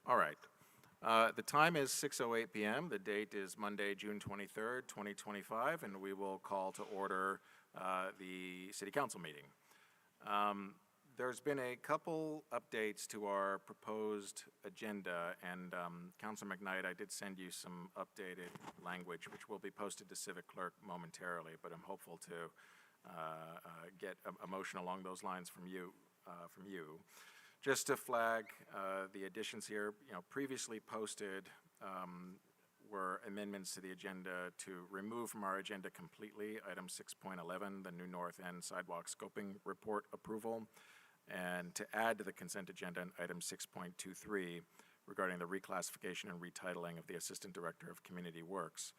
All right. The time is 6:08 p.m. The date is Monday, June 23rd, 2025, and we will call to order the City Council meeting. There's been a couple updates to our proposed agenda, and Councilor McKnight, I did send you some updated language, which will be posted to Civic Clerk momentarily, but I'm hopeful to get a motion along those lines from you. Just to flag the additions here, previously posted were amendments to the agenda to remove from our agenda completely item 6.11, the New North End Sidewalk Scoping Report approval, and to add to the consent agenda item 6.23 regarding the reclassification and retitling of the Assistant Director of Community Works.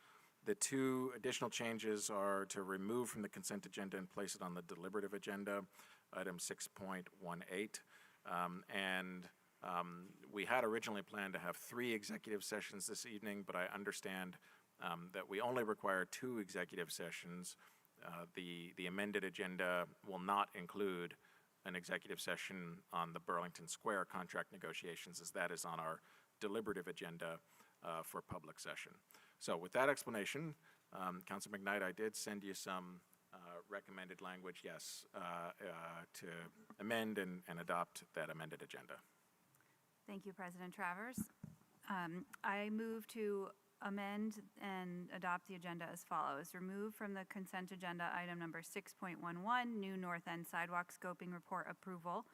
The two additional changes are to remove from the consent agenda and place it on the deliberative agenda, item 6.18. We had originally planned to have 3 executive sessions this evening, but I understand that we only require 2 executive sessions. The amended agenda will not include an executive session on the Burlington Square contract negotiations, as that is on our deliberative agenda for public session. So with that explanation, Councilor McKnight, I did send you some recommended language, yes, to amend and adopt that amended agenda. Thank you, President Travers. I move to amend and adopt the agenda as follows. Remove from the consent agenda item number 6.11, New North End Sidewalk Scoping Report Approval.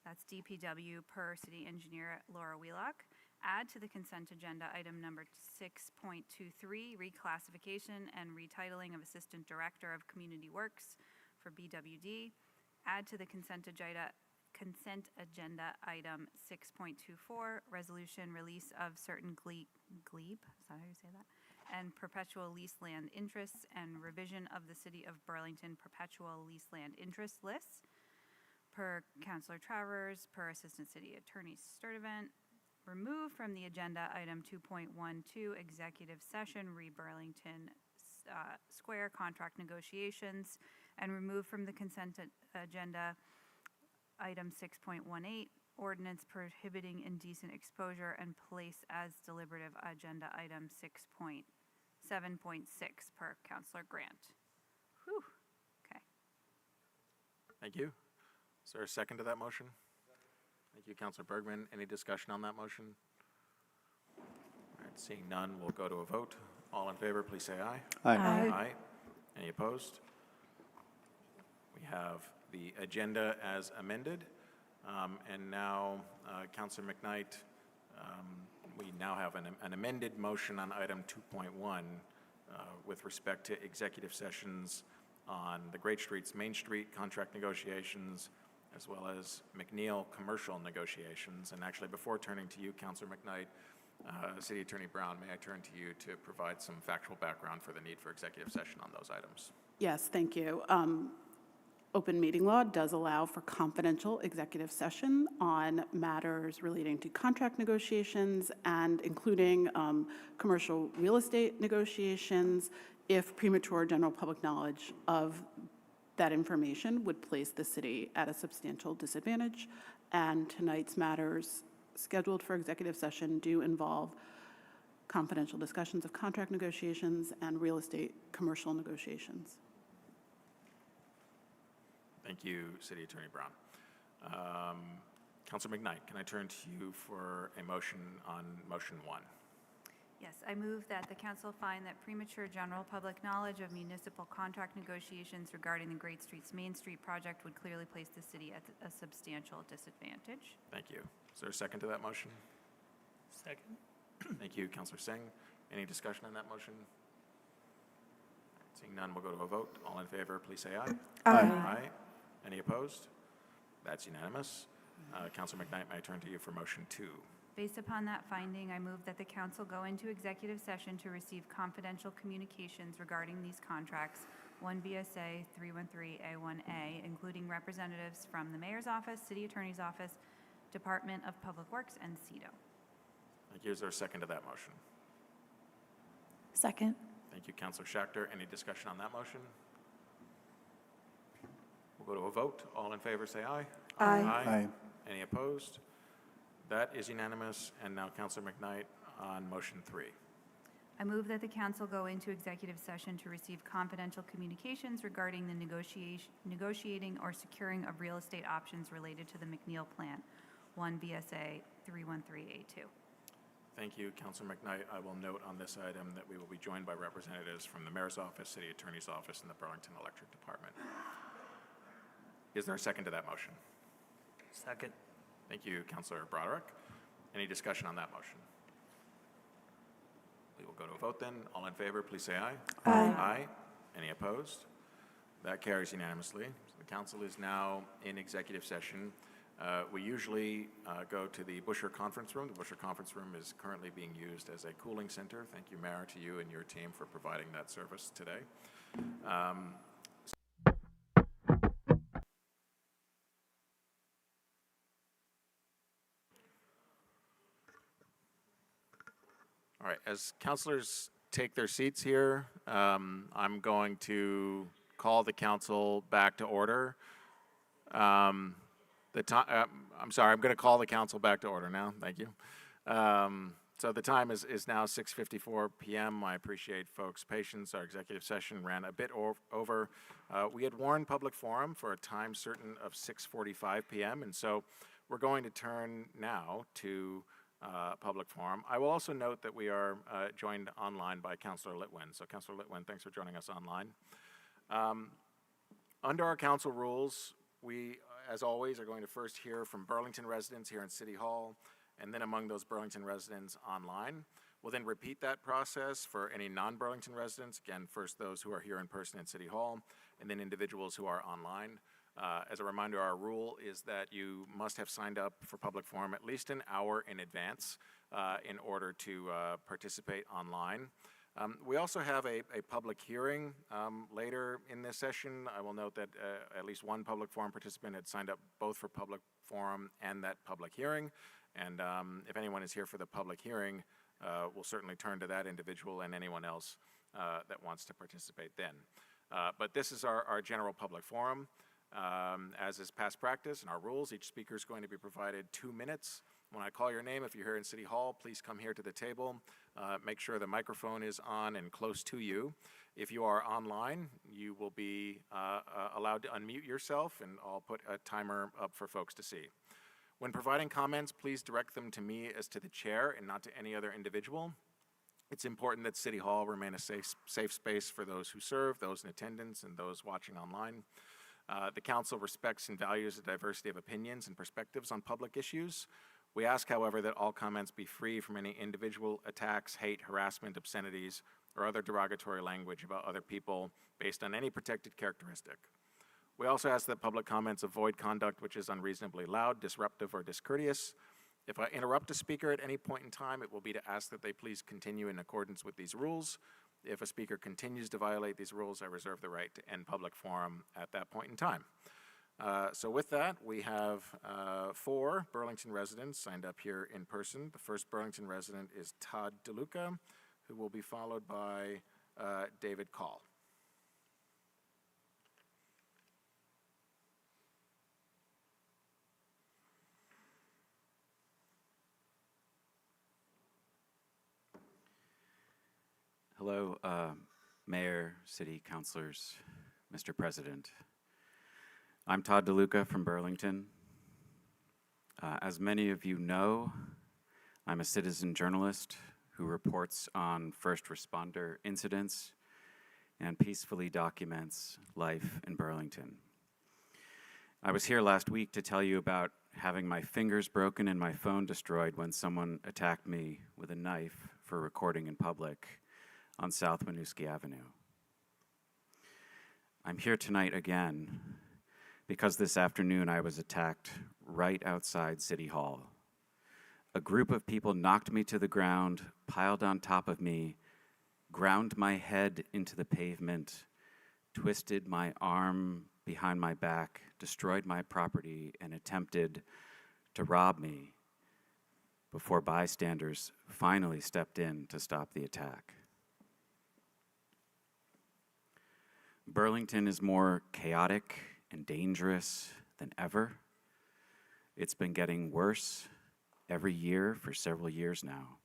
That's DPW per City Engineer Laura Wheelock. Add to the consent agenda item number 6.23, reclassification and retitling of Assistant Director of Community Works for BWD. Add to the consent agenda item 6.24, resolution release of certain glebe, is that how you say that? And perpetual lease land interests and revision of the City of Burlington perpetual lease land interest lists per Councilor Travers, per Assistant City Attorney Sturdivant. Remove from the agenda item 2.12, executive session, Burlington Square contract negotiations, and remove from the consent agenda item 6.18, ordinance prohibiting indecent exposure, and place as deliberative agenda item 6.7.6 per Councilor Grant. Whew. Okay. Thank you. Is there a second to that motion? Thank you, Councilor Bergman. Any discussion on that motion? All right, seeing none, we'll go to a vote. All in favor, please say aye. Aye. Aye. Aye. Any opposed? We have the agenda as amended. And now, Councilor McKnight, we now have an amended motion on item 2.1 with respect to executive sessions on the Great Streets Main Street contract negotiations, as well as McNeil commercial negotiations. And actually, before turning to you, Councilor McKnight, City Attorney Brown, may I turn to you to provide some factual background for the need for executive session on those items? Yes, thank you. Open meeting law does allow for confidential executive session on matters relating to contract negotiations and including commercial real estate negotiations if premature general public knowledge of that information would place the city at a substantial disadvantage. And tonight's matters scheduled for executive session do involve confidential discussions of contract negotiations and real estate commercial negotiations. Thank you, City Attorney Brown. Councilor McKnight, can I turn to you for a motion on motion 1? Yes, I move that the council find that premature general public knowledge of municipal contract negotiations regarding the Great Streets Main Street project would clearly place the city at a substantial disadvantage. Thank you. Is there a second to that motion? Second. Thank you, Councilor Singh. Any discussion on that motion? Seeing none, we'll go to a vote. All in favor, please say aye. Aye. Aye. Any opposed? That's unanimous. Councilor McKnight, may I turn to you for motion 2? Based upon that finding, I move that the council go into executive session to receive confidential communications regarding these contracts, 1 BSA 313A1A, including representatives from the Mayor's Office, City Attorney's Office, Department of Public Works, and CEDO. Thank you. Is there a second to that motion? Second. Thank you, Councilor Schachter. Any discussion on that motion? We'll go to a vote. All in favor, say aye. Aye. Aye. Any opposed? That is unanimous. And now Councilor McKnight on motion 3. I move that the council go into executive session to receive confidential communications regarding the negotiating or securing of real estate options related to the McNeil Plant, 1 BSA 313A2. Thank you, Councilor McKnight. I will note on this item that we will be joined by representatives from the Mayor's Office, City Attorney's Office, and the Burlington Electric Department. Is there a second to that motion? Second. Thank you, Councilor Broderick. Any discussion on that motion? We will go to a vote then. All in favor, please say aye. Aye. Aye. Any opposed? That carries unanimously. So the council is now in executive session. We usually go to the Busher Conference Room. The Busher Conference Room is currently being used as a cooling center. Thank you, Mayor, to you and your team for providing that service today. All right, as councilors take their seats here, I'm going to call the council back to order. I'm sorry, I'm going to call the council back to order now. Thank you. So the time is now 6:54 p.m. I appreciate folks' patience. Our executive session ran a bit over. We had warned public forum for a time certain of 6:45 p.m., and so we're going to turn now to public forum. I will also note that we are joined online by Councilor Litwin. So Councilor Litwin, thanks for joining us online. Under our council rules, we, as always, are going to first hear from Burlington residents here in City Hall, and then among those Burlington residents online. We'll then repeat that process for any non-Burlington residents. Again, first those who are here in person in City Hall, and then individuals who are online. As a reminder, our rule is that you must have signed up for public forum at least an hour in advance in order to participate online. We also have a public hearing later in this session. I will note that at least one public forum participant had signed up both for public forum and that public hearing. And if anyone is here for the public hearing, we'll certainly turn to that individual and anyone else that wants to participate then. But this is our general public forum. As is past practice and our rules, each speaker is going to be provided 2 minutes. When I call your name, if you're here in City Hall, please come here to the table. Make sure the microphone is on and close to you. If you are online, you will be allowed to unmute yourself, and I'll put a timer up for folks to see. When providing comments, please direct them to me as to the chair and not to any other individual. It's important that City Hall remain a safe space for those who serve, those in attendance, and those watching online. The council respects and values the diversity of opinions and perspectives on public issues. We ask, however, that all comments be free from any individual attacks, hate, harassment, obscenities, or other derogatory language about other people based on any protected characteristic. We also ask that public comments avoid conduct which is unreasonably loud, disruptive, or discourteous. If I interrupt a speaker at any point in time, it will be to ask that they please continue in accordance with these rules. If a speaker continues to violate these rules, I reserve the right to end public forum at that point in time. So with that, we have 4 Burlington residents signed up here in person. The first Burlington resident is Todd DeLuca, who will be followed by David Call. Hello, Mayor, City Councilors, Mr. President. I'm Todd DeLuca from Burlington. As many of you know, I'm a citizen journalist who reports on first responder incidents and peacefully documents life in Burlington. I was here last week to tell you about having my fingers broken and my phone destroyed when someone attacked me with a knife for recording in public on South Winooski Avenue. I'm here tonight again because this afternoon I was attacked right outside City Hall. A group of people knocked me to the ground, piled on top of me, ground my head into the pavement, twisted my arm behind my back, destroyed my property, and attempted to rob me before bystanders finally stepped in to stop the attack. Burlington is more chaotic and dangerous than ever. It's been getting worse every year for several years now.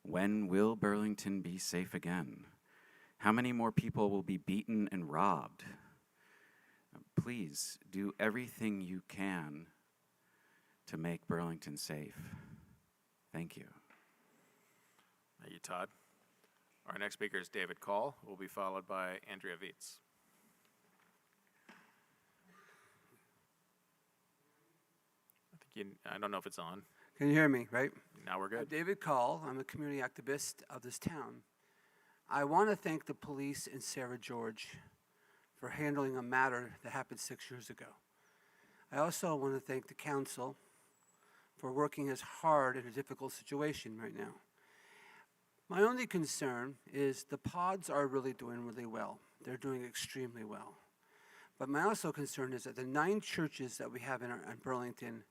When will Burlington be safe again? How many more people will be beaten and robbed? Please do everything you can to make Burlington safe. Thank you. Thank you, Todd. Our next speaker is David Call, who will be followed by Andrea Vietz. I don't know if it's on. Can you hear me, right? Now we're I'm good. David Call. I'm a community activist of this town. I want to thank the police and Sarah George for handling a matter that happened 6 years ago. I also want to thank the council for working as hard in a difficult situation right now. My only concern is the pods are really doing really well. They're doing extremely well. But my also concern is that the 9 churches that we have in Burlington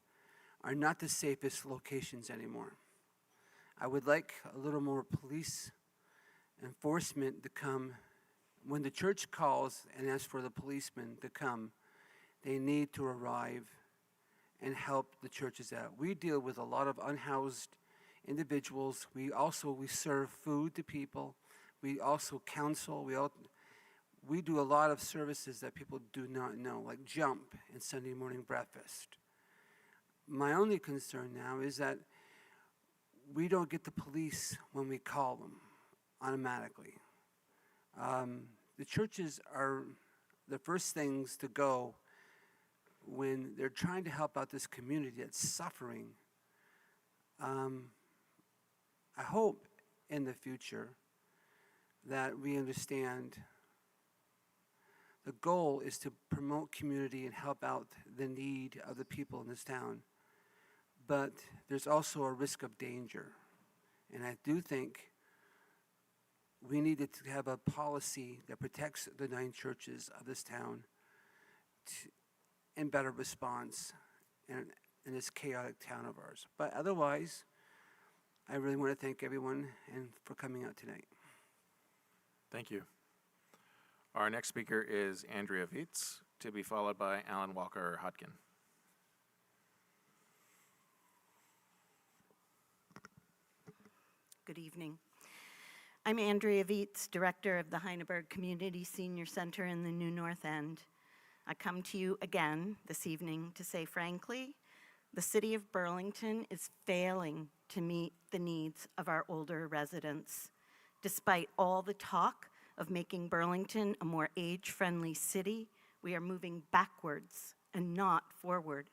are not the safest locations anymore. I would like a little more police enforcement to come. When the church calls and asks for the policemen to come, they need to arrive and help the churches out. We deal with a lot of unhoused individuals. We serve food to people. We also counsel. We do a lot of services that people do not know, like Jump and Sunday morning breakfast. My only concern now is that we don't get the police when we call them automatically. The churches are the first things to go when they're trying to help out this community that's suffering. I hope in the future that we understand the goal is to promote community and help out the need of the people in this town. But there's also a risk of danger. And I do think we needed to have a policy that protects the 9 churches of this town in better response in this chaotic town of ours. But otherwise, I really want to thank everyone and for coming out tonight. Thank you. Our next speaker is Andrea Vietz, to be followed by Alan Walker Hodkin. Good evening. I'm Andrea Vietz, Director of the Heineberg Community Senior Center in the New North End. I come to you again this evening to say, frankly, the City of Burlington is failing to meet the needs of our older residents. Despite all the talk of making Burlington a more age-friendly city, we are moving backwards and not forward.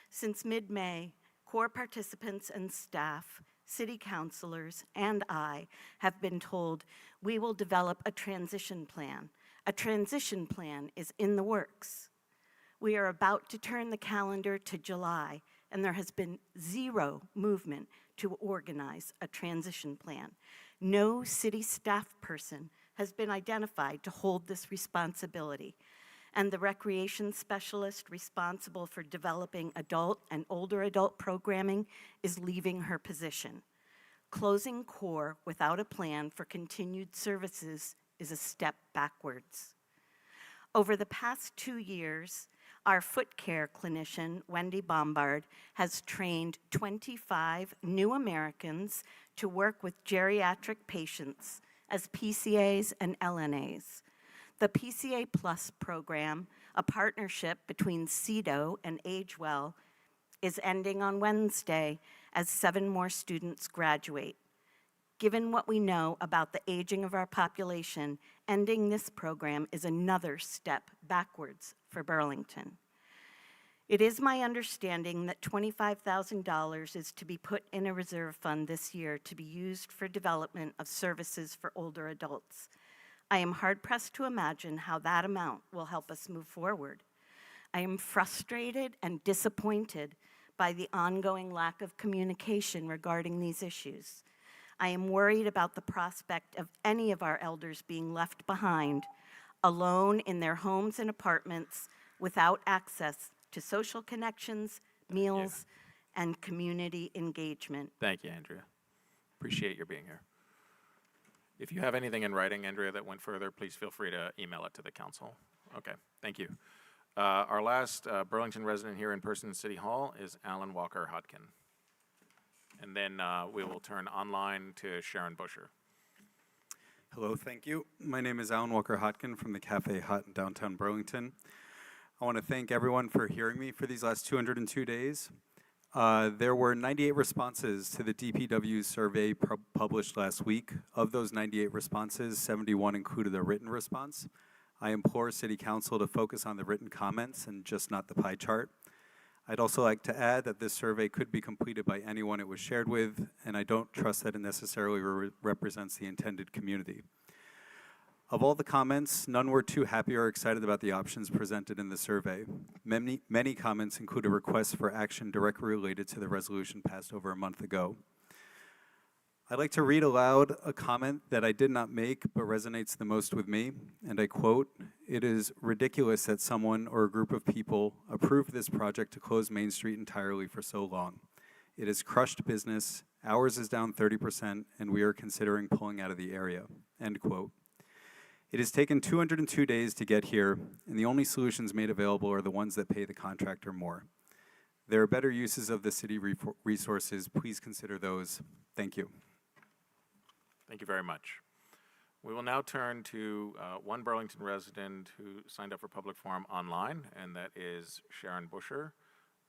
Since mid-May, core participants and staff, city councilors, and I have been told we will develop a transition plan. A transition plan is in the works. We are about to turn the calendar to July, and there has been zero movement to organize a transition plan. No city staff person has been identified to hold this responsibility, and the recreation specialist responsible for developing adult and older adult programming is leaving her position. Closing core without a plan for continued services is a step backwards. Over the past 2 years, our foot care clinician, Wendy Bombard, has trained 25 new Americans to work with geriatric patients as PCAs and LNAs. The PCA Plus program, a partnership between CEDO and AgeWell, is ending on Wednesday as 7 more students graduate. Given what we know about the aging of our population, ending this program is another step backwards for Burlington. It is my understanding that $25,000 is to be put in a reserve fund this year to be used for development of services for older adults. I am hard-pressed to imagine how that amount will help us move forward. I am frustrated and disappointed by the ongoing lack of communication regarding these issues. I am worried about the prospect of any of our elders being left behind, alone in their homes and apartments, without access to social connections, meals, and community engagement. Thank you, Andrea. Appreciate your being here. If you have anything in writing, Andrea, that went further, please feel free to email it to the council. Okay, thank you. Our last Burlington resident here in person in City Hall is Alan Walker Hodkin. and then we will turn online to Sharon Busher. Hello, thank you. My name is Alan Walker-Hotkin from the Cafe Hut in downtown Burlington. I want to thank everyone for hearing me for these last 202 days. There were 98 responses to the DPW survey published last week. Of those 98 responses, 71 included a written response. I implore City Council to focus on the written comments and just not the pie chart. I'd also like to add that this survey could be completed by anyone it was shared with, and I don't trust that it necessarily represents the intended community. Of all the comments, none were too happy or excited about the options presented in the survey. Many comments include a request for action directly related to the resolution passed over a month ago. I'd like to read aloud a comment that I did not make but resonates the most with me, and I quote, "It is ridiculous that someone or a group of people approved this project to close Main Street entirely for so long. It has crushed business, ours is down 30%, and we are considering pulling out of the area," end quote. It has taken 202 days to get here, and the only solutions made available are the ones that pay the contractor more. There are better uses of the city resources. Please consider those. Thank you. Thank you very much. We will now turn to one Burlington resident who signed up for public forum online, and that is Sharon Busher.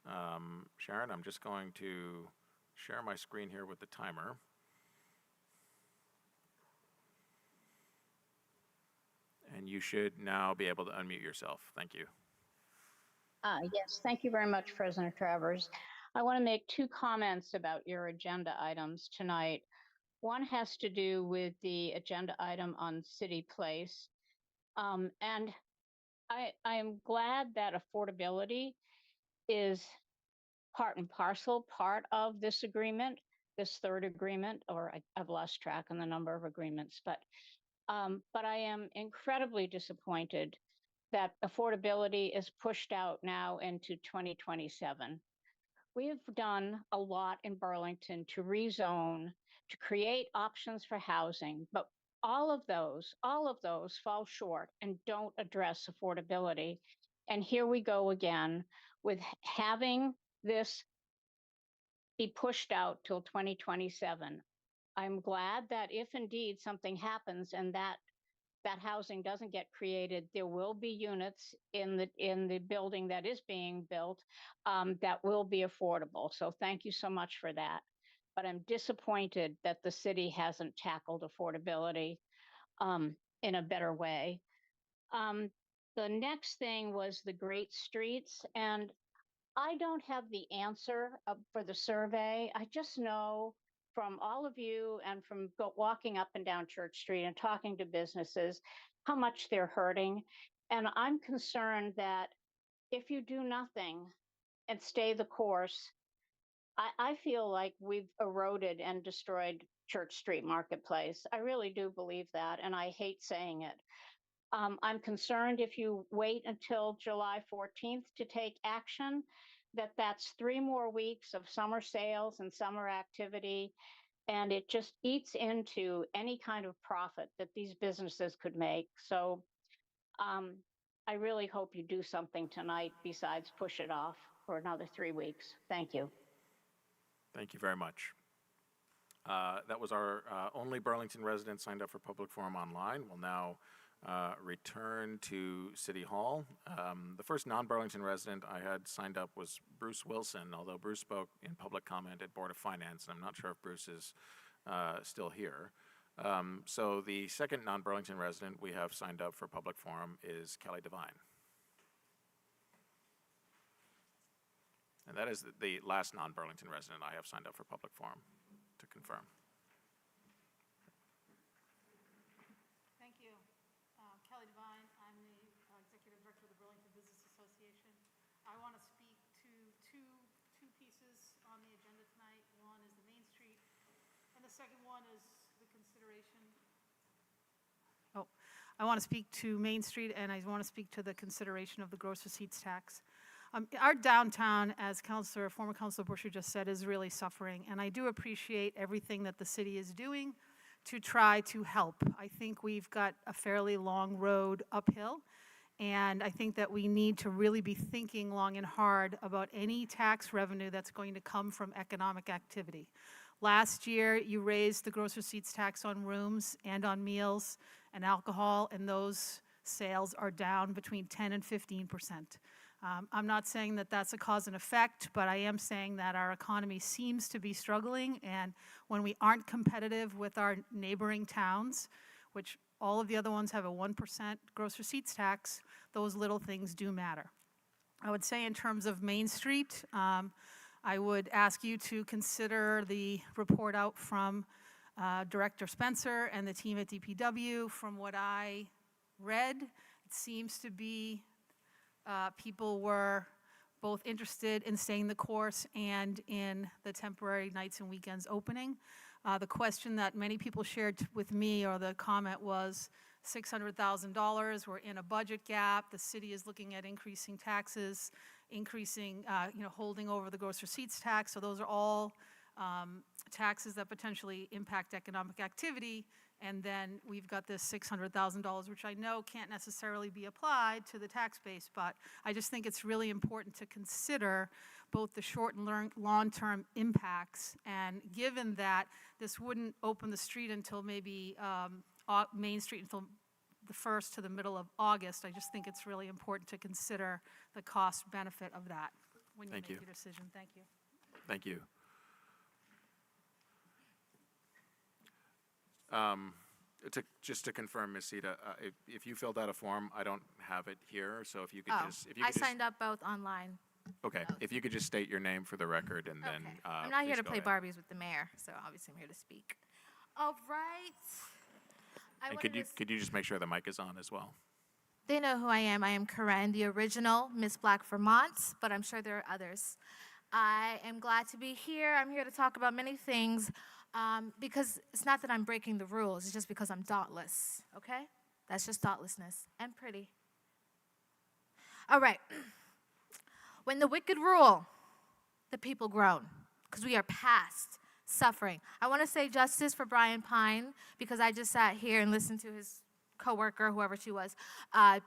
Sharon, I'm just going to share my screen here with the timer. And you should now be able to unmute yourself. Thank you. Yes, thank you very much, President Travers. I want to make two comments about your agenda items tonight. One has to do with the agenda item on City Place. And I am glad that affordability is part and parcel part of this agreement, this third agreement, or I've lost track on the number of agreements, but I am incredibly disappointed that affordability is pushed out now into 2027. We have done a lot in Burlington to rezone, to create options for housing, but all of those fall short and don't address affordability. And here we go again with having this be pushed out till 2027. I'm glad that if indeed something happens and that housing doesn't get created, there will be units in the building that is being built that will be affordable. So thank you so much for that. But I'm disappointed that the city hasn't tackled affordability in a better way. The next thing was the great streets, and I don't have the answer for the survey. I just know from all of you and from walking up and down Church Street and talking to businesses, how much they're hurting. And I'm concerned that if you do nothing and stay the course, I feel like we've eroded and destroyed Church Street Marketplace. I really do believe that, and I hate saying it. I'm concerned if you wait until July 14th to take action, that's 3 more weeks of summer sales and summer activity, and it just eats into any kind of profit that these businesses could make. So I really hope you do something tonight besides push it off for another 3 weeks. Thank you. Thank you very much. That was our only Burlington resident signed up for public forum online. We'll now return to City Hall. The first non-Burlington resident I had signed up was Bruce Wilson, although Bruce spoke in public comment at Board of Finance, and I'm not sure if Bruce is still here. So the second non-Burlington resident we have signed up for public forum is Kelly Devine. And that is the last non-Burlington resident I have signed up for public forum, to confirm. Thank you. Kelly Devine, I'm the Executive Director of the Burlington Business Association. I want to speak to two pieces on the agenda tonight. One is the Main Street, and the second one is the consideration. I want to speak to Main Street, and I want to speak to the consideration of the gross receipts tax. Our downtown, as former Councilor Busher just said, is really suffering, and I do appreciate everything that the city is doing to try to help. I think we've got a fairly long road uphill, and I think that we need to really be thinking long and hard about any tax revenue that's going to come from economic activity. Last year, you raised the gross receipts tax on rooms and on meals and alcohol, and those sales are down between 10 and 15%. I'm not saying that that's a cause and effect, but I am saying that our economy seems to be struggling, and when we aren't competitive with our neighboring towns, which all of the other ones have a 1% gross receipts tax, those little things do matter. I would say in terms of Main Street, I would ask you to consider the report out from Director Spencer and the team at DPW. From what I read, it seems to be people were both interested in staying the course and in the temporary nights and weekends opening. The question that many people shared with me, or the comment, was $600,000. We're in a budget gap. The city is looking at increasing taxes, holding over the gross receipts tax. So those are all taxes that potentially impact economic activity. And then we've got this $600,000, which I know can't necessarily be applied to the tax base, but I just think it's really important to consider both the short and long-term impacts. And given that this wouldn't open the street until maybe Main Street until the 1st to the middle of August, I just think it's really important to consider the cost benefit of that when you make your decision. Thank you. Thank you. Just to confirm, Ms. CEDO, if you filled out a form, I don't have it here, so if you could I signed up both online. Okay, if you could just state your name for the record, and then I'm not here please to go play ahead. Barbies with the mayor, so obviously I'm here to speak. All right. And could you just make sure the mic is on as well? They know who I am. I am Karen, the original Miss Black Vermont, but I'm sure there are others. I am glad to be here. I'm here to talk about many things because it's not that I'm breaking the rules. It's just because I'm dauntless, okay? That's just thoughtlessness and pretty. All right. When the wicked rule, the people groan, because we are past suffering. I want to say justice for Brian Pine, because I just sat here and listened to his coworker, whoever she was,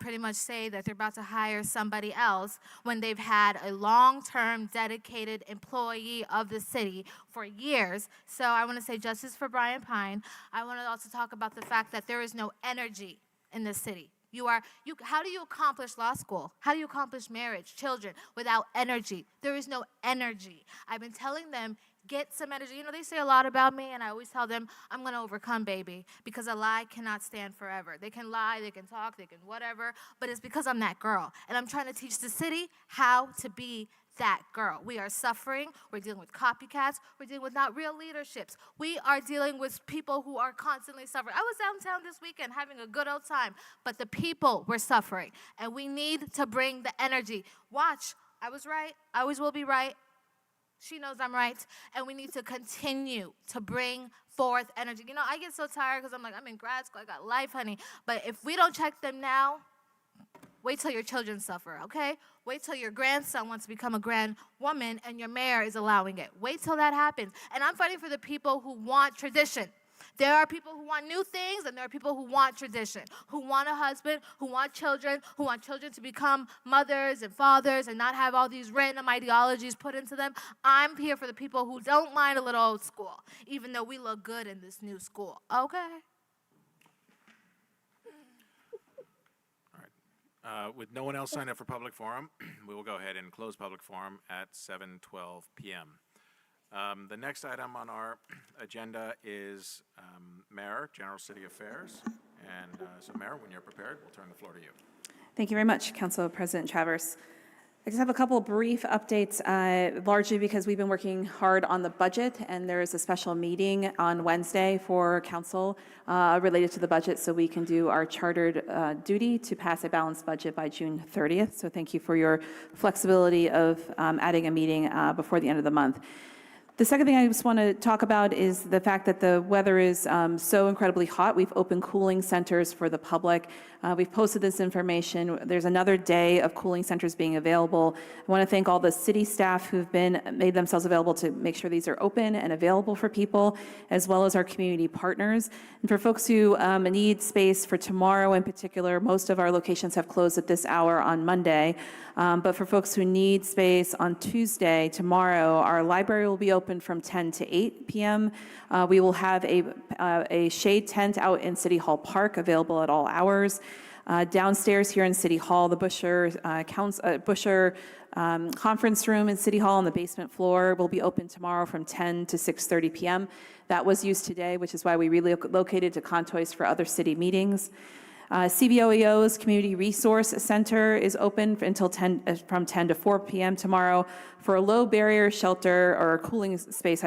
pretty much say that they're about to hire somebody else when they've had a long-term dedicated employee of the city for years. So I want to say justice for Brian Pine. I want to also talk about the fact that there is no energy in this city. How do you accomplish law school? How do you accomplish marriage, children, without energy? There is no energy. I've been telling them, get some energy. You know, they say a lot about me, and I always tell them, I'm going to overcome, baby, because a lie cannot stand forever. They can lie, they can talk, they can whatever, but it's because I'm that girl. And I'm trying to teach the city how to be that girl. We are suffering. We're dealing with copycats. We're dealing with not real leaderships. We are dealing with people who are constantly suffering. I was downtown this weekend having a good old time, but the people were suffering, and we need to bring the energy. Watch. I was right. I always will be right. She knows I'm right, and we need to continue to bring forth energy. You know, I get so tired because I'm like, I'm in grad school, I got life, honey. But if we don't check them now, wait till your children suffer, okay? Wait till your grandson wants to become a grand woman and your mayor is allowing it. Wait till that happens. And I'm fighting for the people who want tradition. There are people who want new things, and there are people who want tradition, who want a husband, who want children to become mothers and fathers and not have all these random ideologies put into them. I'm here for the people who don't mind a little old school, even though we look good in this new school, okay? All right. With no one else signed up for public forum, we will go ahead and close public forum at 7:12 p.m. The next item on our agenda is Mayor, General City Affairs. And so, Mayor, when you're prepared, we'll turn the floor to you. Thank you very much, Council President Travers. I just have a couple brief updates, largely because we've been working hard on the budget, and there is a special meeting on Wednesday for Council related to the budget, so we can do our chartered duty to pass a balanced budget by June 30th. So thank you for your flexibility of adding a meeting before the end of the month. The second thing I just want to talk about is the fact that the weather is so incredibly hot. We've opened cooling centers for the public. We've posted this information. There's another day of cooling centers being available. I want to thank all the city staff who've made themselves available to make sure these are open and available for people, as well as our community partners. And for folks who need space for tomorrow in particular, most of our locations have closed at this hour on Monday. But for folks who need space on Tuesday, tomorrow, our library will be open. open from 10 to 8 p.m. We will have a shade tent out in City Hall Park available at all hours. Downstairs here in City Hall, the Busher conference room in City Hall on the basement floor will be open tomorrow from 10 to 6:30 p.m. That was used today, which is why we relocated to Contois for other city meetings. CBOEO's Community Resource Center is open from 10 to 4 p.m. tomorrow. For a low barrier shelter or cooling space,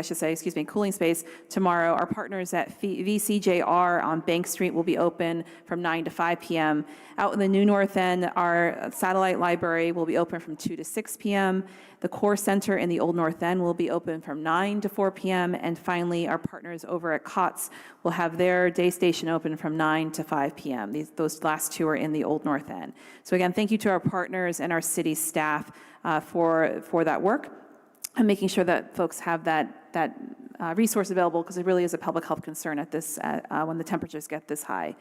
cooling space tomorrow, our partners at VCJR on Bank Street will be open from 9 to 5 p.m. Out in the New North End, our satellite library will be open from 2 to 6 p.m. The Core Center in the Old North End will be open from 9 to 4 p.m. And finally, our partners over at COTS will have their day station open from 9 to 5 p.m. Those last two are in the Old North End. So again, thank you to our partners and our city staff for that work and making sure that folks have that resource available, because it really is a public health concern at this when the temperatures get this high.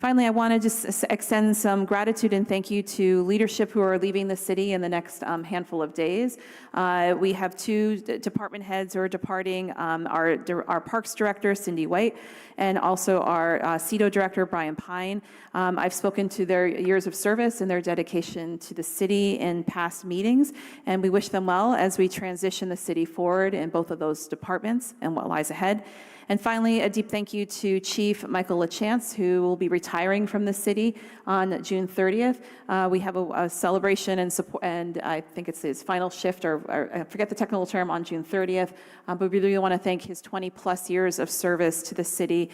Finally, I want to just extend some gratitude and thank you to leadership who are leaving the city in the next handful of days. We have two department heads who are departing, our Parks Director, Cindy White, and also our CEDO Director, Brian Pine. I've spoken to their years of service and their dedication to the city in past meetings, and we wish them well as we transition the city forward in both of those departments and what lies ahead. And finally, a deep thank you to Chief Michael LaChance, who will be retiring from the city on June 30th. We have a celebration and support, and I think it's his final shift, or I forget the technical term, on June 30th. But we really want to thank his 20-plus years of service to the city,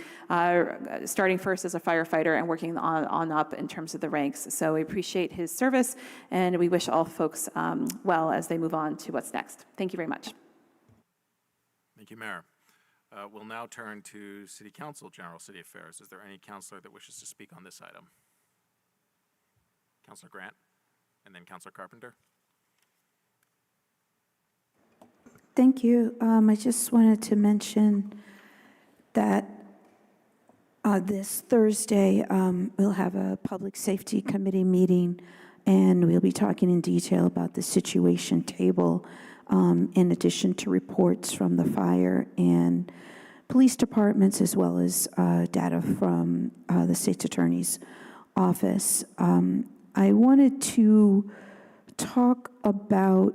starting first as a firefighter and working on up in terms of the ranks. So we appreciate his service, and we wish all folks well as they move on to what's next. Thank you very much. Thank you, Mayor. We'll now turn to City Council General City Affairs. Is there any councilor that wishes to speak on this item? Councilor Grant, and then Councilor Carpenter. Thank you. I just wanted to mention that this Thursday we'll have a Public Safety Committee meeting, and we'll be talking in detail about the situation table, in addition to reports from the fire and police departments, as well as data from the State's Attorney's Office. I wanted to talk about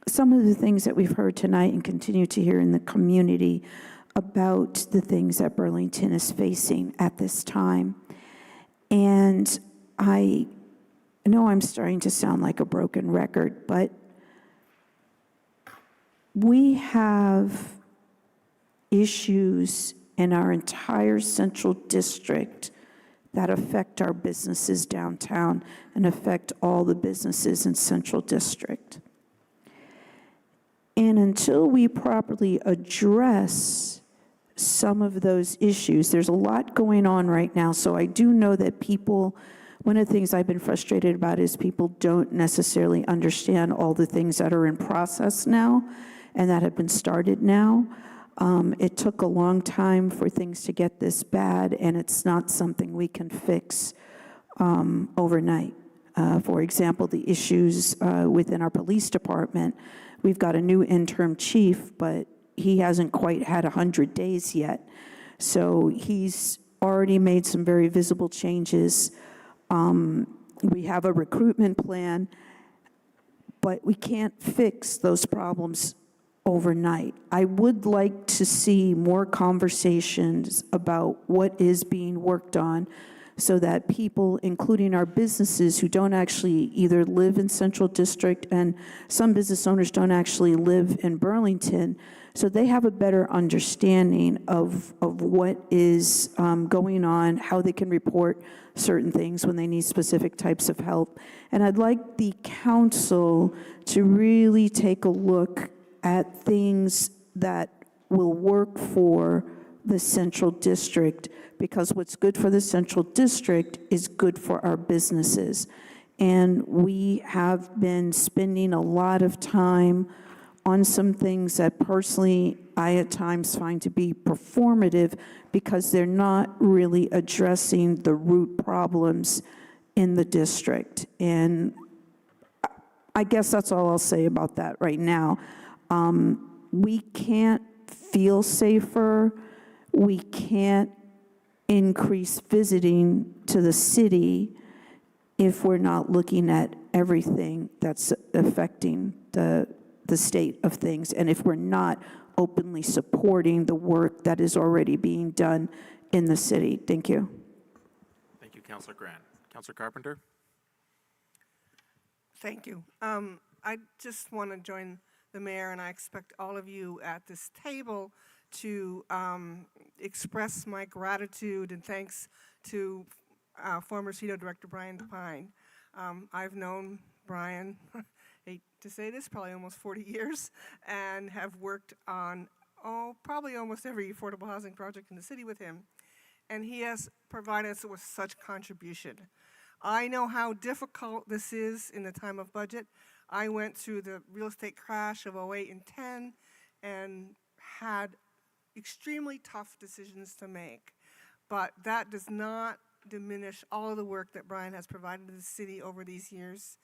some of the things that we've heard tonight and continue to hear in the community about the things that Burlington is facing at this time. And I know I'm starting to sound like a broken record, but we have issues in our entire central district that affect our businesses downtown and affect all the businesses in central district. And until we properly address some of those issues, there's a lot going on right now. So I do know that people, one of the things I've been frustrated about is people don't necessarily understand all the things that are in process now and that have been started now. It took a long time for things to get this bad, and it's not something we can fix overnight. For example, the issues within our police department. We've got a new interim chief, but he hasn't quite had 100 days yet. So he's already made some very visible changes. We have a recruitment plan, but we can't fix those problems overnight. I would like to see more conversations about what is being worked on so that people, including our businesses who don't actually either live in Central District, and some business owners don't actually live in Burlington, so they have a better understanding of what is going on, how they can report certain things when they need specific types of help. And I'd like the council to really take a look at things that will work for the Central District, because what's good for the Central District is good for our businesses. And we have been spending a lot of time on some things that personally I at times find to be performative because they're not really addressing the root problems in the district. And I guess that's all I'll say about that right now. We can't feel safer, we can't increase visiting to the city if we're not looking at everything that's affecting the state of things, and if we're not openly supporting the work that is already being done in the city. Thank you. Thank you, Councilor Grant. Councilor Carpenter? Thank you. I just want to join the mayor, and I expect all of you at this table to express my gratitude and thanks to former CEDO Director Brian Pine. I've known Brian, hate to say this, probably almost 40 years, and have worked on, probably almost every affordable housing project in the city with him. And he has provided us with such contribution. I know how difficult this is in the time of budget. I went through the real estate crash of 08 and 10 and had extremely tough decisions to make. But that does not diminish all of the work that Brian has provided to the city over these years.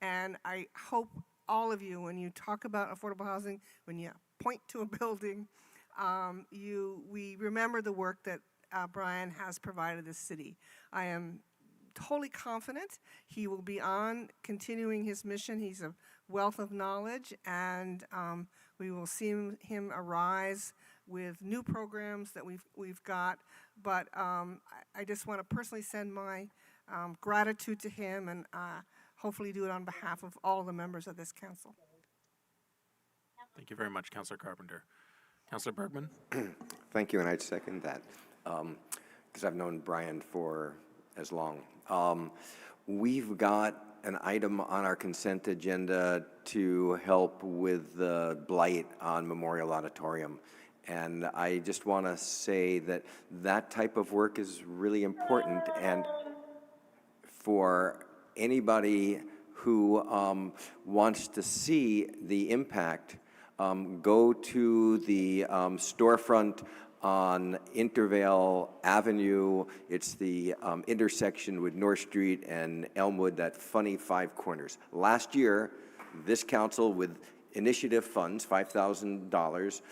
And I hope all of you, when you talk about affordable housing, when you point to a building, we remember the work that Brian has provided the city. I am totally confident he will be on continuing his mission. He's a wealth of knowledge, and we will see him arise with new programs that we've got. But I just want to personally send my gratitude to him, and hopefully do it on behalf of all the members of this council. Thank you very much, Councilor Carpenter. Councilor Bergman? Thank you, and I'd second that, because I've known Brian for as long. We've got an item on our consent agenda to help with the blight on Memorial Auditorium. And I just want to say that that type of work is really important, and for anybody who wants to see the impact, go to the storefront on Intervale Avenue. It's the intersection with North Street and Elmwood, that funny 5 corners. Last year, this council, with initiative funds, $5,000,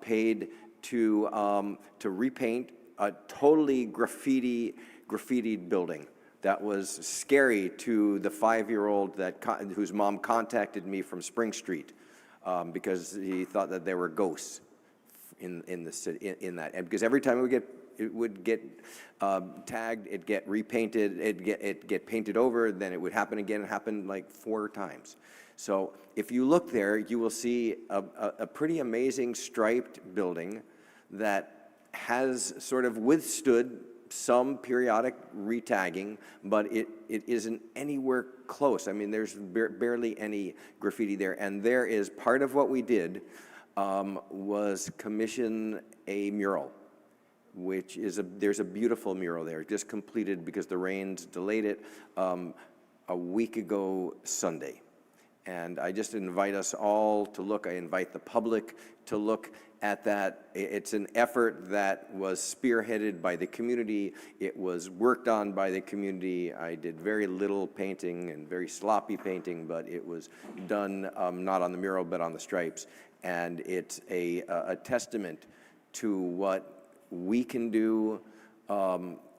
paid to repaint a totally graffitied building. That was scary to the 5-year-old whose mom contacted me from Spring Street because he thought that there were ghosts in the city, in that. And because every time it would get tagged, it'd get repainted, it'd get painted over, then it would happen again. It happened like 4 times. So if you look there, you will see a pretty amazing striped building that has sort of withstood some periodic retagging, but it isn't anywhere close. I mean, there's barely any graffiti there. And there is part of what we did was commission a mural, which is there's a beautiful mural there, just completed because the rains delayed it a week ago Sunday. And I just invite us all to look. I invite the public to look at that. It's an effort that was spearheaded by the community. It was worked on by the community. I did very little painting and very sloppy painting, but it was done not on the mural, but on the stripes. And it's a testament to what we can do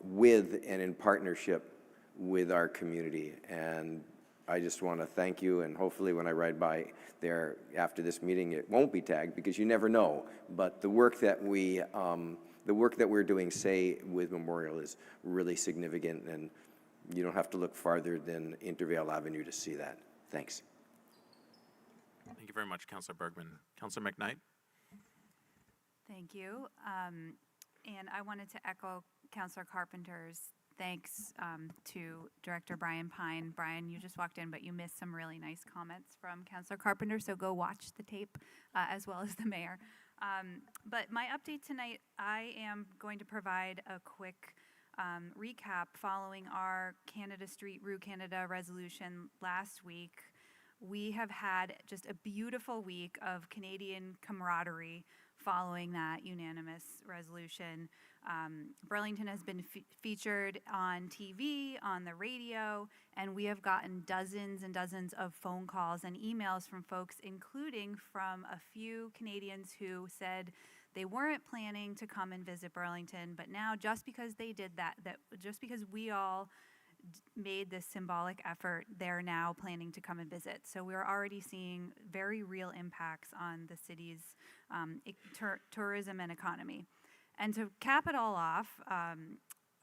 with and in partnership with our community. And I just want to thank you, and hopefully when I ride by there after this meeting, it won't be tagged, because you never know. But the work that we're doing, say, with Memorial is really significant, and you don't have to look farther than Intervale Avenue to see that. Thanks. Thank you very much, Councilor Bergman. Councilor McKnight? Thank you. And I wanted to echo Councilor Carpenter's thanks to Director Brian Pine. Brian, you just walked in, but you missed some really nice comments from Councilor Carpenter, so go watch the tape as well as the mayor. But my update tonight, I am going to provide a quick recap following our Canada Street, Rue Canada resolution last week. We have had just a beautiful week of Canadian camaraderie following that unanimous resolution. Burlington has been featured on TV, on the radio, and we have gotten dozens and dozens of phone calls and emails from folks, including from a few Canadians who said they weren't planning to come and visit Burlington, but now just because they did that just because we all made this symbolic effort, they're now planning to come and visit. So we're already seeing very real impacts on the city's tourism and economy. And to cap it all off,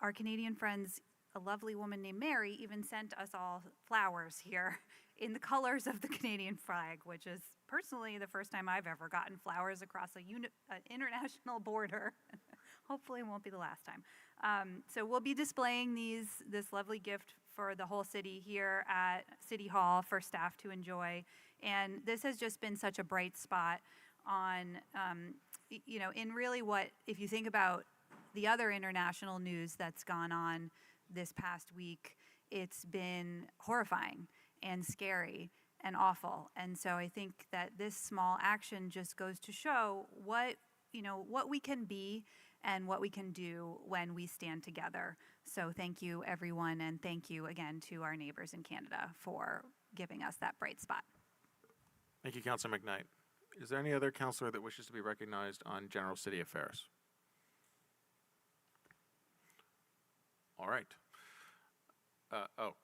our Canadian friends, a lovely woman named Mary, even sent us all flowers here in the colors of the Canadian flag, which is personally the first time I've ever gotten flowers across an international border. Hopefully it won't be the last time. So we'll be displaying this lovely gift for the whole city here at City Hall for staff to enjoy. And this has just been such a bright spot on, in really what, if you think about the other international news that's gone on this past week, it's been horrifying and scary and awful. And so I think that this small action just goes to show what we can be and what we can do when we stand together. So thank you, everyone, and thank you again to our neighbors in Canada for giving us that bright spot. Thank you, Councilor McKnight. Is there any other councilor that wishes to be recognized on general city affairs? All right.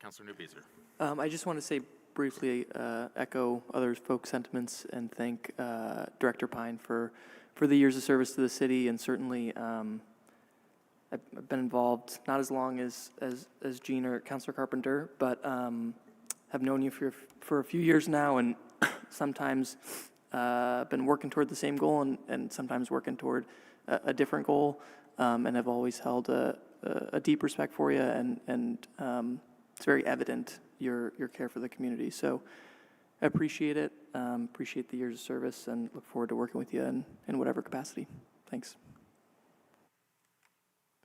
Councilor Newbeezer. I just want to say briefly, echo other folks' sentiments and thank Director Pine for the years of service to the city, and certainly I've been involved not as long as Jean or Councilor Carpenter, but have known you for a few years now, and sometimes been working toward the same goal and sometimes working toward a different goal, and have always held a deep respect for you, and it's very evident your care for the community. So I appreciate it, appreciate the years of service, and look forward to working with you in whatever capacity. Thanks.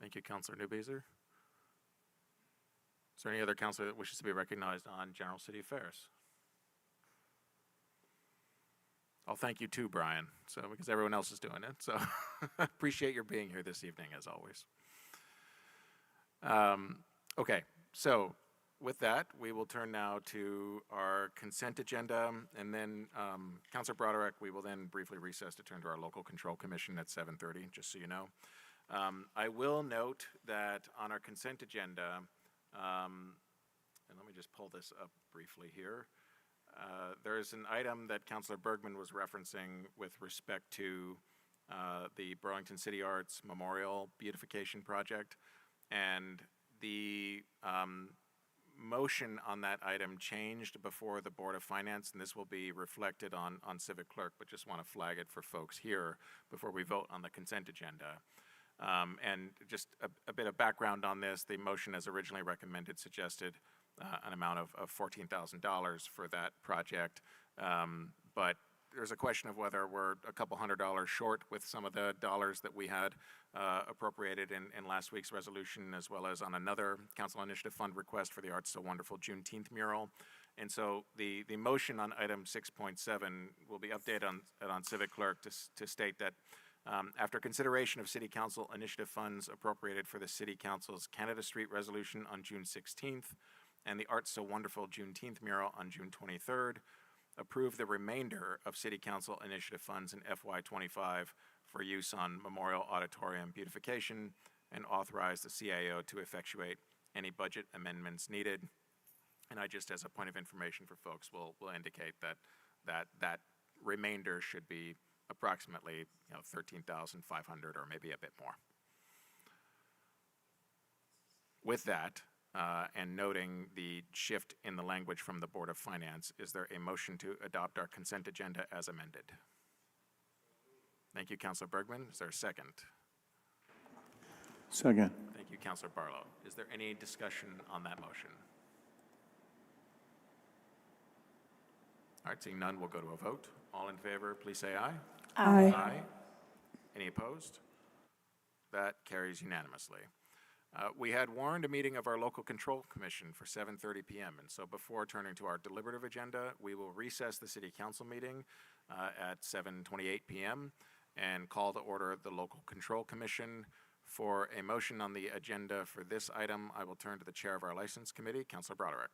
Thank you, Councilor Newbeezer. Is there any other councilor that wishes to be recognized on general city affairs? I'll thank you too, Brian, because everyone else is doing it. So appreciate your being here this evening, as always. Okay, so with that, we will turn now to our consent agenda, and then Councilor Broderick, we will then briefly recess to turn to our local control commission at 7:30, just so you know. I will note that on our consent agenda, and let me just pull this up briefly here. There is an item that Councilor Bergman was referencing with respect to the Burlington City Arts Memorial Beautification Project, and the motion on that item changed before the Board of Finance, and this will be reflected on Civic Clerk, but just want to flag it for folks here before we vote on the consent agenda. And just a bit of background on this, the motion as originally recommended suggested an amount of $14,000 for that project, but there's a question of whether we're a couple $100 short with some of the dollars that we had appropriated in last week's resolution, as well as on another council initiative fund request for the Arts So Wonderful Juneteenth mural. And so the motion on item 6.7 will be updated on Civic Clerk to state that after consideration of City Council initiative funds appropriated for the City Council's Canada Street resolution on June 16th and the Arts So Wonderful Juneteenth mural on June 23rd, approve the remainder of City Council initiative funds in FY25 for use on Memorial Auditorium beautification, and authorize the CAO to effectuate any budget amendments needed. And I just, as a point of information for folks, will indicate that remainder should be approximately $13,500 or maybe a bit more. With that, and noting the shift in the language from the Board of Finance, is there a motion to adopt our consent agenda as amended? Thank you, Councilor Bergman. Is there a second? Second. Thank you, Councilor Barlow. Is there any discussion on that motion? All right, seeing none, we'll go to a vote. All in favor, please say aye. Aye. Aye. Any opposed? That carries unanimously. We had warned a meeting of our local control commission for 7:30 p.m. And so before turning to our deliberative agenda, we will recess the city council meeting at 7:28 p.m. and call to order the Local Control Commission. For a motion on the agenda for this item, I will turn to the chair of our License Committee, Councilor Broderick.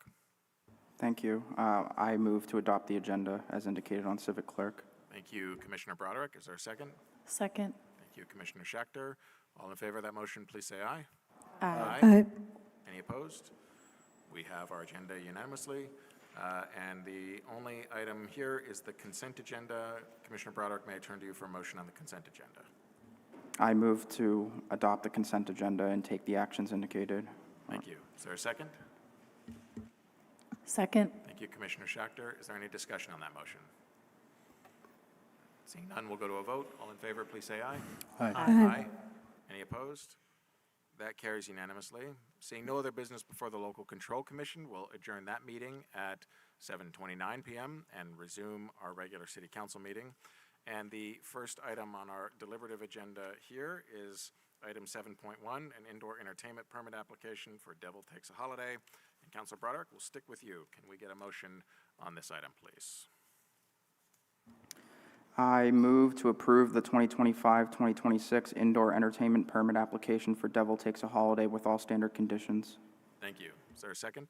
Thank you. I move to adopt the agenda as indicated on Civic Clerk. Thank you, Commissioner Broderick. Is there a second? Second. Thank you, Commissioner Schechter. All in favor of that motion, please say aye. Aye. Any opposed? We have our agenda unanimously. And the only item here is the consent agenda. Commissioner Broderick, may I turn to you for a motion on the consent agenda? I move to adopt the consent agenda and take the actions indicated. Thank you. Is there a second? Second. Thank you, Commissioner Schechter. Is there any discussion on that motion? Seeing none, we'll go to a vote. All in favor, please say aye. Aye. Aye. Any opposed? That carries unanimously. Seeing no other business before the Local Control Commission, we'll adjourn that meeting at 7:29 p.m. and resume our regular City Council meeting. And the first item on our deliberative agenda here is item 7.1, an indoor entertainment permit application for Devil Takes a Holiday. And Councilor Broderick, we'll stick with you. Can we get a motion on this item, please? I move to approve the 2025-2026 indoor entertainment permit application for Devil Takes a Holiday with all standard conditions. Thank you. Is there a second?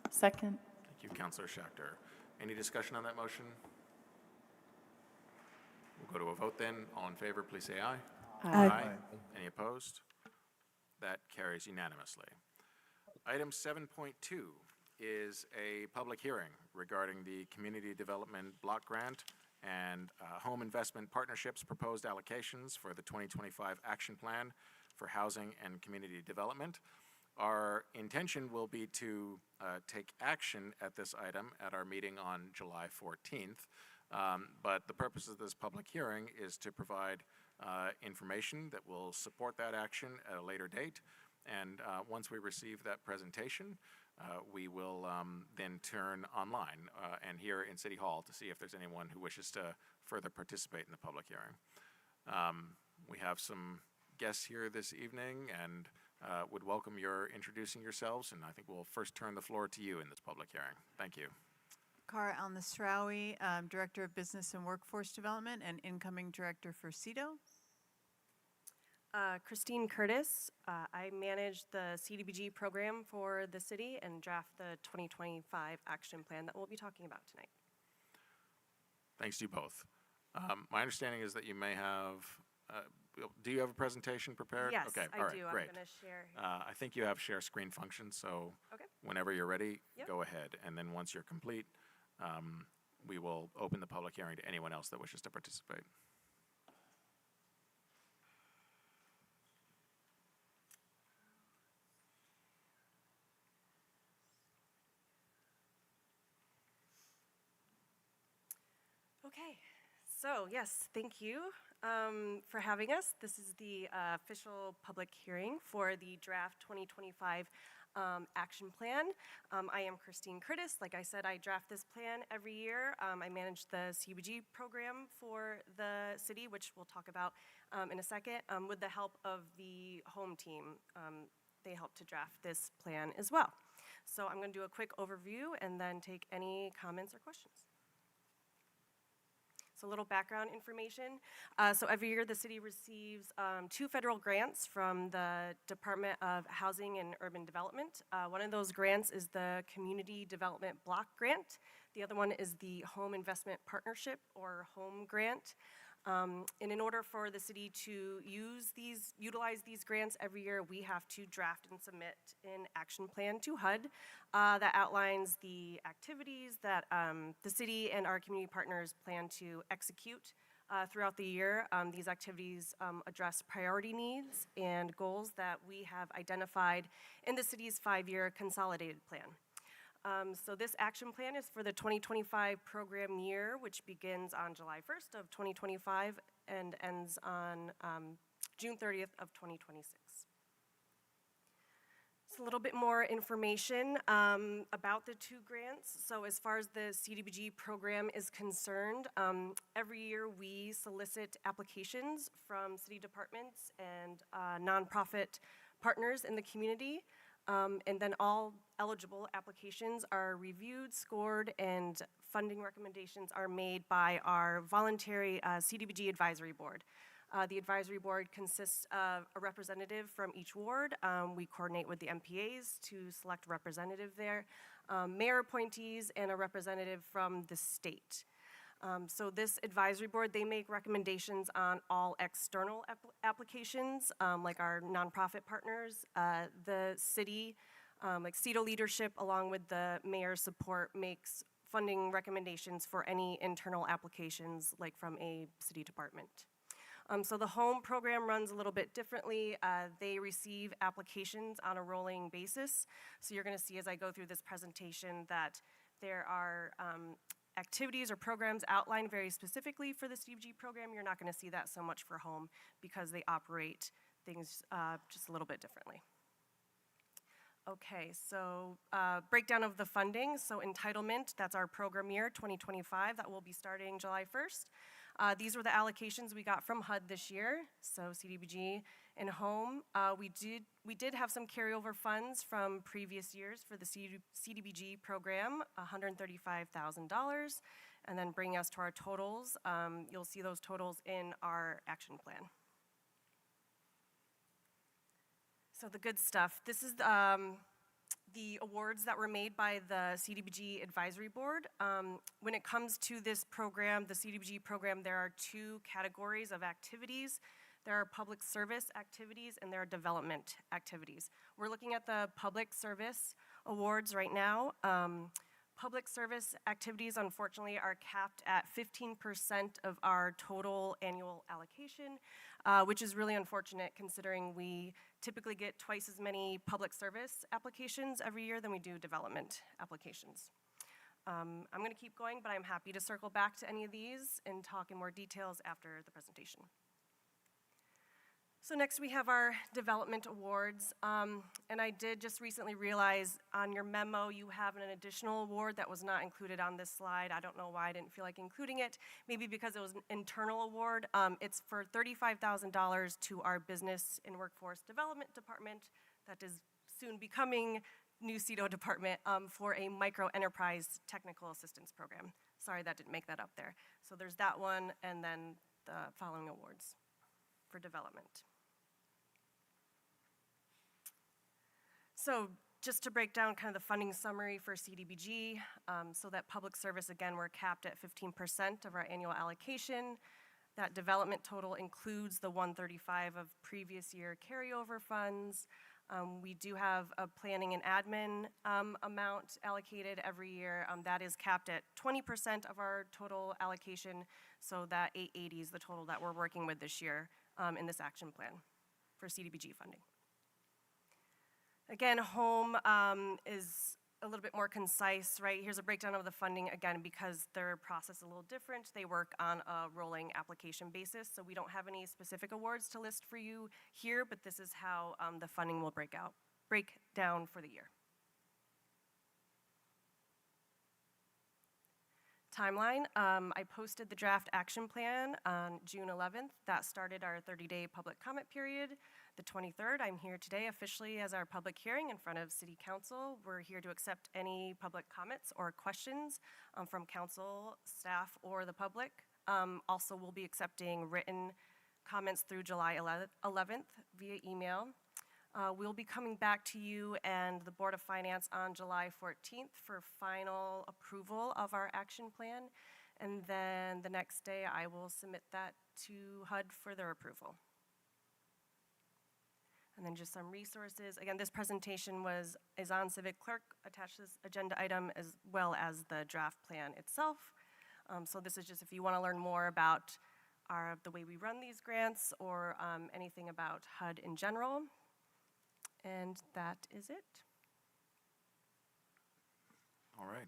Second. Thank you, Councilor Schechter. Any discussion on that motion? We'll go to a vote then. All in favor, please say aye. Aye. Any opposed? That carries unanimously. Item 7.2 is a public hearing regarding the Community Development Block Grant and Home Investment Partnerships proposed allocations for the 2025 Action Plan for Housing and Community Development. Our intention will be to take action at this item at our meeting on July 14th. But the purpose of this public hearing is to provide information that will support that action at a later date. And once we receive that presentation, we will then turn online and here in City Hall to see if there's anyone who wishes to further participate in the public hearing. We have some guests here this evening and would welcome your introducing yourselves. And I think we'll first turn the floor to you in this public hearing. Thank you. Cara Alnasraoui, Director of Business and Workforce Development and incoming Director for CEDO. Christine Curtis. I manage the CDBG program for the city and draft the 2025 action plan that we'll be talking about tonight. Thanks to you both. My understanding is that you may have, do you have a presentation prepared? Yes, okay. I All right, do. Great. I'm going to share. I think you have share screen function, so Okay. whenever you're ready, Yep. go ahead. And then once you're complete, we will open the public hearing to anyone else that wishes to participate. Okay, so yes, thank you for having us. This is the official public hearing for the draft 2025 action plan. I am Christine Curtis. Like I said, I draft this plan every year. I manage the CBG program for the city, which we'll talk about in a second, with the help of the home team. They help to draft this plan as well. So I'm going to do a quick overview and then take any comments or questions. So a little background information. So every year the city receives 2 federal grants from the Department of Housing and Urban Development. One of those grants is the Community Development Block Grant. The other one is the Home Investment Partnership or HOME Grant. And in order for the city to utilize these grants every year, we have to draft and submit an action plan to HUD that outlines the activities that the city and our community partners plan to execute throughout the year. These activities address priority needs and goals that we have identified in the city's 5-year consolidated plan. So this action plan is for the 2025 program year, which begins on July 1st of 2025 and ends on June 30th of 2026. So a little bit more information about the 2 grants. So as far as the CDBG program is concerned, every year we solicit applications from city departments and nonprofit partners in the community. And then all eligible applications are reviewed, scored, and funding recommendations are made by our voluntary CDBG advisory board. The advisory board consists of a representative from each ward. We coordinate with the MPAs to select a representative there, mayor appointees, and a representative from the state. So this advisory board, they make recommendations on all external applications, like our nonprofit partners. The city, like CEDO leadership, along with the mayor's support, makes funding recommendations for any internal applications, like from a city department. So the home program runs a little bit differently. They receive applications on a rolling basis. So you're going to see as I go through this presentation that there are activities or programs outlined very specifically for the CDBG program. You're not going to see that so much for home because they operate things just a little bit differently. Okay, so breakdown of the funding. So entitlement, that's our program year 2025. That will be starting July 1st. These were the allocations we got from HUD this year, so CDBG and home. We did have some carryover funds from previous years for the CDBG program, $135,000, and then bringing us to our totals. You'll see those totals in our action plan. So the good stuff. This is the awards that were made by the CDBG Advisory Board. When it comes to this program, the CDBG program, there are two categories of activities. There are public service activities and there are development activities. We're looking at the public service awards right now. Public service activities, unfortunately, are capped at 15% of our total annual allocation, which is really unfortunate considering we typically get twice as many public service applications every year than we do development applications. I'm going to keep going, but I'm happy to circle back to any of these and talk in more details after the presentation. So next we have our development awards, and I did just recently realize on your memo you have an additional award that was not included on this slide. I don't know why I didn't feel like including it, maybe because it was an internal award. It's for $35,000 to our Business and Workforce Development Department that is soon becoming new CEDO department for a micro enterprise technical assistance program. Sorry that didn't make that up there. So there's that one and then the following awards for development. So just to break down kind of the funding summary for CDBG, so that public service, again, we're capped at 15% of our annual allocation. That development total includes the 135 of previous year carryover funds. We do have a planning and admin amount allocated every year. That is capped at 20% of our total allocation, so that 880 is the total that we're working with this year in this action plan for CDBG funding. Again, home is a little bit more concise, right? Here's a breakdown of the funding, again, because their process is a little different. They work on a rolling application basis, so we don't have any specific awards to list for you here, but this is how the funding will break down for the year. Timeline, I posted the draft action plan on June 11th. That started our 30-day public comment period. The 23rd, I'm here today officially as our public hearing in front of City Council. We're here to accept any public comments or questions from council, staff, or the public. Also, we'll be accepting written comments through July 11th via email. We'll be coming back to you and the Board of Finance on July 14th for final approval of our action plan. And then the next day, I will submit that to HUD for their approval. And then just some resources. Again, this presentation is on Civic Clerk, attached to this agenda item, as well as the draft plan itself. So this is just if you want to learn more about the way we run these grants or anything about HUD in general. And that is it. All right.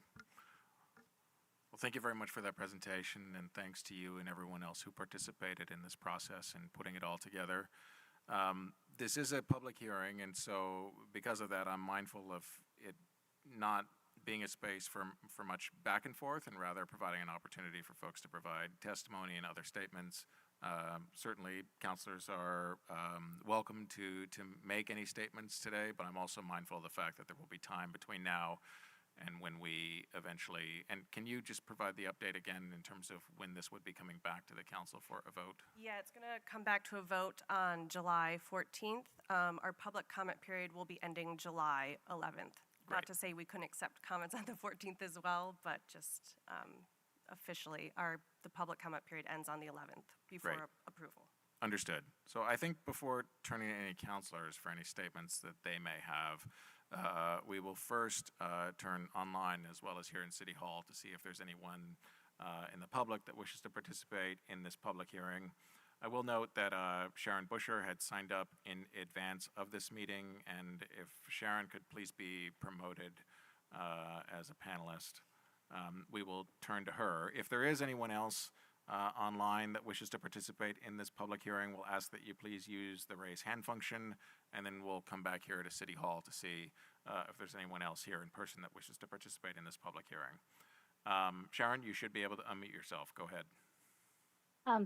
Well, thank you very much for that presentation, and thanks to you and everyone else who participated in this process and putting it all together. This is a public hearing, and so because of that, I'm mindful of it not being a space for much back and forth, and rather providing an opportunity for folks to provide testimony and other statements. Certainly, councilors are welcome to make any statements today, but I'm also mindful of the fact that there will be time between now and when we eventually, and can you just provide the update again in terms of when this would be coming back to the council for a vote? Yeah, it's going to come back to a vote on July 14th. Our public comment period will be ending July 11th. Not to say we couldn't accept comments on the 14th as well, but just officially, the public comment period ends on the 11th before Right. approval. Understood. So I think before turning to any counselors for any statements that they may have, we will first turn online as well as here in City Hall to see if there's anyone in the public that wishes to participate in this public hearing. I will note that Sharon Busher had signed up in advance of this meeting, and if Sharon could please be promoted as a panelist, we will turn to her. If there is anyone else online that wishes to participate in this public hearing, we'll ask that you please use the raise hand function, and then we'll come back here to City Hall to see if there's anyone else here in person that wishes to participate in this public hearing. Sharon, you should be able to unmute yourself. Go ahead.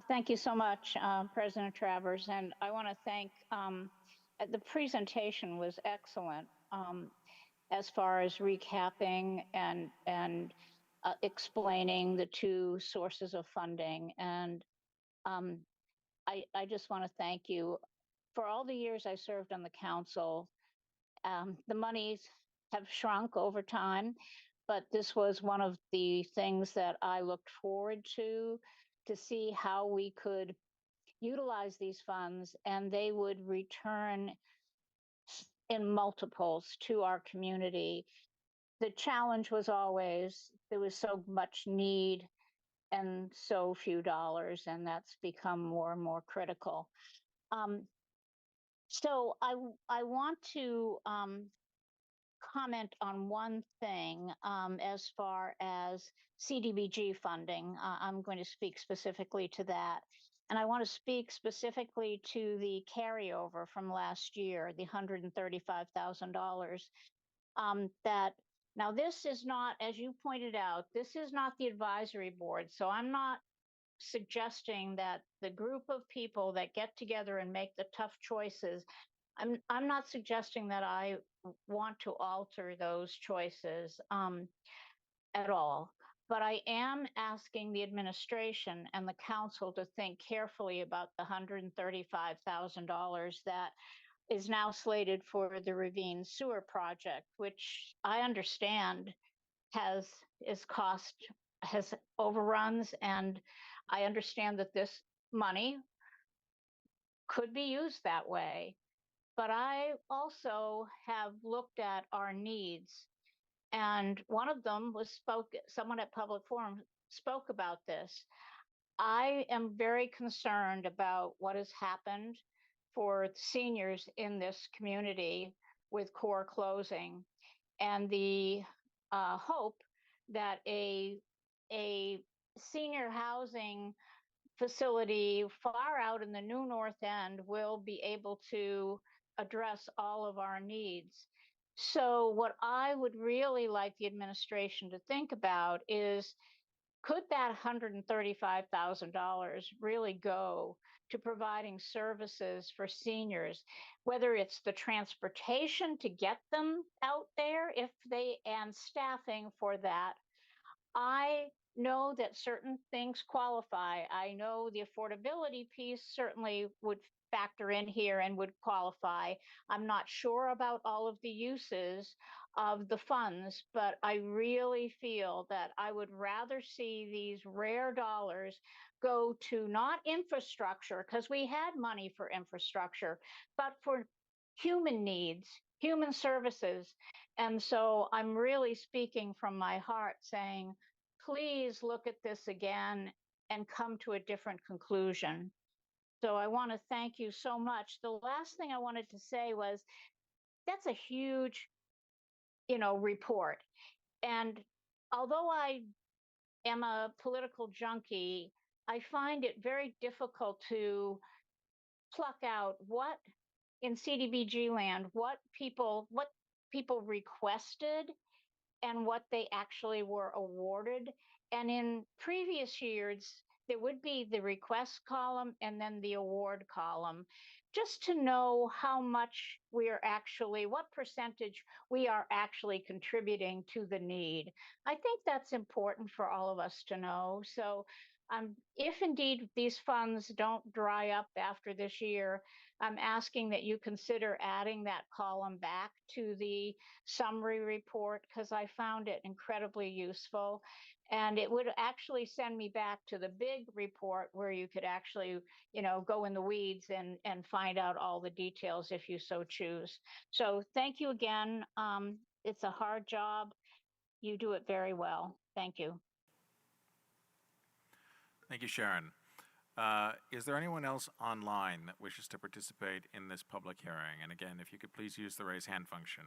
Thank you so much, President Travers, and I want to thank, the presentation was excellent as far as recapping and explaining the two sources of funding. And I just want to thank you. For all the years I served on the council, the monies have shrunk over time, but this was one of the things that I looked forward to see how we could utilize these funds and they would return in multiples to our community. The challenge was always there was so much need and so few dollars, and that's become more and more critical. So I want to comment on one thing as far as CDBG funding. I'm going to speak specifically to that. And I want to speak specifically to the carryover from last year, the $135,000. That now this is not, as you pointed out, this is not the advisory board. So I'm not suggesting that the group of people that get together and make the tough choices, I'm not suggesting that I want to alter those choices at all. But I am asking the administration and the council to think carefully about the $135,000 that is now slated for the Ravine Sewer Project, which I understand has overruns, and I understand that this money could be used that way. But I also have looked at our needs, and one of them was someone at Public Forum spoke about this. I am very concerned about what has happened for seniors in this community with core closing, and the hope that a senior housing facility far out in the new North End will be able to address all of our needs. So what I would really like the administration to think about is, could that $135,000 really go to providing services for seniors, whether it's the transportation to get them out there and staffing for that? I know that certain things qualify. I know the affordability piece certainly would factor in here and would qualify. I'm not sure about all of the uses of the funds, but I really feel that I would rather see these rare dollars go to not infrastructure, because we had money for infrastructure, but for human needs, human services. And so I'm really speaking from my heart saying, please look at this again and come to a different conclusion. So I want to thank you so much. The last thing I wanted to say was, that's a huge, report. And although I am a political junkie, I find it very difficult to pluck out what in CDBG land, what people requested and what they actually were awarded. And in previous years, there would be the request column and then the award column, just to know how much we are actually, what percentage we are actually contributing to the need. I think that's important for all of us to know. So if indeed these funds don't dry up after this year, I'm asking that you consider adding that column back to the summary report, because I found it incredibly useful. And it would actually send me back to the big report where you could actually, go in the weeds and find out all the details if you so choose. So thank you again. It's a hard job. You do it very well. Thank you. Thank you, Sharon. Is there anyone else online that wishes to participate in this public hearing? And again, if you could please use the raise hand function.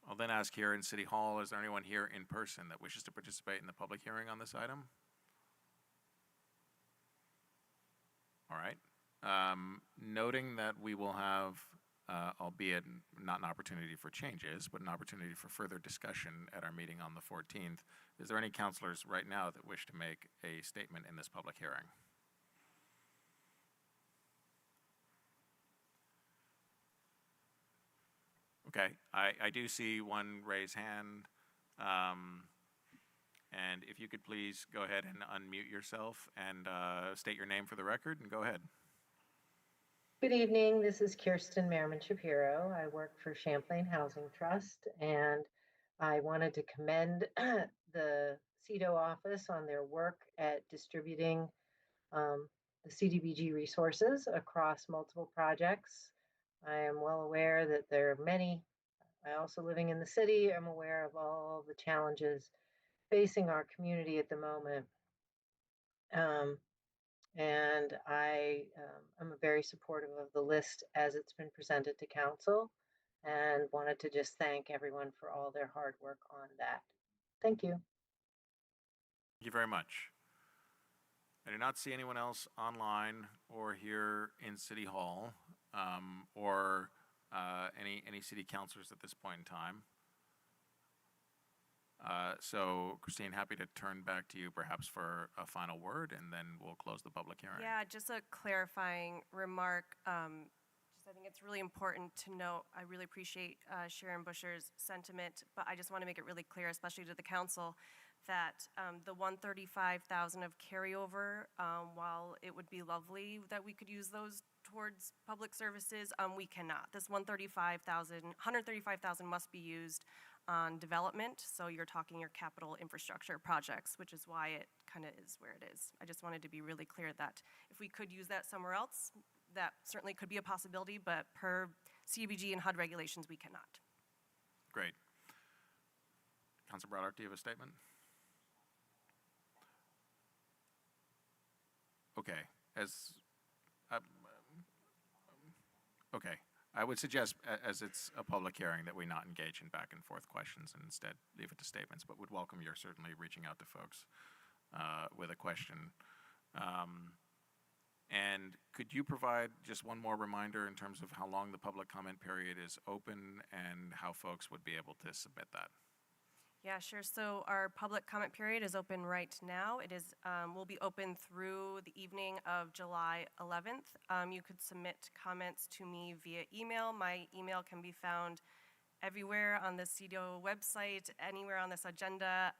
I'll then ask here in City Hall, is there anyone here in person that wishes to participate in the public hearing on this item? All right. Noting that we will have, albeit not an opportunity for changes, but an opportunity for further discussion at our meeting on the 14th, is there any counselors right now that wish to make a statement in this public hearing? Okay, I do see one raise hand. And if you could please go ahead and unmute yourself and state your name for the record, and go ahead. Good evening, this is Kirsten Merriman Shapiro. I work for Champlain Housing Trust, and I wanted to commend the CEDO office on their work at distributing the CDBG resources across multiple projects. I am well aware that there are many. I also, living in the city, am aware of all the challenges facing our community at the moment. And I am very supportive of the list as it's been presented to council, and wanted to just thank everyone for all their hard work on that. Thank you. Thank you very much. I do not see anyone else online or here in City Hall, or any city councilors at this point in time. So, Christine, happy to turn back to you perhaps for a final word, and then we'll close the public hearing. Yeah, just a clarifying remark. I think it's really important to note, I really appreciate Sharon Busher's sentiment, but I just want to make it really clear, especially to the council, that the $135,000 of carryover, while it would be lovely that we could use those towards public services, we cannot. This $135,000 must be used on development, so you're talking your capital infrastructure projects, which is why it kind of is where it is. I just wanted to be really clear that if we could use that somewhere else, that certainly could be a possibility, but per CDBG and HUD regulations, we cannot. Great. Councilor Broderick, do you have a statement? Okay. Okay. I would suggest, as it's a public hearing, that we not engage in back and forth questions and instead leave it to statements, but would welcome your certainly reaching out to folks with a question. And could you provide just one more reminder in terms of how long the public comment period is open and how folks would be able to submit that? Yeah, sure. So our public comment period is open right now. It is will be open through the evening of July 11th. You could submit comments to me via email. My email can be found everywhere on the CEDO website, anywhere on this agenda.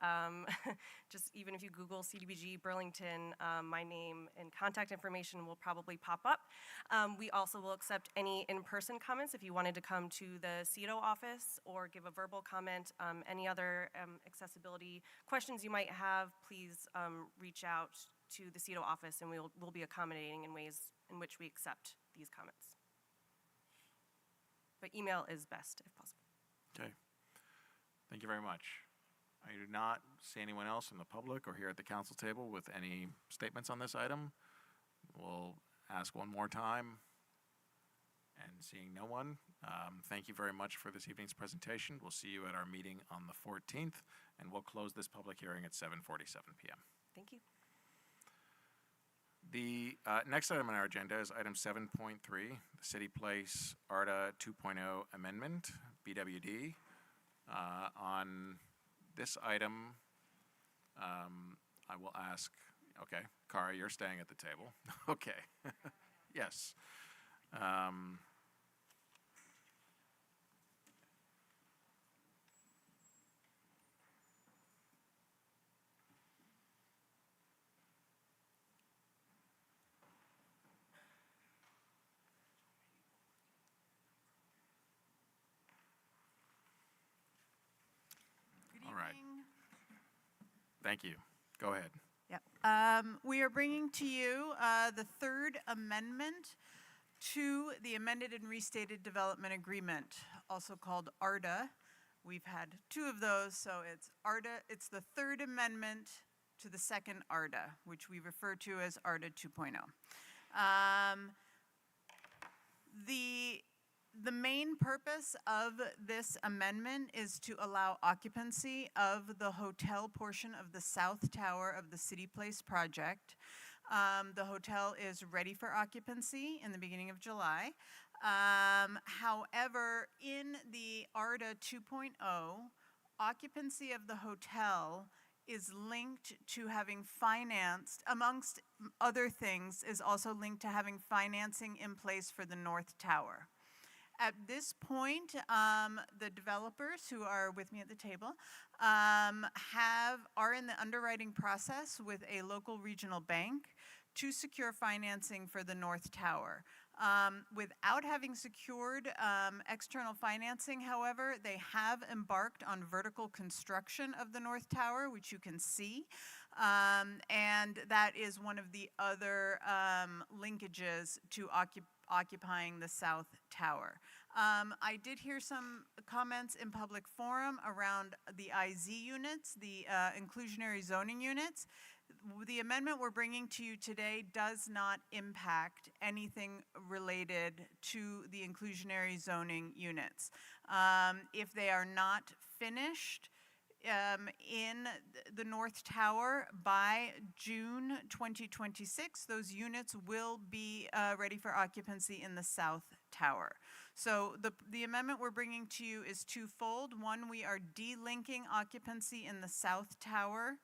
Just even if you Google CDBG Burlington, my name and contact information will probably pop up. We also will accept any in-person comments if you wanted to come to the CEDO office or give a verbal comment. Any other accessibility questions you might have, please reach out to the CEDO office, and we'll be accommodating in ways in which we accept these comments. But email is best if possible. Okay. Thank you very much. I do not see anyone else in the public or here at the council table with any statements on this item. We'll ask one more time. And seeing no one, thank you very much for this evening's presentation. We'll see you at our meeting on the 14th, and we'll close this public hearing at 7:47 p.m. Thank you. The next item on our agenda is item 7.3, the City Place ARDA 2.0 Amendment, BWD. On this item, I will ask, okay, Kara, you're staying at the table. Okay. Yes. All right. Thank you. Go ahead. Yep. We are bringing to you the third amendment to the amended and restated development agreement, also called ARDA. We've had two of those, so it's ARDA. It's the third amendment to the second ARDA, which we refer to as ARDA 2.0. The main purpose of this amendment is to allow occupancy of the hotel portion of the South Tower of the City Place project. The hotel is ready for occupancy in the beginning of July. However, in the ARDA 2.0, occupancy of the hotel is linked to having financed, amongst other things, is also linked to having financing in place for the North Tower. At this point, the developers who are with me at the table are in the underwriting process with a local regional bank to secure financing for the North Tower. Without having secured external financing, however, they have embarked on vertical construction of the North Tower, which you can see. And that is one of the other linkages to occupying the South Tower. I did hear some comments in public forum around the IZ units, the inclusionary zoning units. The amendment we're bringing to you today does not impact anything related to the inclusionary zoning units. If they are not finished in the North Tower by June 2026, those units will be ready for occupancy in the South Tower. So the amendment we're bringing to you is twofold. One, we are delinking occupancy in the South Tower,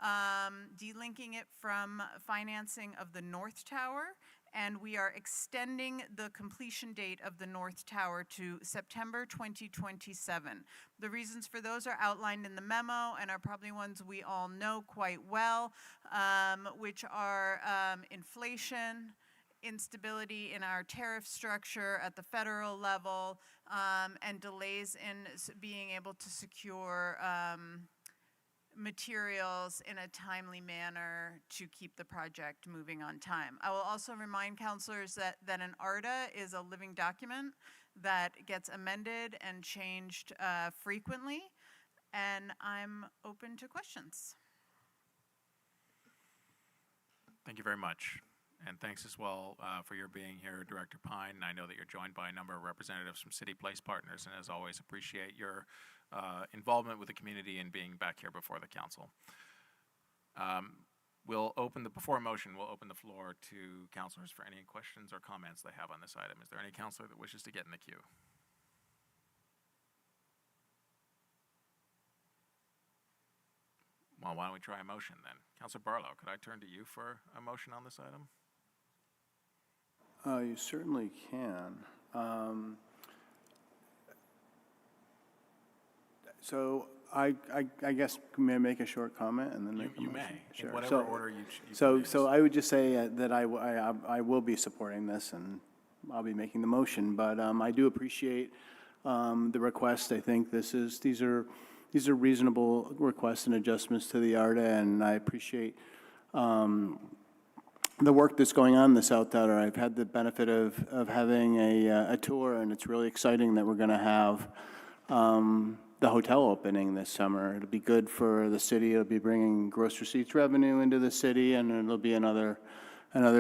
delinking it from financing of the North Tower, and we are extending the completion date of the North Tower to September 2027. The reasons for those are outlined in the memo and are probably ones we all know quite well, which are inflation, instability in our tariff structure at the federal level, and delays in being able to secure materials in a timely manner to keep the project moving on time. I will also remind councilors that an ARDA is a living document that gets amended and changed frequently, and I'm open to questions. Thank you very much. And thanks as well for your being here, Director Pine. And I know that you're joined by a number of representatives from City Place Partners, and as always, appreciate your involvement with the community and being back here before the council. Before a motion, we'll open the floor to councilors for any questions or comments they have on this item. Is there any councilor that wishes to get in the queue? Well, why don't we try a motion then? Councilor Barlow, could I turn to you for a motion on this item? You certainly can. So I guess, may I make a short comment and then make a motion? You may, Sure. in whatever order you So I would just say that I will be supporting this and I'll be making the motion, but I do appreciate the request. I think these are reasonable requests and adjustments to the ARDA, and I appreciate the work that's going on in the South Tower. I've had the benefit of having a tour, and it's really exciting that we're going to have the hotel opening this summer. It'll be good for the city. It'll be bringing gross receipts revenue into the city, and it'll be another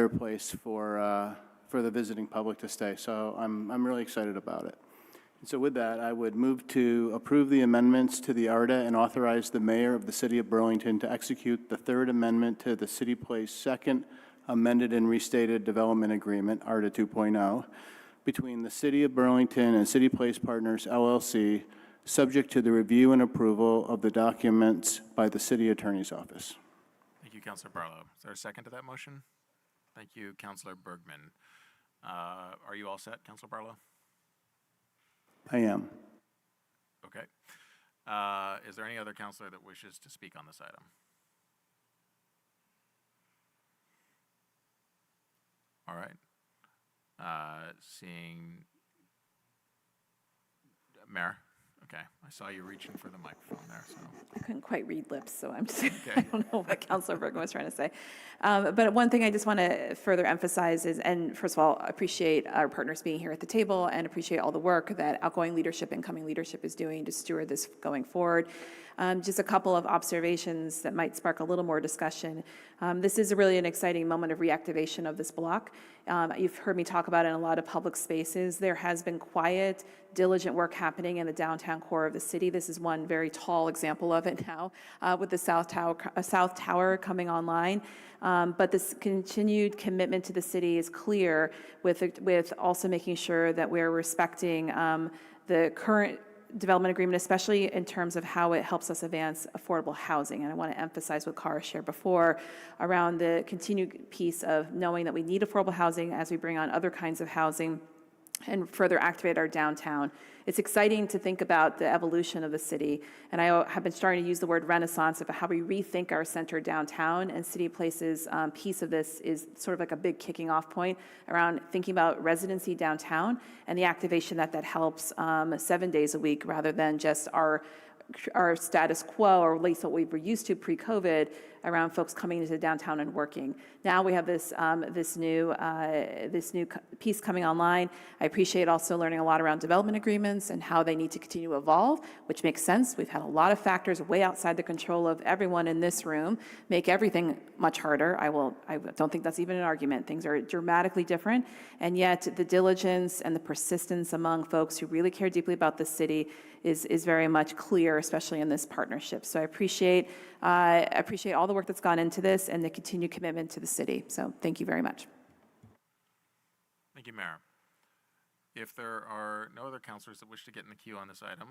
place for the visiting public to stay. So I'm really excited about it. And so with that, I would move to approve the amendments to the ARDA and authorize the mayor of the city of Burlington to execute the third amendment to the City Place second amended and restated development agreement, ARDA 2.0, between the city of Burlington and City Place Partners, LLC, subject to the review and approval of the documents by the City Attorney's Office. Thank you, Councilor Barlow. Is there a second to that motion? Thank you, Councilor Bergman. Are you all set, Councilor Barlow? I am. Okay. Is there any other councilor that wishes to speak on this item? All right. Seeing Mayor. Okay, I saw you reaching for the microphone there, so. I couldn't quite read lips, so I'm just, Okay. I don't know what Councilor Bergman was trying to say. But one thing I just want to further emphasize is, and first of all, appreciate our partners being here at the table and appreciate all the work that outgoing leadership, incoming leadership is doing to steward this going forward. Just a couple of observations that might spark a little more discussion. This is really an exciting moment of reactivation of this block. You've heard me talk about it in a lot of public spaces. There has been quiet, diligent work happening in the downtown core of the city. This is one very tall example of it now with the South Tower coming online. But this continued commitment to the city is clear with also making sure that we're respecting the current development agreement, especially in terms of how it helps us advance affordable housing. And I want to emphasize what Cara shared before around the continued piece of knowing that we need affordable housing as we bring on other kinds of housing and further activate our downtown. It's exciting to think about the evolution of the city, and I have been starting to use the word renaissance about how we rethink our center downtown, and City Place's piece of this is sort of like a big kicking off point around thinking about residency downtown and the activation that helps 7 days a week rather than just our status quo, or at least what we were used to pre-COVID, around folks coming into downtown and working. Now we have this new piece coming online. I appreciate also learning a lot around development agreements and how they need to continue to evolve, which makes sense. We've had a lot of factors way outside the control of everyone in this room make everything much harder. I don't think that's even an argument. Things are dramatically different, and yet the diligence and the persistence among folks who really care deeply about the city is very much clear, especially in this partnership. So I appreciate all the work that's gone into this and the continued commitment to the city. So thank you very much. Thank you, Mayor. If there are no other councilors that wish to get in the queue on this item,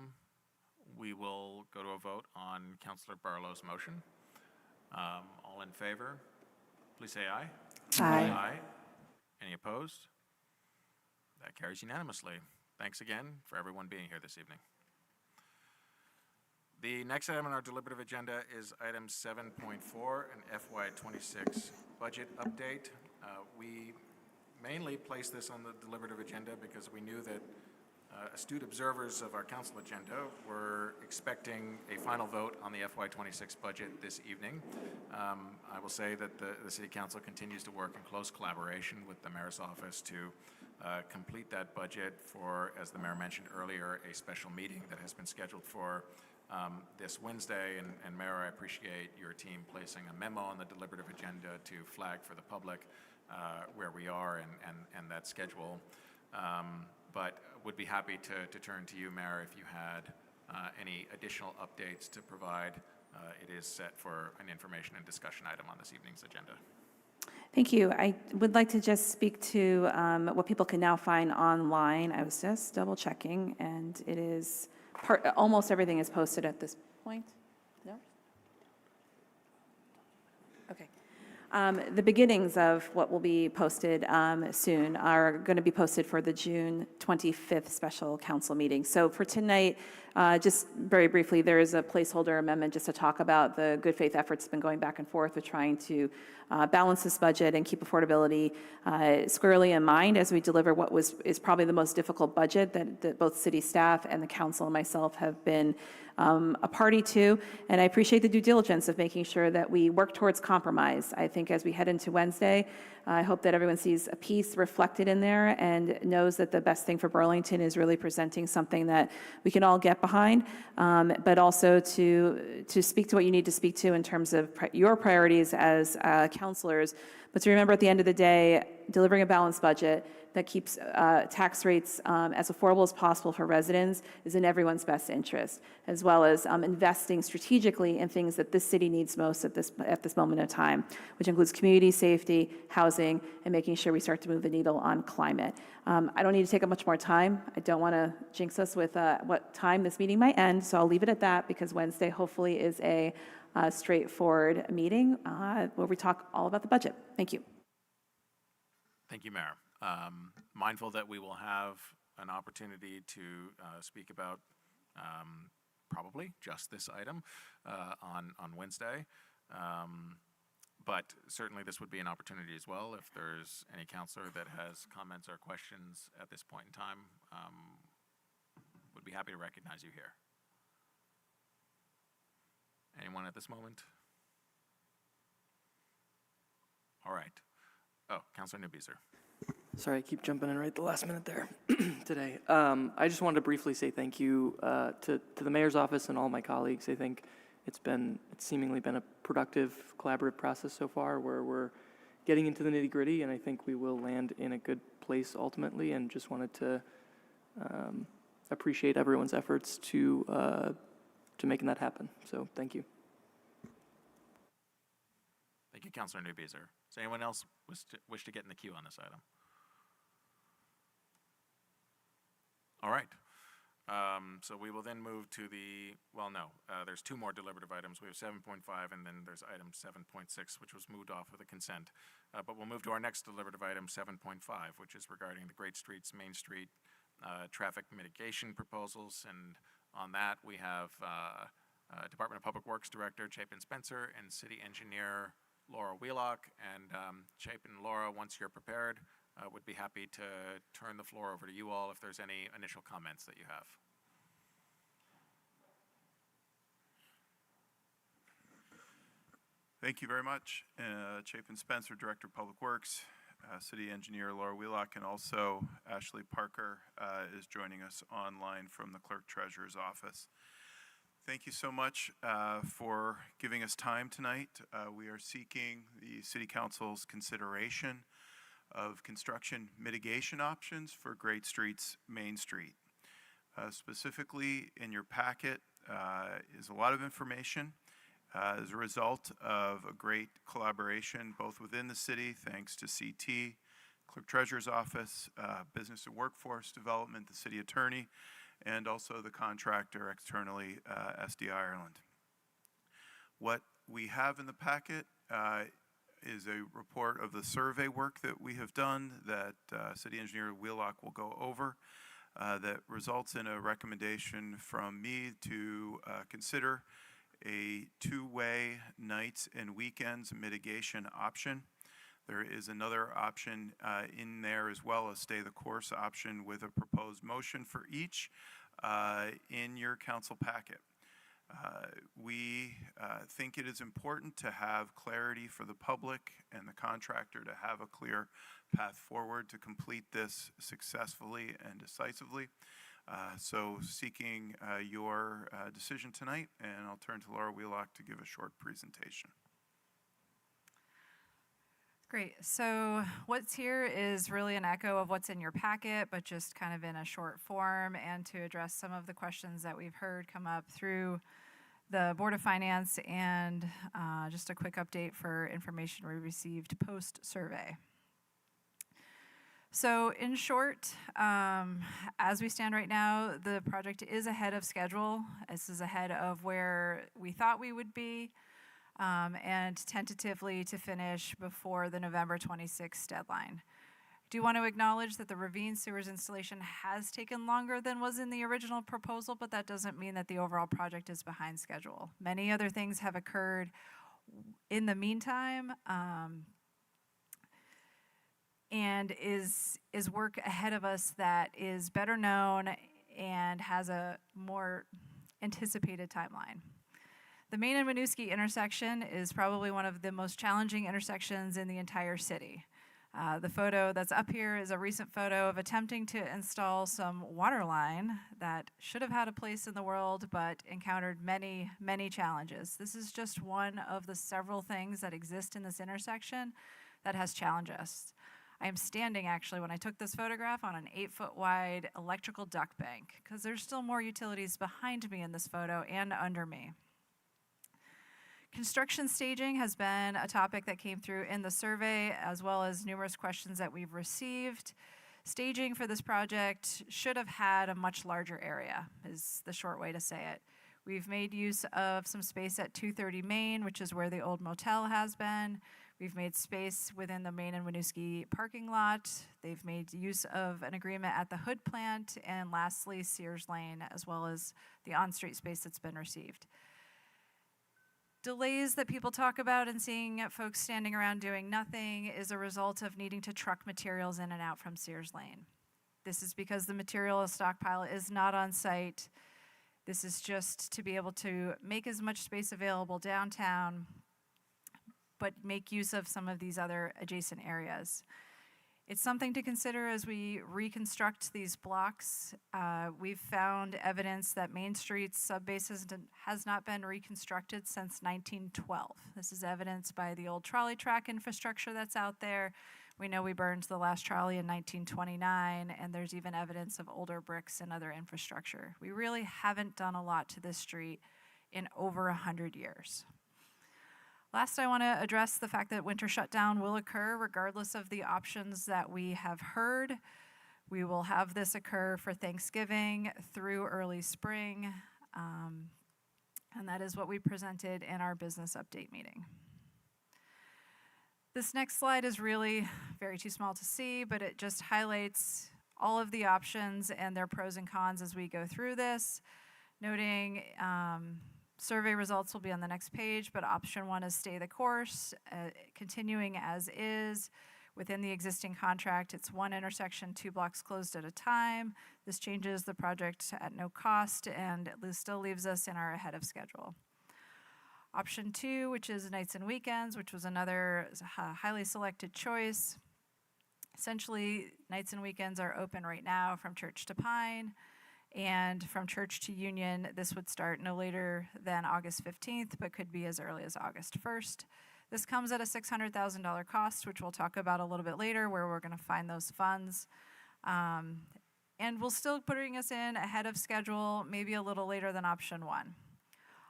we will go to a vote on Councilor Barlow's motion. All in favor, please say aye. Aye. Aye. Any opposed? That carries unanimously. Thanks again for everyone being here this evening. The next item on our deliberative agenda is item 7.4, an FY26 budget update. We mainly placed this on the deliberative agenda because we knew that astute observers of our council agenda were expecting a final vote on the FY26 budget this evening. I will say that the City Council continues to work in close collaboration with the Mayor's office to complete that budget for, as the Mayor mentioned earlier, a special meeting that has been scheduled for this Wednesday, and Mayor, I appreciate your team placing a memo on the deliberative agenda to flag for the public where we are and that schedule. But would be happy to turn to you, Mayor, if you had any additional updates to provide. It is set for an information and discussion item on this evening's agenda. Thank you. I would like to just speak to what people can now find online. I was just double checking, and it is almost everything is posted at this point. No? Okay. The beginnings of what will be posted soon are going to be posted for the June 25th special council meeting. So for tonight, just very briefly, there is a placeholder amendment just to talk about the good faith efforts been going back and forth with trying to balance this budget and keep affordability squarely in mind as we deliver what is probably the most difficult budget that both city staff and the council and myself have been a party to. And I appreciate the due diligence of making sure that we work towards compromise. I think as we head into Wednesday, I hope that everyone sees a piece reflected in there and knows that the best thing for Burlington is really presenting something that we can all get behind, but also to speak to what you need to speak to in terms of your priorities as counselors. But to remember at the end of the day, delivering a balanced budget that keeps tax rates as affordable as possible for residents is in everyone's best interest. As as well as investing strategically in things that this city needs most at this moment in time, which includes community safety, housing, and making sure we start to move the needle on climate. I don't need to take up much more time. I don't want to jinx us with what time this meeting might end, so I'll leave it at that, because Wednesday hopefully is a straightforward meeting where we talk all about the budget. Thank you. Thank you, Mayor. Mindful that we will have an opportunity to speak about probably just this item on Wednesday. But certainly this would be an opportunity as well. If there's any counselor that has comments or questions at this point in time, would be happy to recognize you here. Anyone at this moment? All right. Oh, Councilor Newbeezer. Sorry, I keep jumping in right at the last minute there today. I just wanted to briefly say thank you to the mayor's office and all my colleagues. I think it's seemingly been a productive, collaborative process so far, where we're getting into the nitty-gritty, and I think we will land in a good place ultimately. And just wanted to appreciate everyone's efforts to making that happen. So thank you. Thank you, Councilor Newbeezer. Does anyone else wish to get in the queue on this item? All right. So we will then move to there's two more deliberative items. We have 7.5 and then there's item 7.6, which was moved off of the consent. But we'll move to our next deliberative item, 7.5, which is regarding the Great Streets, Main Street traffic mitigation proposals. And on that, we have Department of Public Works Director Chapin Spencer and City Engineer Laura Wheelock. And Chapin and Laura, once you're prepared, would be happy to turn the floor over to you all if there's any initial comments that you have. Thank you very much. Chapin Spencer, Director of Public Works, City Engineer Laura Wheelock, and also Ashley Parker is joining us online from the Clerk Treasurer's office. Thank you so much for giving us time tonight. We are seeking the City Council's consideration of construction mitigation options for Great Streets, Main Street. Specifically in your packet is a lot of information as a result of a great collaboration both within the city, thanks to CT, Clerk Treasurer's Office, Business and Workforce Development, the City Attorney, and also the contractor externally, SD Ireland. What we have in the packet is a report of the survey work that we have done that City Engineer Wheelock will go over that results in a recommendation from me to consider a two-way nights and weekends mitigation option. There is another option in there as well, a stay the course option with a proposed motion for each in your council packet. We think it is important to have clarity for the public and the contractor to have a clear path forward to complete this successfully and decisively. So seeking your decision tonight, and I'll turn to Laura Wheelock to give a short presentation. Great. So what's here is really an echo of what's in your packet, but just kind of in a short form, and to address some of the questions that we've heard come up through the Board of Finance, and just a quick update for information we received post-survey. So in short, as we stand right now, the project is ahead of schedule. This is ahead of where we thought we would be, and tentatively to finish before the November 26th deadline. I do want to acknowledge that the ravine sewers installation has taken longer than was in the original proposal, but that doesn't mean that the overall project is behind schedule. Many other things have occurred in the meantime, and is work ahead of us that is better known and has a more anticipated timeline. The Main and Winooski intersection is probably one of the most challenging intersections in the entire city. The photo that's up here is a recent photo of attempting to install some water line that should have had a place in the world, but encountered many, many challenges. This is just one of the several things that exist in this intersection that has challenged us. I am standing, actually, when I took this photograph, on an 8-foot wide electrical duct bank, because there's still more utilities behind me in this photo and under me. Construction staging has been a topic that came through in the survey, as well as numerous questions that we've received. Staging for this project should have had a much larger area, is the short way to say it. We've made use of some space at 230 Main, which is where the old motel has been. We've made space within the Main and Winooski parking lot. They've made use of an agreement at the Hood plant, and lastly, Sears Lane, as well as the on-street space that's been received. Delays that people talk about and seeing folks standing around doing nothing is a result of needing to truck materials in and out from Sears Lane. This is because the material stockpile is not on site. This is just to be able to make as much space available downtown, but make use of some of these other adjacent areas. It's something to consider as we reconstruct these blocks. We've found evidence that Main Street's subbase has not been reconstructed since 1912. This is evidenced by the old trolley track infrastructure that's out there. We know we burned the last trolley in 1929, and there's even evidence of older bricks and other infrastructure. We really haven't done a lot to this street in over 100 years. Last, I want to address the fact that winter shutdown will occur regardless of the options that we have heard. We will have this occur for Thanksgiving through early spring, and that is what we presented in our business update meeting. This next slide is really very too small to see, but it just highlights all of the options and their pros and cons as we go through this, noting survey results will be on the next page, but option 1 is stay the course, continuing as is. Within the existing contract, it's 1 intersection, 2 blocks closed at a time. This changes the project at no cost, and it still leaves us in our ahead of schedule. Option 2, which is nights and weekends, which was another highly selected choice. Essentially, nights and weekends are open right now from Church to Pine. And from Church to Union, this would start no later than August 15th, but could be as early as August 1st. This comes at a $600,000 cost, which we'll talk about a little bit later, where we're going to find those funds. And we'll still putting us in ahead of schedule, maybe a little later than option 1.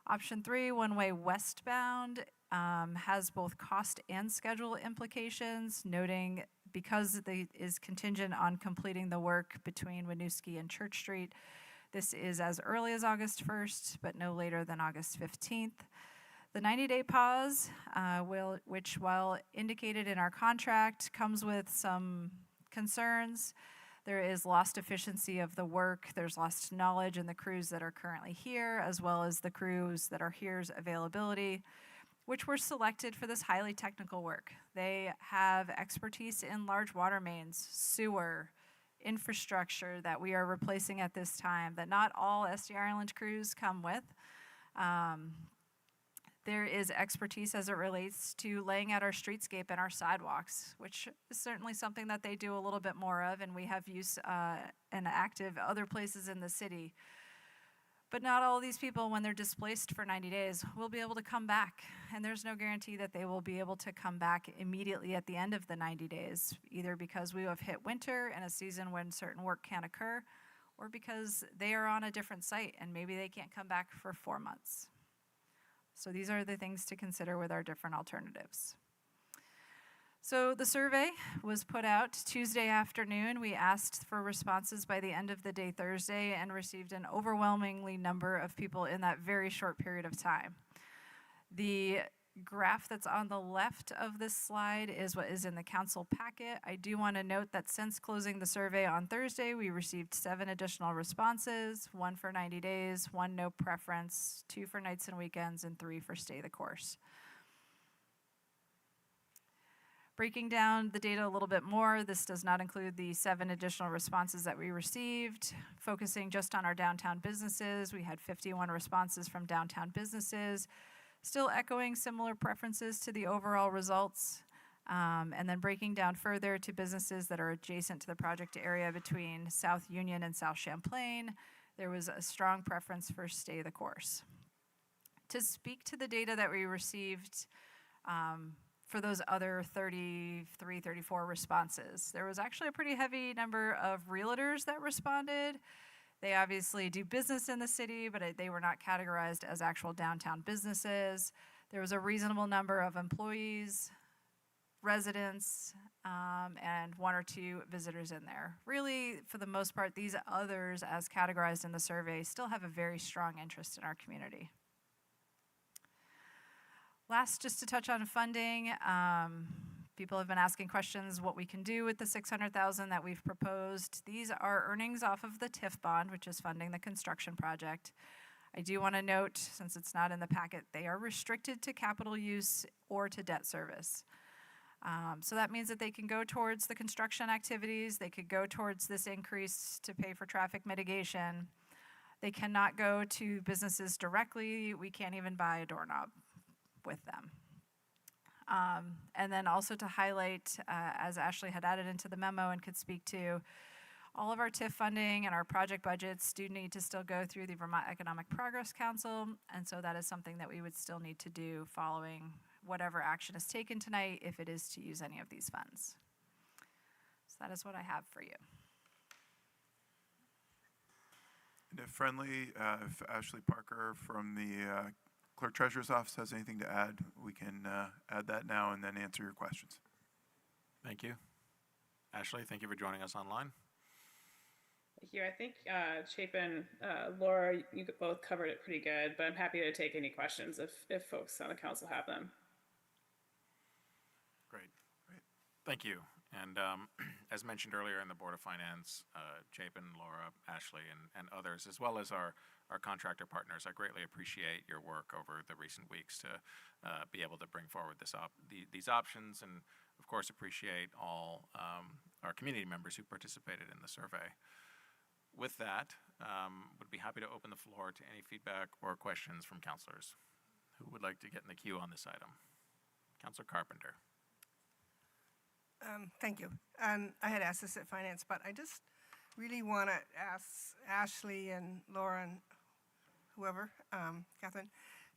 Option 3, one-way westbound, has both cost and schedule implications, noting because it is contingent on completing the work between Winooski and Church Street. This is as early as August 1st, but no later than August 15th. The 90-day pause, which while indicated in our contract, comes with some concerns. There is lost efficiency of the work. There's lost knowledge in the crews that are currently here, as well as the crews that are here's availability, which were selected for this highly technical work. They have expertise in large water mains, sewer, infrastructure that we are replacing at this time that not all SD Ireland crews come with. There is expertise as it relates to laying out our streetscape and our sidewalks, which is certainly something that they do a little bit more of, and we have use and active other places in the city. But not all of these people, when they're displaced for 90 days, will be able to come back. And there's no guarantee that they will be able to come back immediately at the end of the 90 days, either because we have hit winter and a season when certain work can't occur, or because they are on a different site and maybe they can't come back for 4 months. So these are the things to consider with our different alternatives. So the survey was put out Tuesday afternoon. We asked for responses by the end of the day Thursday and received an overwhelmingly number of people in that very short period of time. The graph that's on the left of this slide is what is in the council packet. I do want to note that since closing the survey on Thursday, we received 7 additional responses, 1 for 90 days, 1 no preference, 2 for nights and weekends, and 3 for stay the course. Breaking down the data a little bit more, this does not include the 7 additional responses that we received. Focusing just on our downtown businesses, we had 51 responses from downtown businesses, still echoing similar preferences to the overall results. And then breaking down further to businesses that are adjacent to the project area between South Union and South Champlain, there was a strong preference for stay the course. To speak to the data that we received for those other 33, 34 responses. There was actually a pretty heavy number of realtors that responded. They obviously do business in the city, but they were not categorized as actual downtown businesses. There was a reasonable number of employees, residents, and 1 or 2 visitors in there. Really, for the most part, these others, as categorized in the survey, still have a very strong interest in our community. Last, just to touch on funding, people have been asking questions what we can do with the $600,000 that we've proposed. These are earnings off of the TIF bond, which is funding the construction project. I do want to note, since it's not in the packet, they are restricted to capital use or to debt service. So that means that they can go towards the construction activities, they could go towards this increase to pay for traffic mitigation. They cannot go to businesses directly. We can't even buy a doorknob with them. And then also to highlight, as Ashley had added into the memo and could speak to, all of our TIF funding and our project budgets do need to still go through the Vermont Economic Progress Council, and so that is something that we would still need to do following whatever action is taken tonight, if it is to use any of these funds. So that is what I have for you. And if Ashley Parker from the Clerk Treasurer's Office has anything to add, we can add that now and then answer your questions. Thank you. Ashley, thank you for joining us online. Thank you. I think Chapin, Laura, you both covered it pretty good, but I'm happy to take any questions if folks on the council have them. Great. Thank you. And as mentioned earlier in the Board of Finance, Chapin, Laura, Ashley, and others, as well as our contractor partners, I greatly appreciate your work over the recent weeks to be able to bring forward these options, and of course appreciate all our community members who participated in the survey. With that, would be happy to open the floor to any feedback or questions from councilors who would like to get in the queue on this item. Councilor Carpenter. Thank you. And I had asked this at Finance, but I just really want to ask Ashley and Laura and whoever, Catherine,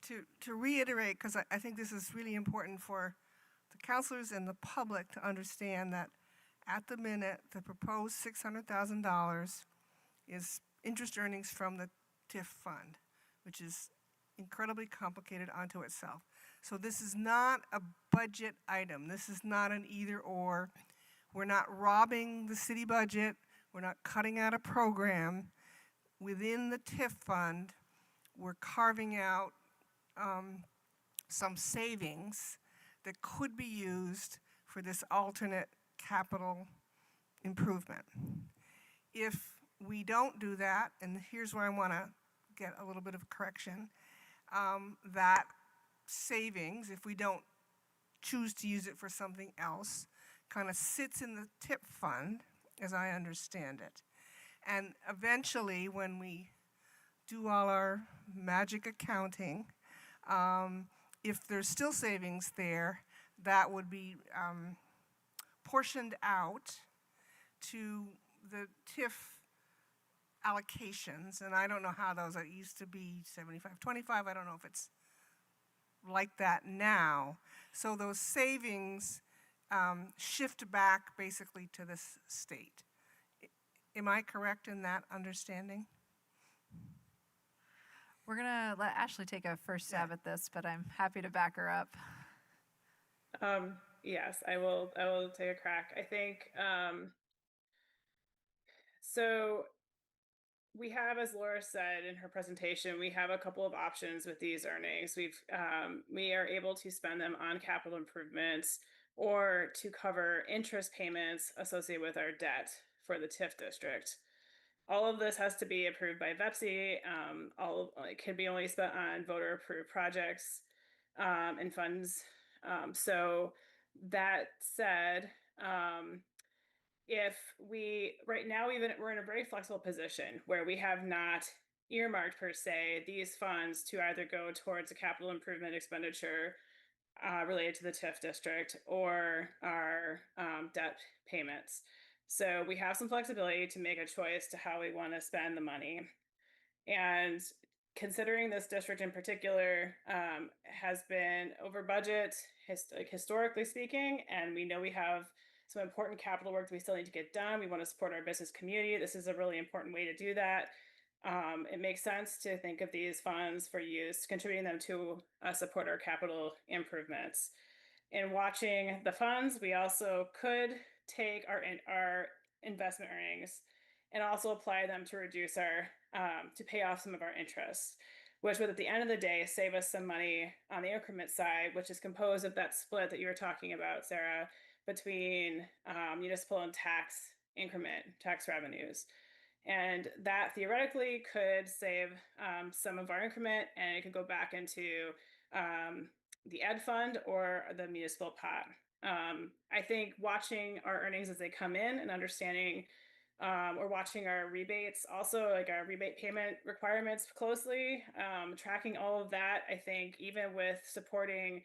to reiterate, because I think this is really important for the councilors and the public to understand that at the minute, the proposed $600,000 is interest earnings from the TIF fund, which is incredibly complicated unto itself. So this is not a budget item. This is not an either or. We're not robbing the city budget. We're not cutting out a program. Within the TIF fund, we're carving out some savings that could be used for this alternate capital improvement. If we don't do that, and here's where I want to get a little bit of correction, that savings, if we don't choose to use it for something else, kind of sits in the TIP fund, as I understand it. And eventually, when we do all our magic accounting, if there's still savings there, that would be portioned out to the TIF allocations, and I don't know how those are. It used to be 75-25. I don't know if it's like that now. So those savings shift back basically to this state. Am I correct in that understanding? We're going to let Ashley take a first stab at this, but I'm happy to back her up. Yes, I will take a crack. I think, so we have, as Laura said in her presentation, we have a couple of options with these earnings. We are able to spend them on capital improvements or to cover interest payments associated with our debt for the TIF district. All of this has to be approved by VEPSI. It can be only spent on voter-approved projects and funds. So that said, right now we're in a very flexible position where we have not earmarked per se these funds to either go towards a capital improvement expenditure related to the TIF district or our debt payments. So we have some flexibility to make a choice to how we want to spend the money. And considering this district in particular has been over budget, historically speaking, and we know we have some important capital work that we still need to get done. We want to support our business community. This is a really important way to do that. It makes sense to think of these funds for use, contributing them to support our capital improvements. In watching the funds, we also could take our investment earnings and also apply them to reduce our to pay off some of our interest, which would at the end of the day save us some money on the increment side, which is composed of that split that you were talking about, Sarah, between municipal and tax increment, tax revenues. And that theoretically could save some of our increment, and it could go back into the ed fund or the municipal pot. I think watching our earnings as they come in and understanding or watching our rebates, also like our rebate payment requirements closely, tracking all of that, I think even with supporting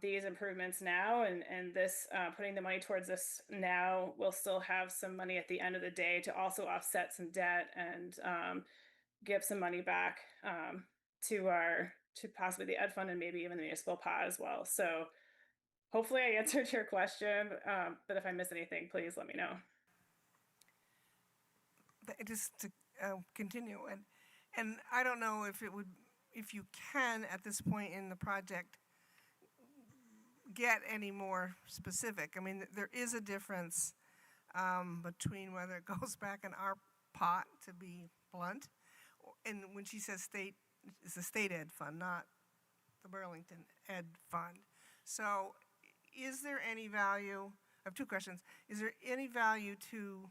these improvements now and this putting the money towards this now, we'll still have some money at the end of the day to also offset some debt and give some money back to possibly the ed fund and maybe even the municipal pot as well. So hopefully I answered your question, but if I miss anything, please let me know. Just to continue, and I don't know if you can at this point in the project get any more specific. I mean, there is a difference between whether it goes back in our pot, to be blunt, and when she says state, it's the state ed fund, not the Burlington ed fund. So is there any value, I have two questions, is there any value to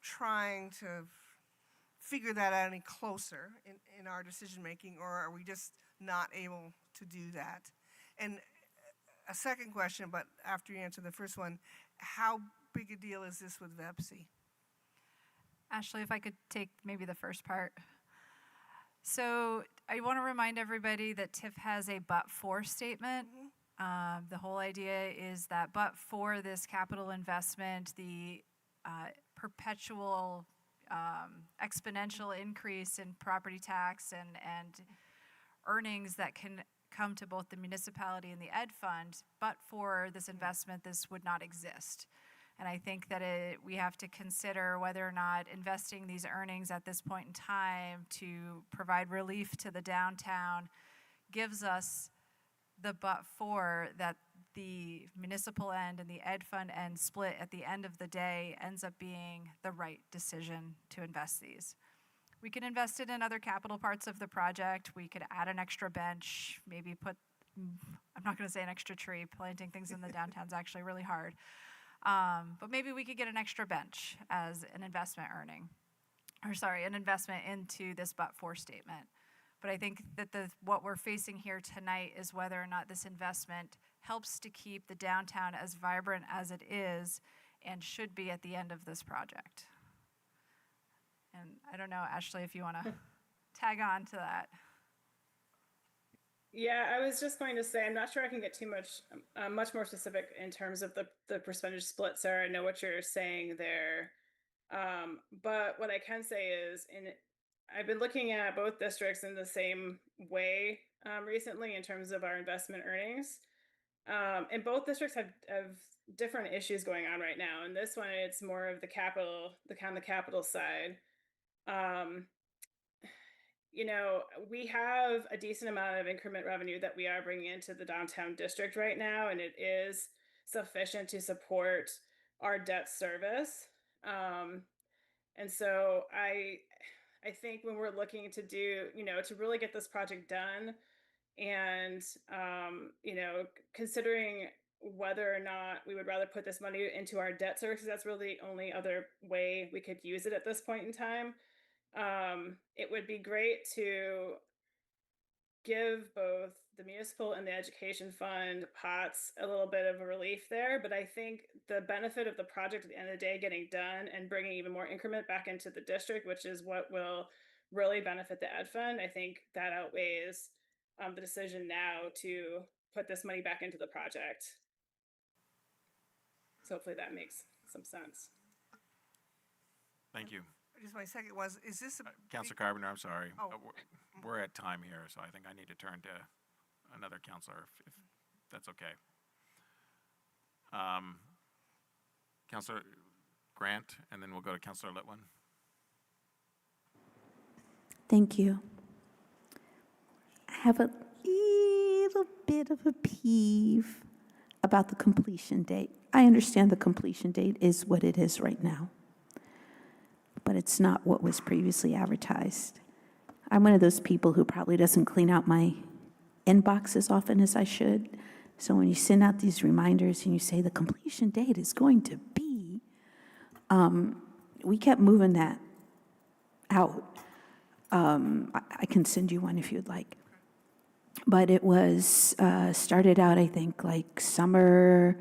trying to figure that out any closer in our decision making, or are we just not able to do that? And a second question, but after you answer the first one, how big a deal is this with VEPSI? Ashley, if I could take maybe the first part. So I want to remind everybody that TIF has a but-for statement. The whole idea is that but for this capital investment, the perpetual exponential increase in property tax and earnings that can come to both the municipality and the ed fund, but for this investment, this would not exist. And I think that we have to consider whether or not investing these earnings at this point in time to provide relief to the downtown gives us the but for that the municipal end and the ed fund end split at the end of the day ends up being the right decision to invest these. We can invest it in other capital parts of the project. We could add an extra bench, maybe put, I'm not gonna say an extra tree, planting things in the downtown is actually really hard. But maybe we could get an extra bench as an investment an investment into this but-for statement. But I think that what we're facing here tonight is whether or not this investment helps to keep the downtown as vibrant as it is and should be at the end of this project. And I don't know, Ashley, if you want to tag on to that. Yeah, I was just going to say, I'm not sure I can get too much more specific in terms of the percentage split, Sarah. I know what you're saying there. But what I can say is, I've been looking at both districts in the same way recently in terms of our investment earnings. And both districts have different issues going on right now. And this one, it's more of the capital side. We have a decent amount of increment revenue that we are bringing into the downtown district right now, and it is sufficient to support our debt service. And so I think when we're looking to do, to really get this project done and, considering whether or not we would rather put this money into our debt service, that's really the only other way we could use it at this point in time. It would be great to give both the municipal and the education fund pots a little bit of a relief there, but I think the benefit of the project at the end of the day getting done and bringing even more increment back into the district, which is what will really benefit the ed fund, I think that outweighs the decision now to put this money back into the project. So hopefully that makes some sense. Thank you. Just my second was, is this a? Counselor Carpenter, I'm sorry. Oh. We're at time here, so I think I need to turn to another counselor, if that's okay. Counselor Grant, and then we'll go to Counselor Litwin. Thank you. I have a little bit of a peeve about the completion date. I understand the completion date is what it is right now, but it's not what was previously advertised. I'm one of those people who probably doesn't clean out my inbox as often as I should. So when you send out these reminders and you say the completion date is going to be, we kept moving that out. I can send you one if you'd like. But it was, started out, I think, like summer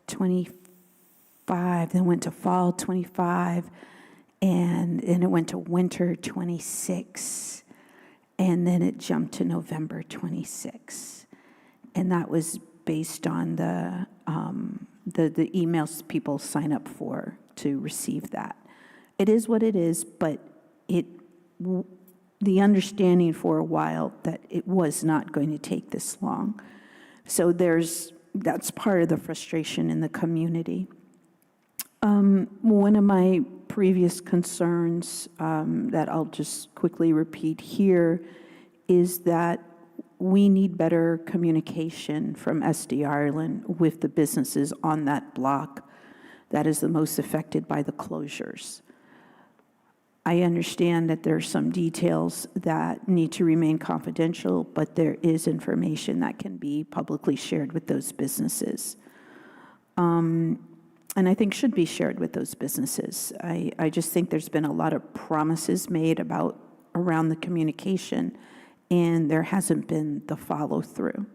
25, then went to fall 25, and then it went to winter 26, and then it jumped to November 26. And that was based on the emails people sign up for to receive that. It is what it is, but the understanding for a while that it was not going to take this long. So that's part of the frustration in the community. One of my previous concerns that I'll just quickly repeat here is that we need better communication from SD Ireland with the businesses on that block that is the most affected by the closures. I understand that there are some details that need to remain confidential, but there is information that can be publicly shared with those businesses. And I think should be shared with those businesses. I just think there's been a lot of promises made around the communication, and there hasn't been the follow-through.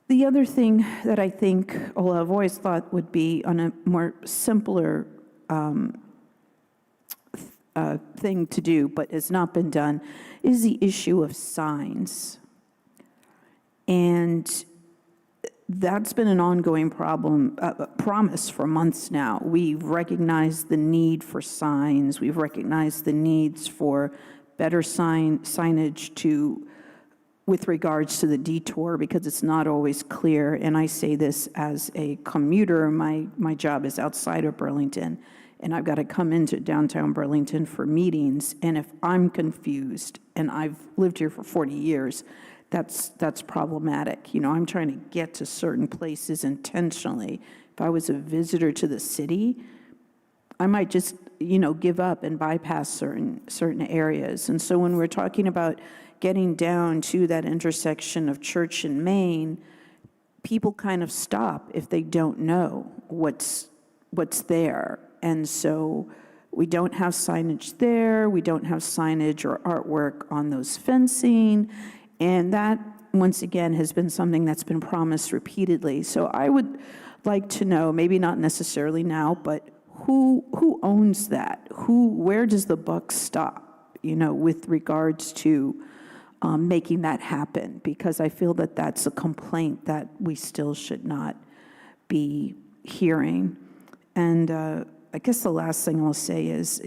The other thing that I think, well, I've always thought would be on a more simpler thing to do, but has not been done, is the issue of signs. And that's been an ongoing promise for months now. We've recognized the need for signs. We've recognized the needs for better signage with regards to the detour, because it's not always clear. And I say this as a commuter. My job is outside of Burlington, and I've got to come into downtown Burlington for meetings. And if I'm confused, and I've lived here for 40 years, that's problematic. You know, I'm trying to get to certain places intentionally. If I was a visitor to the city, I might just, give up and bypass certain areas. And so when we're talking about getting down to that intersection of Church and Main, people kind of stop if they don't know what's there. And so we don't have signage there. We don't have signage or artwork on those fencing. And that, once again, has been something that's been promised repeatedly. So I would like to know, maybe not necessarily now, but who owns that? Where does the buck stop, with regards to making that happen? Because I feel that that's a complaint that we still should not be hearing. And I guess the last thing I'll say is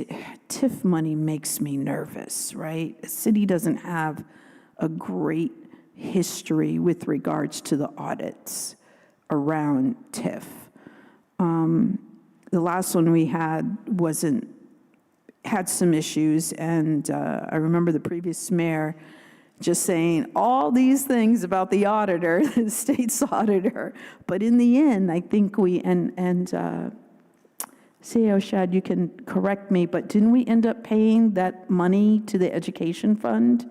TIF money makes me nervous, right? The city doesn't have a great history with regards to the audits around TIF. The last one we had had some issues, and I remember the previous mayor just saying all these things about the auditor, the state's auditor. But in the end, I think CEO Shad, you can correct me, but didn't we end up paying that money to the education fund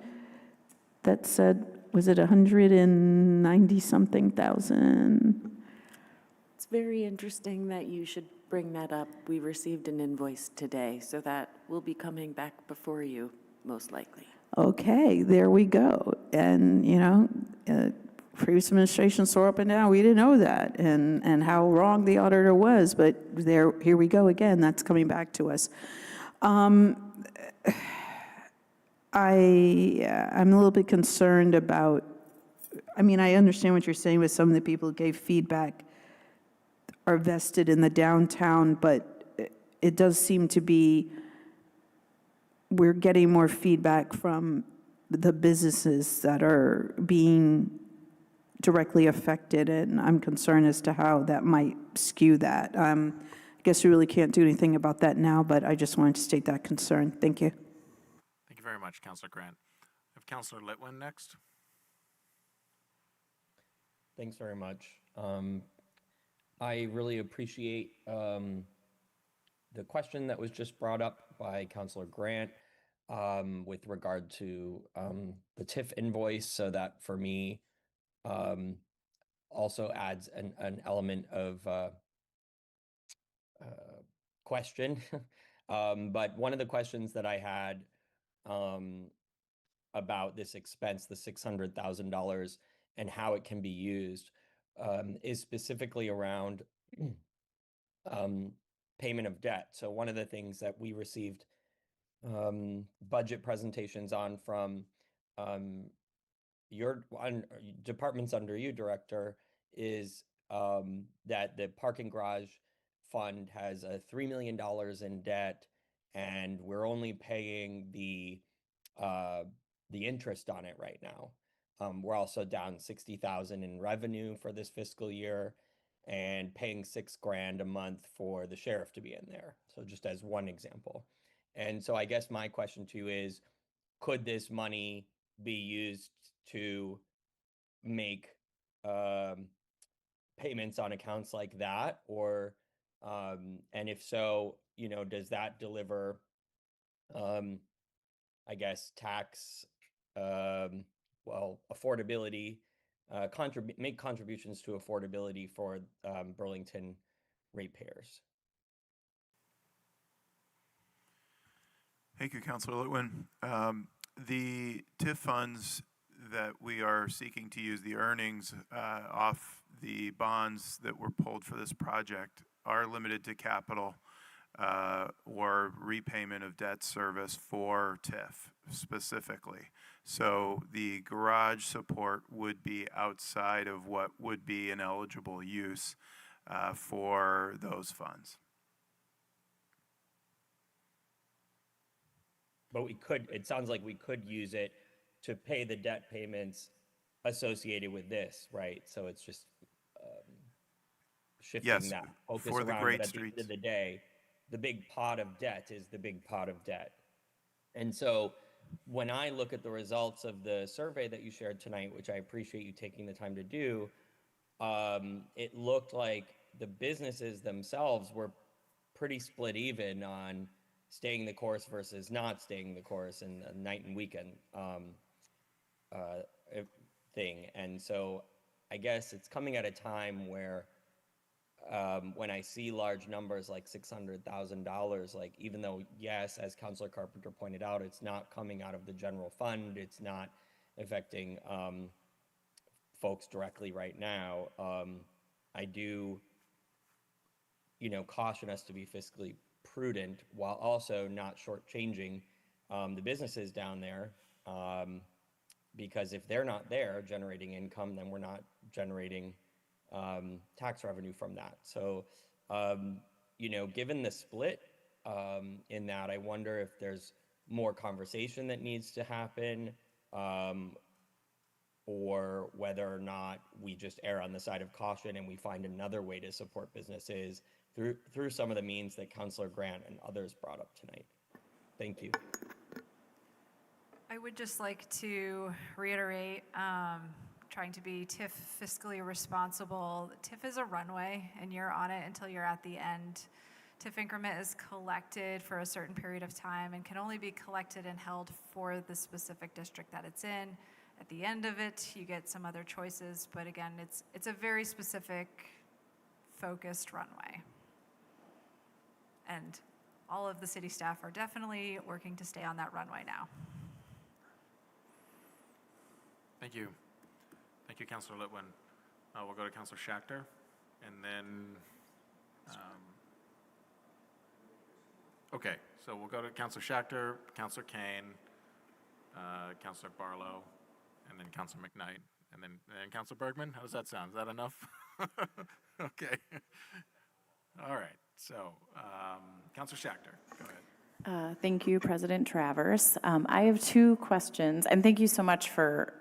that said, was it 190-something thousand? It's very interesting that you should bring that up. We received an invoice today, so that will be coming back before you, most likely. Okay, there we go. And, previous administration swore up and down, we didn't know that, and how wrong the auditor was, but here we go again, that's coming back to us. I'm a little bit concerned about, I understand what you're saying with some of the people who gave feedback are vested in the downtown, but it does seem to be we're getting more feedback from the businesses that are being directly affected, and I'm concerned as to how that might skew that. I guess we really can't do anything about that now, but I just wanted to state that concern. Thank you. Thank you very much, Councilor Grant. I have Councilor Litwin next. Thanks very much. I really appreciate the question that was just brought up by Councilor Grant with regard to the TIF invoice. So that for me also adds an element of question. But one of the questions that I had about this expense, the $600,000, and how it can be used, is specifically around payment of debt. So one of the things that we received budget presentations on from your departments under you, Director, is that the parking garage fund has $3 million in debt, and we're only paying the interest on it right now. We're also down $60,000 in revenue for this fiscal year, and paying $6,000 a month for the sheriff to be in there. So just as one example. And so I guess my question to you is, could this money be used to make payments on accounts like that? Or, and if so, does that deliver, I guess, tax, affordability, make contributions to affordability for Burlington ratepayers? Thank you, Councilor Litwin. The TIF funds that we are seeking to use, the earnings off the bonds that were pulled for this project, are limited to capital or repayment of debt service for TIF specifically. So the garage support would be outside of what would be an eligible use for those funds. But it sounds like we could use it to pay the debt payments associated with this, right? So it's just shifting that focus for around. The great but at streets. the end of the day, the big pot of debt is the big pot of debt. And so when I look at the results of the survey that you shared tonight, which I appreciate you taking the time to do, it looked like the businesses themselves were pretty split even on staying the course versus not staying the course, and the night and weekend thing. And so I guess it's coming at a time where when I see large numbers like $600,000, like, even though, yes, as Councilor Carpenter pointed out, it's not coming out of the general fund, it's not affecting folks directly right now, I do, caution us to be fiscally prudent while also not shortchanging the businesses down there, because if they're not there generating income, then we're not generating tax revenue from that. So, given the split in that, I wonder if there's more conversation that needs to happen, or whether or not we just err on the side of caution and we find another way to support businesses through some of the means that Councilor Grant and others brought up tonight. Thank you. I would just like to reiterate, trying to be TIF fiscally responsible. TIF is a runway, and you're on it until you're at the end. TIF increment is collected for a certain period of time and can only be collected and held for the specific district that it's in. At the end of it, you get some other choices, but again, it's a very specific, focused runway. And all of the city staff are definitely working to stay on that runway now. Thank you. Thank you, Councilor Litwin. We'll go to Councilor Schachter, and then, okay, so we'll go to Councilor Schachter, Councilor Kane, Councilor Barlow, and then Councilor McKnight, and then Councilor Bergman. How does that sound? Is that enough? Okay. All right. So, Councilor Schachter, go ahead. Thank you, President Travers. I have two questions, and thank you so much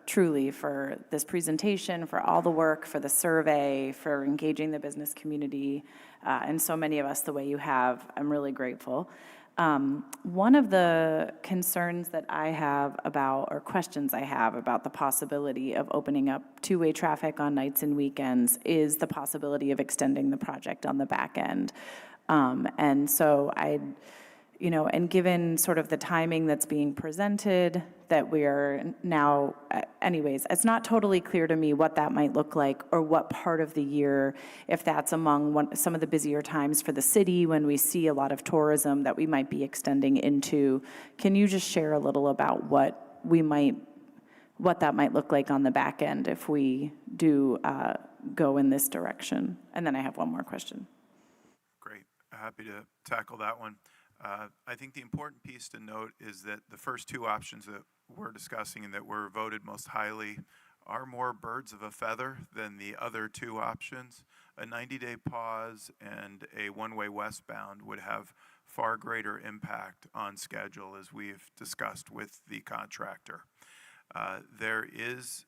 truly for this presentation, for all the work, for the survey, for engaging the business community, and so many of us the way you have. I'm really grateful. One of the concerns that I have about, or questions I have about the possibility of opening up two-way traffic on nights and weekends is the possibility of extending the project on the back end. And so and given sort of the timing that's being presented, that we are now, anyways, it's not totally clear to me what that might look like or what part of the year, if that's among some of the busier times for the city when we see a lot of tourism that we might be extending into. Can you just share a little about what that might look like on the back end if we do go in this direction? And then I have one more question. Great. Happy to tackle that one. I think the important piece to note is that the first two options that we're discussing and that were voted most highly are more birds of a feather than the other two options. A 90-day pause and a one-way westbound would have far greater impact on schedule, as we've discussed with the contractor. There is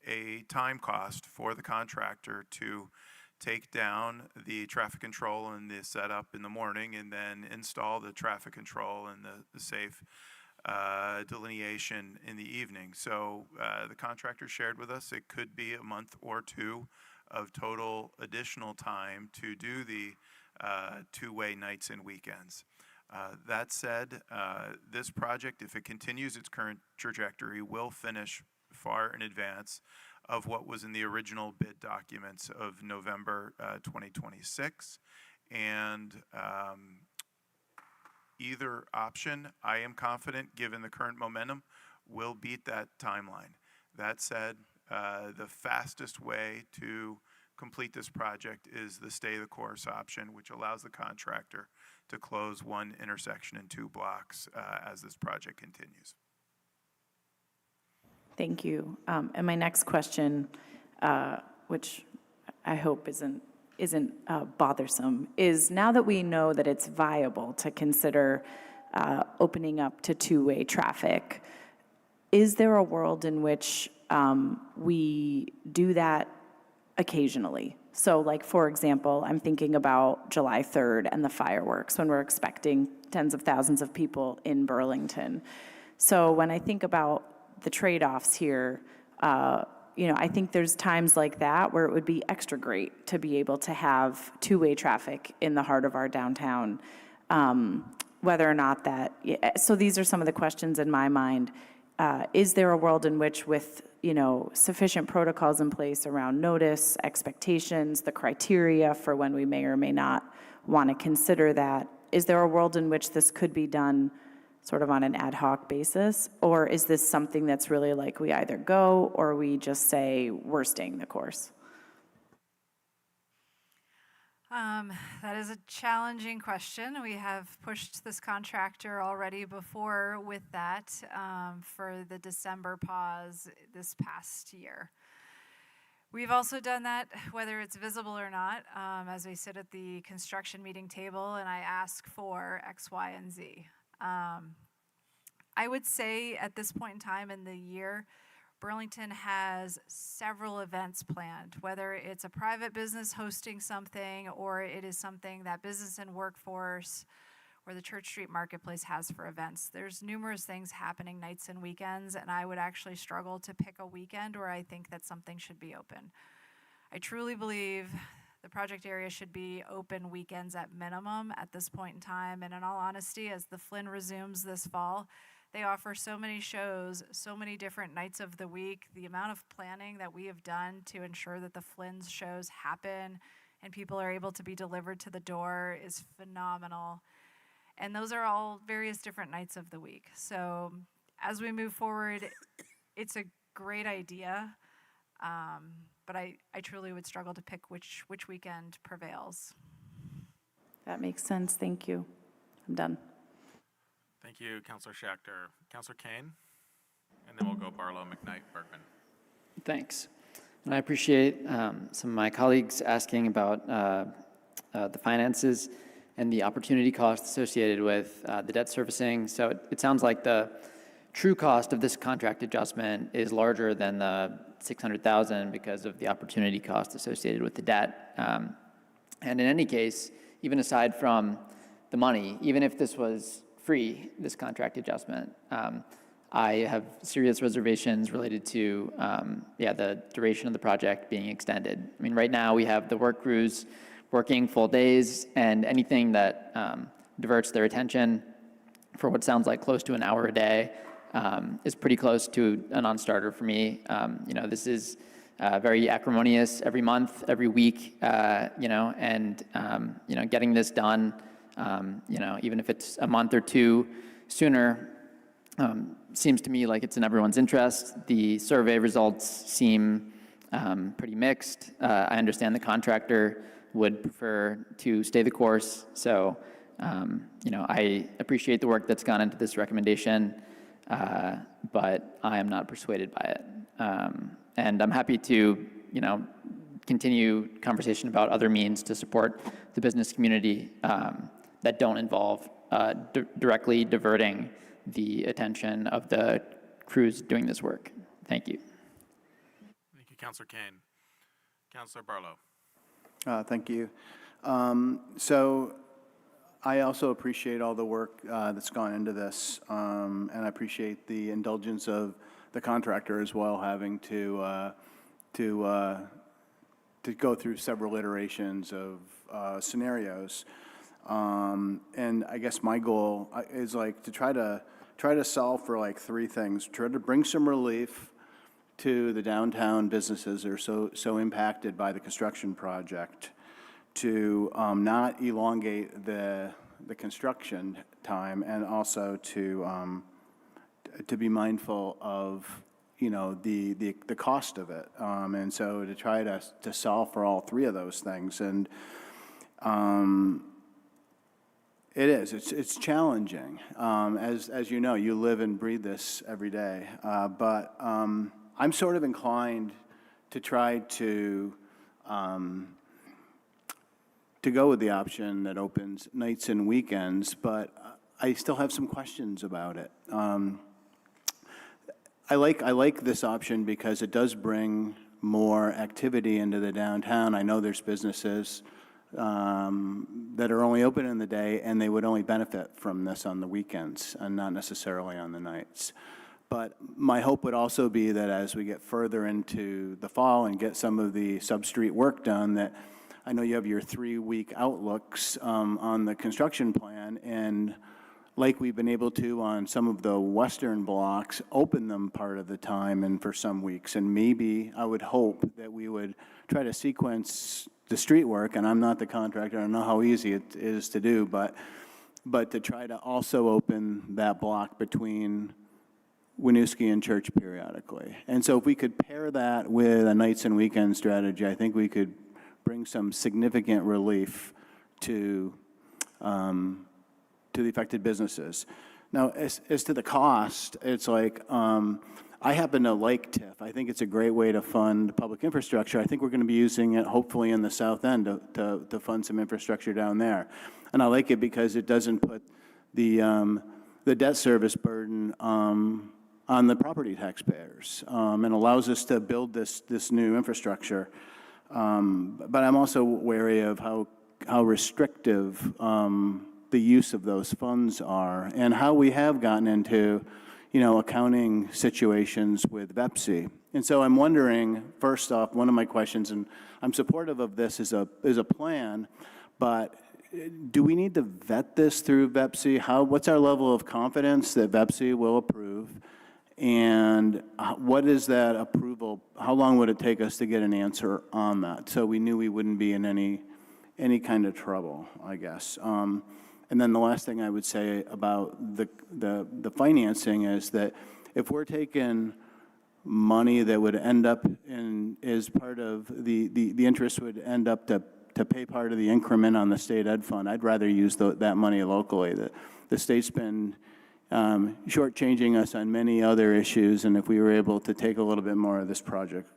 a time cost for the contractor to take down the traffic control and the setup in the morning and then install the traffic control and the safe delineation in the evening. So the contractor shared with us it could be a month or two of total additional time to do the two-way nights and weekends. That said, this project, if it continues its current trajectory, will finish far in advance of what was in the original bid documents of November 2026. And either option, I am confident, given the current momentum, will beat that timeline. That said, the fastest way to complete this project is the stay the course option, which allows the contractor to close one intersection and two blocks as this project continues. Thank you. And my next question, which I hope isn't bothersome, is now that we know that it's viable to consider opening up to two-way traffic, is there a world in which we do that occasionally? So, like, for example, I'm thinking about July 3rd and the fireworks when we're expecting tens of thousands of people in Burlington. So when I think about the trade-offs here, I think there's times like that where it would be extra great to be able to have two-way traffic in the heart of our downtown, whether or not that, so these are some of the questions in my mind. Is there a world in which with, sufficient protocols in place around notice, expectations, the criteria for when we may or may not want to consider that, is there a world in which this could be done sort of on an ad hoc basis? Or is this something that's really like we either go or we just say we're staying the course? That is a challenging question. We have pushed this contractor already before with that for the December pause this past year. We've also done that, whether it's visible or not, as we sit at the construction meeting table and I ask for X, Y, and Z. I would say at this point in time in the year, Burlington has several events planned, whether it's a private business hosting something or it is something that Business and Workforce or the Church Street Marketplace has for events. There's numerous things happening nights and weekends, and I would actually struggle to pick a weekend where I think that something should be open. I truly believe the project area should be open weekends at minimum at this point in time, and in all honesty, as the Flynn resumes this fall, they offer so many shows, so many different nights of the week. The amount of planning that we have done to ensure that the Flynn's shows happen and people are able to be delivered to the door is phenomenal. And those are all various different nights of the week. So as we move forward, it's a great idea, but I truly would struggle to pick which weekend prevails. That makes sense. Thank you. I'm done. Thank you, Councilor Schachter. Councilor Kane, and then we'll go Barlow, McKnight, Bergman. Thanks. And I appreciate some of my colleagues asking about the finances. and the opportunity cost associated with the debt servicing. So it sounds like the true cost of this contract adjustment is larger than the $600,000 because of the opportunity cost associated with the debt. And in any case, even aside from the money, even if this was free, this contract adjustment, I have serious reservations related to the duration of the project being extended. I mean, right now we have the work crews working full days, and anything that diverts their attention for what sounds like close to an hour a day is pretty close to a non-starter for me. This is very acrimonious every month, every week, and getting this done, even if it's a month or two sooner, seems to me like it's in everyone's interest. The survey results seem pretty mixed. I understand the contractor would prefer to stay the course. So, I appreciate the work that's gone into this recommendation, but I am not persuaded by it. And I'm happy to, continue conversation about other means to support the business community that don't involve directly diverting the attention of the crews doing this work. Thank you. Thank you, Councilor Kane. Councilor Barlow. Thank you. So I also appreciate all the work that's gone into this, and I appreciate the indulgence of the contractor as well, having to go through several iterations of scenarios. And I guess my goal is like to try to solve for like three things. Try to bring some relief to the downtown businesses that are so impacted by the construction project, to not elongate the construction time, and also to be mindful of the cost of it, and so to try to solve for all three of those things. And it's challenging, as you know, you live and breathe this every day, but I'm sort of inclined to try to go with the option that opens nights and weekends, but I still have some questions about it. I like this option because it does bring more activity into the downtown. I know there's businesses that are only open in the day, and they would only benefit from this on the weekends and not necessarily on the nights. But my hope would also be that as we get further into the fall and get some of the sub-street work done, that I know you have your 3-week outlooks on the construction plan, and like we've been able to on some of the western blocks, open them part of the time and for some weeks. And maybe I would hope that we would try to sequence the street work, and I'm not the contractor, I don't know how easy it is to do, but to try to also open that block between Winooski and Church periodically. And so if we could pair that with a nights and weekend strategy, I think we could bring some significant relief to the affected businesses. Now, as to the cost, it's like, I happen to like TIF. I think it's a great way to fund public infrastructure. I think we're going to be using it hopefully in the south end to fund some infrastructure down there. And I like it because it doesn't put the debt service burden on the property taxpayers, and allows us to build this new infrastructure. But I'm also wary of how restrictive the use of those funds are, and how we have gotten into, accounting situations with VEPC. And so I'm wondering, first off, one of my questions, and I'm supportive of this as a plan, but do we need to vet this through VEPC? What's our level of confidence that VEPC will approve? And what is that approval? How long would it take us to get an answer on that? So we knew we wouldn't be in any kind of trouble, I guess. And then the last thing I would say about the financing is that if we're taking money that would end up as part of the interest would end up to pay part of the increment on the state ed fund, I'd rather use that money locally. The state's been shortchanging us on many other issues, and if we were able to take a little bit more of this project,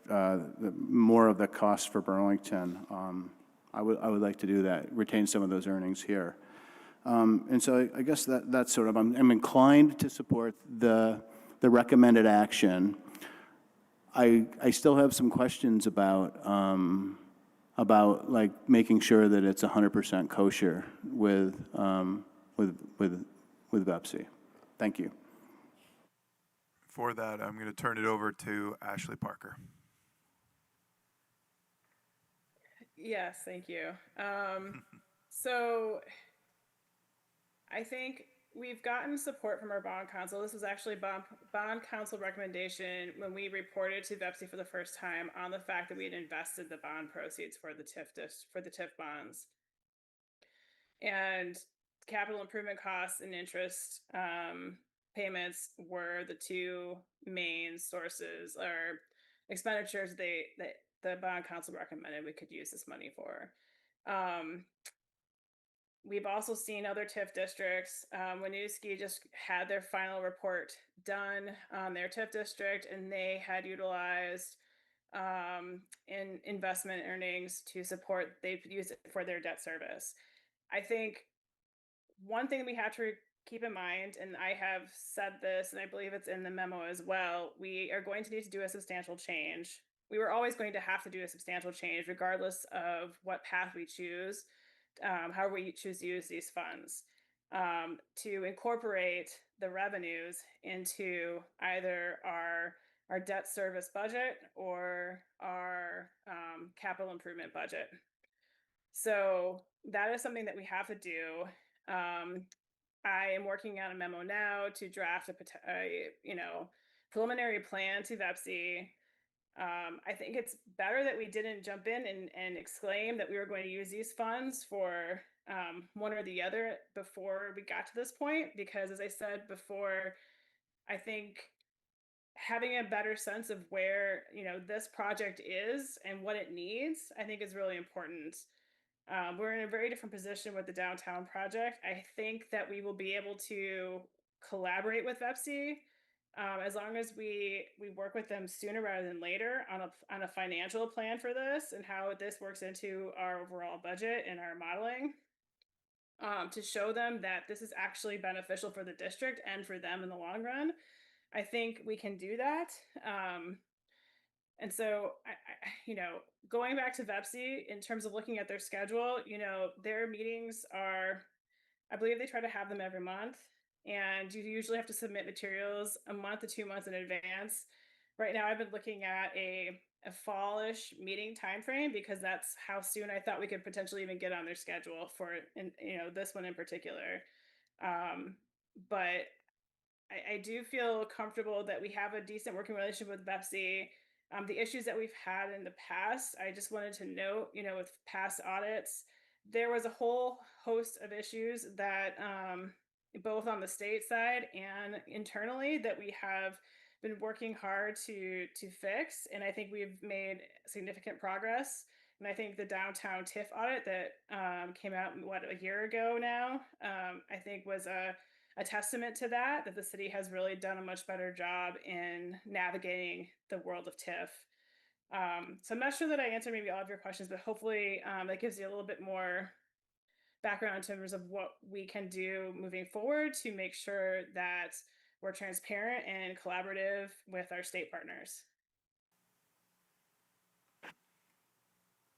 more of the cost for Burlington, I would like to do that, retain some of those earnings here. And so I guess that's sort of, I'm inclined to support the recommended action. I still have some questions about like making sure that it's 100% kosher with Vepsi. Thank you. For that, I'm going to turn it over to Ashley Parker. Yes, thank you. So I think we've gotten support from our bond counsel. This was actually bond counsel recommendation when we reported to Vepsi for the first time on the fact that we had invested the bond proceeds for the TIF bonds. And capital improvement costs and interest payments were the two main sources or expenditures that the bond counsel recommended we could use this money for. We've also seen other TIF districts. Winooski just had their final report done on their TIF district, and they had utilized in investment earnings to support, they've used it for their debt service. I think one thing we have to keep in mind, and I have said this, and I believe it's in the memo as well, we are going to need to do a substantial change. We were always going to have to do a substantial change regardless of what path we choose, how we choose to use these funds, to incorporate the revenues into either our debt service budget or our capital improvement budget. So that is something that we have to do. I am working on a memo now to draft a preliminary plan to Vepsi. I think it's better that we didn't jump in and exclaim that we were going to use these funds for one or the other before we got to this point, because as I said before, I think having a better sense of where this project is and what it needs, I think is really important. We're in a very different position with the downtown project. I think that we will be able to collaborate with Vepsi as long as we work with them sooner rather than later on a financial plan for this and how this works into our overall budget and our modeling, to show them that this is actually beneficial for the district and for them in the long run. I think we can do that. And so, going back to Vepsi in terms of looking at their schedule, their meetings are, I believe they try to have them every month, and you usually have to submit materials a month to 2 months in advance. Right now, I've been looking at a fallish meeting timeframe because that's how soon I thought we could potentially even get on their schedule for, this one in particular. But I do feel comfortable that we have a decent working relationship with Vepsi. The issues that we've had in the past, I just wanted to note, with past audits, there was a whole host of issues that both on the state side and internally that we have been working hard to fix. And I think we've made significant progress. And I think the downtown TIF audit that came out, a year ago now, I think was a testament to that the city has really done a much better job in navigating the world of TIF. So I'm not sure that I answered maybe all of your questions, but hopefully that gives you a little bit more background in terms of what we can do moving forward to make sure that we're transparent and collaborative with our state partners.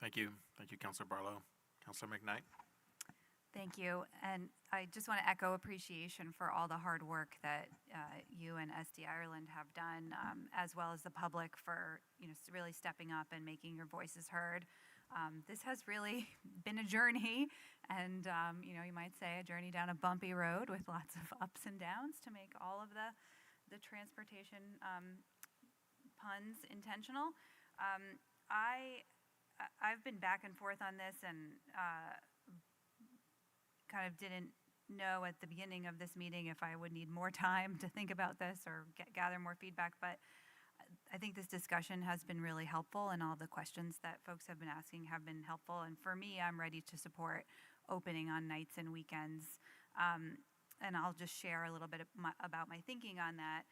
Thank you. Thank you, Councilor Barlow. Councilor McKnight. Thank you. And I just want to echo appreciation for all the hard work that you and SD Ireland have done, as well as the public for really stepping up and making your voices heard. This has really been a journey, and you might say a journey down a bumpy road with lots of ups and downs to make all of the transportation puns intentional. I've been back and forth on this and kind of didn't know at the beginning of this meeting if I would need more time to think about this or gather more feedback, but I think this discussion has been really helpful, and all the questions that folks have been asking have been helpful. And for me, I'm ready to support opening on nights and weekends. And I'll just share a little bit about my thinking on that.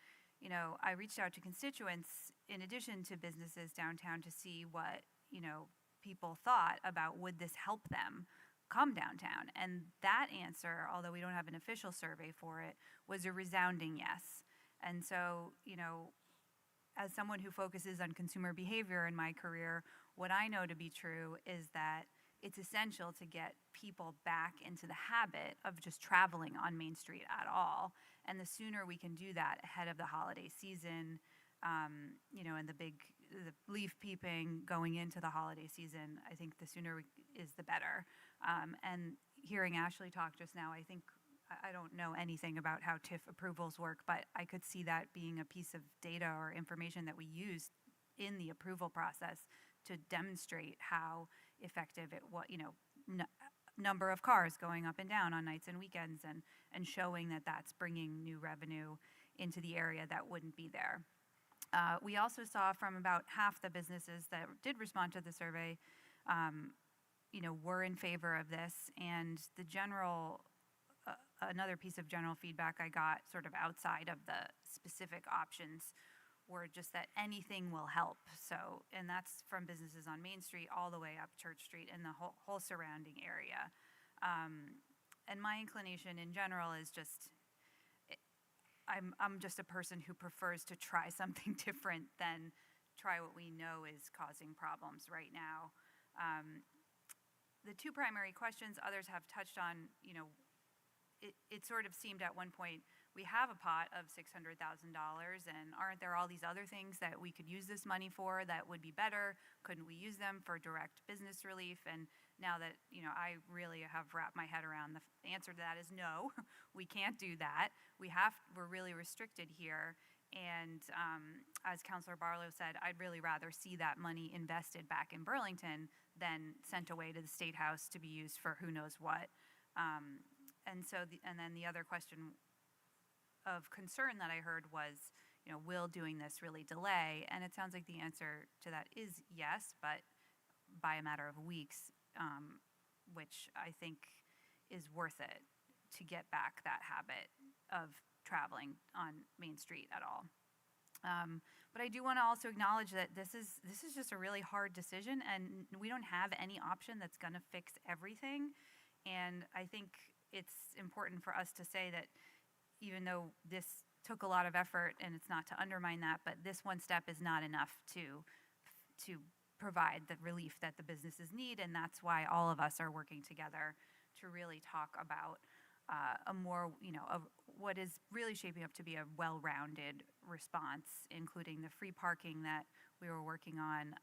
I reached out to constituents in addition to businesses downtown to see what, people thought about would this help them come downtown? And that answer, although we don't have an official survey for it, was a resounding yes. And so, you know, as someone who focuses on consumer behavior in my career, what I know to be true is that it's essential to get people back into the habit of just traveling on Main Street at all. And the sooner we can do that ahead of the holiday season, you know, and the leaf peeping going into the holiday season, I think the sooner is the better. And hearing Ashley talk just now, I think, I don't know anything about how TIF approvals work, but I could see that being a piece of data or information that we use in the approval process to demonstrate how effective it was, you know, number of cars going up and down on nights and weekends, and showing that that's bringing new revenue into the area that wouldn't be there. We also saw from about half the businesses that did respond to the survey, you know, were in favor of this. And the general, another piece of general feedback I got sort of outside of the specific options were just that anything will help. So, and that's from businesses on Main Street all the way up Church Street and the whole surrounding area. And my inclination in general is just, I'm just a person who prefers to try something different than try what we know is causing problems right now. The two primary questions others have touched on, you know, it sort of seemed at one point, we have a pot of $600,000, and aren't there all these other things that we could use this money for that would be better? Couldn't we use them for direct business relief? And now that, you know, I really have wrapped my head around the answer to that is no, we can't do that. We're really restricted here. And as Councilor Barlow said, I'd really rather see that money invested back in Burlington than sent away to the State House to be used for who knows what. And so, and then the other question of concern that I heard was, you know, will doing this really delay? And it sounds like the answer to that is yes, but by a matter of weeks, which I think is worth it to get back that habit of traveling on Main Street at all. But I do want to also acknowledge that this is just a really hard decision, and we don't have any option that's going to fix everything. And I think it's important for us to say that even though this took a lot of effort, and it's not to undermine that, but this one step is not enough to provide the relief that the businesses need, and that's why all of us are working together to really talk about a more, you know, what is really shaping up to be a well-rounded response, including the free parking that we were working on,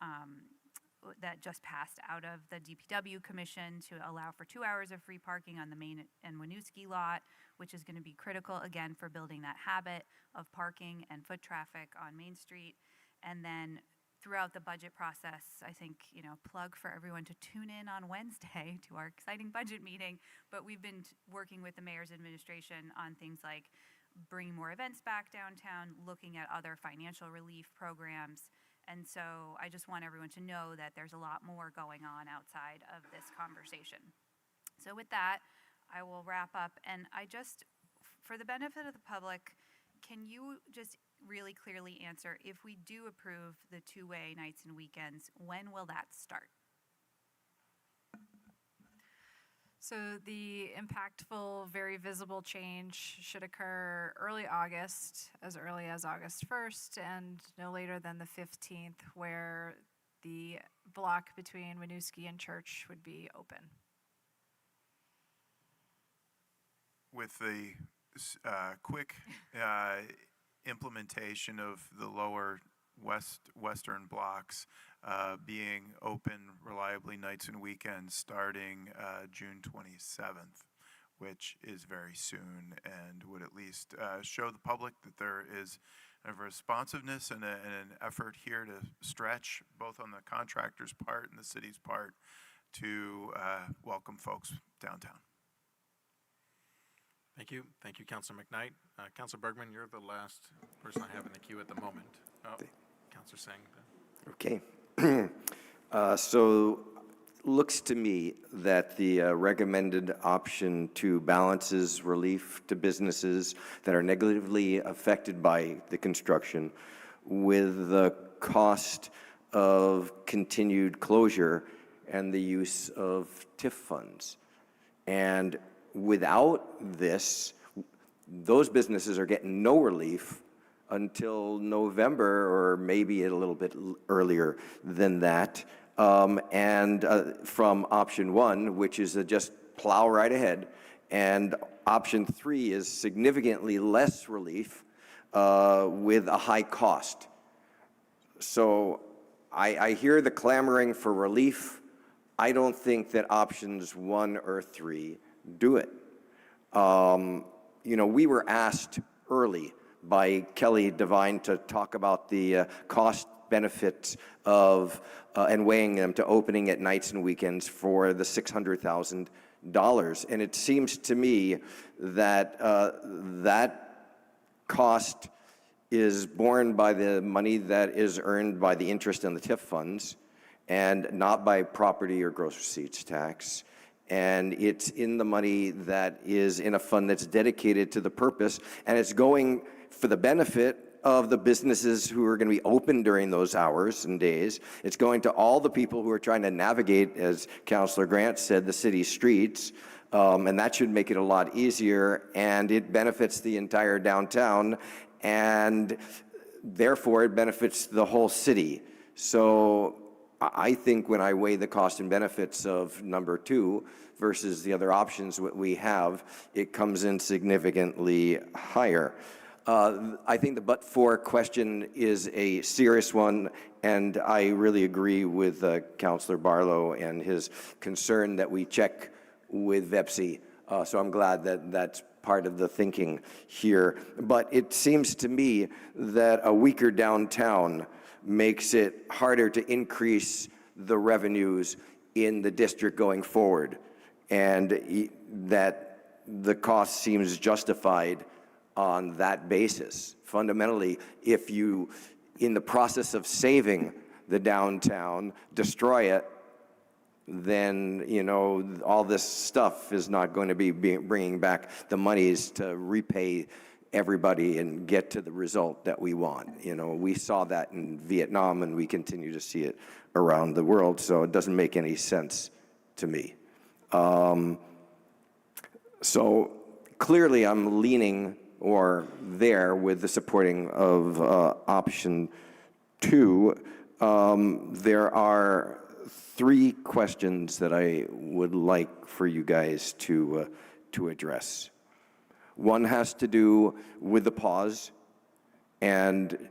that just passed out of the DPW commission to allow for 2 hours of free parking on the Main and Winooski lot, which is going to be critical, again, for building that habit of parking and foot traffic on Main Street. And then throughout the budget process, I think, you know, plug for everyone to tune in on Wednesday to our exciting budget meeting. But we've been working with the mayor's administration on things like bringing more events back downtown, looking at other financial relief programs. And so I just want everyone to know that there's a lot more going on outside of this conversation. So with that, I will wrap up. And I just, for the benefit of the public, can you just really clearly answer, if we do approve the two-way nights and weekends, when will that start? So the impactful, very visible change should occur early August, as early as August 1st, and no later than the 15th, where the block between Winooski and Church would be open. With the quick implementation of the lower western blocks being open reliably nights and weekends starting June 27th, which is very soon, and would at least show the public that there is a responsiveness and an effort here to stretch, both on the contractor's part and the city's part, to welcome folks downtown. Thank you. Thank you, Councilor McKnight. Councilor Bergman, you're the last person I have in the queue at the moment. Oh, Councilor Singh. Okay. So looks to me that the recommended option to balances relief to businesses that are negatively affected by the construction with the cost of continued closure and the use of TIF funds. And without this, those businesses are getting no relief until November, or maybe a little bit earlier than that. From option one, which is to just plow right ahead, and option three is significantly less relief with a high cost. So I hear the clamoring for relief. I don't think that options 1 or 3 do it. You know, we were asked early by Kelly Devine to talk about the cost benefits of and weighing them to opening at nights and weekends for the $600,000. And it seems to me that that cost is borne by the money that is earned by the interest in the TIF funds, and not by property or gross receipts tax. And it's in the money that is in a fund that's dedicated to the purpose, and it's going for the benefit of the businesses who are going to be open during those hours and days. It's going to all the people who are trying to navigate, as Councillor Grant said, the city streets, and that should make it a lot easier, and it benefits the entire downtown, and therefore it benefits the whole city. So I think when I weigh the cost and benefits of number 2 versus the other options that we have, it comes in significantly higher. I think the but-for question is a serious one, and I really agree with Councillor Barlow and his concern that we check with VEPSI. So I'm glad that that's part of the thinking here. But it seems to me that a weaker downtown makes it harder to increase the revenues in the district going forward, and that the cost seems justified on that basis. Fundamentally, if you, in the process of saving the downtown, destroy it, then, you know, all this stuff is not going to be bringing back the monies to repay everybody and get to the result that we want. You know, we saw that in Vietnam, and we continue to see it around the world, so it doesn't make any sense to me. So clearly I'm leaning there with the supporting of option 2. There are 3 questions that I would like for you guys to address. One has to do with the pause and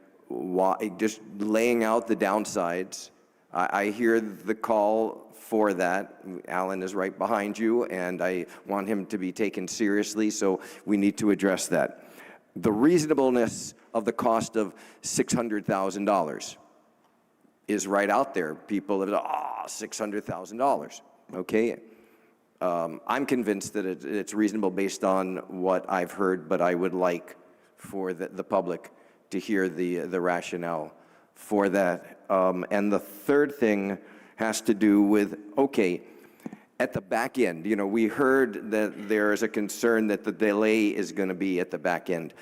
just laying out the downsides. I hear the call for that. Alan is right behind you, and I want him to be taken seriously, so we need to address that. The reasonableness of the cost of $600,000 is right out there. People have $600,000, okay? I'm convinced that it's reasonable based on what I've heard, but I would like for the public to hear the rationale for that. And the third thing has to do with, okay, at the back end, you know, we heard that there is a concern that the delay is going to be at the back end.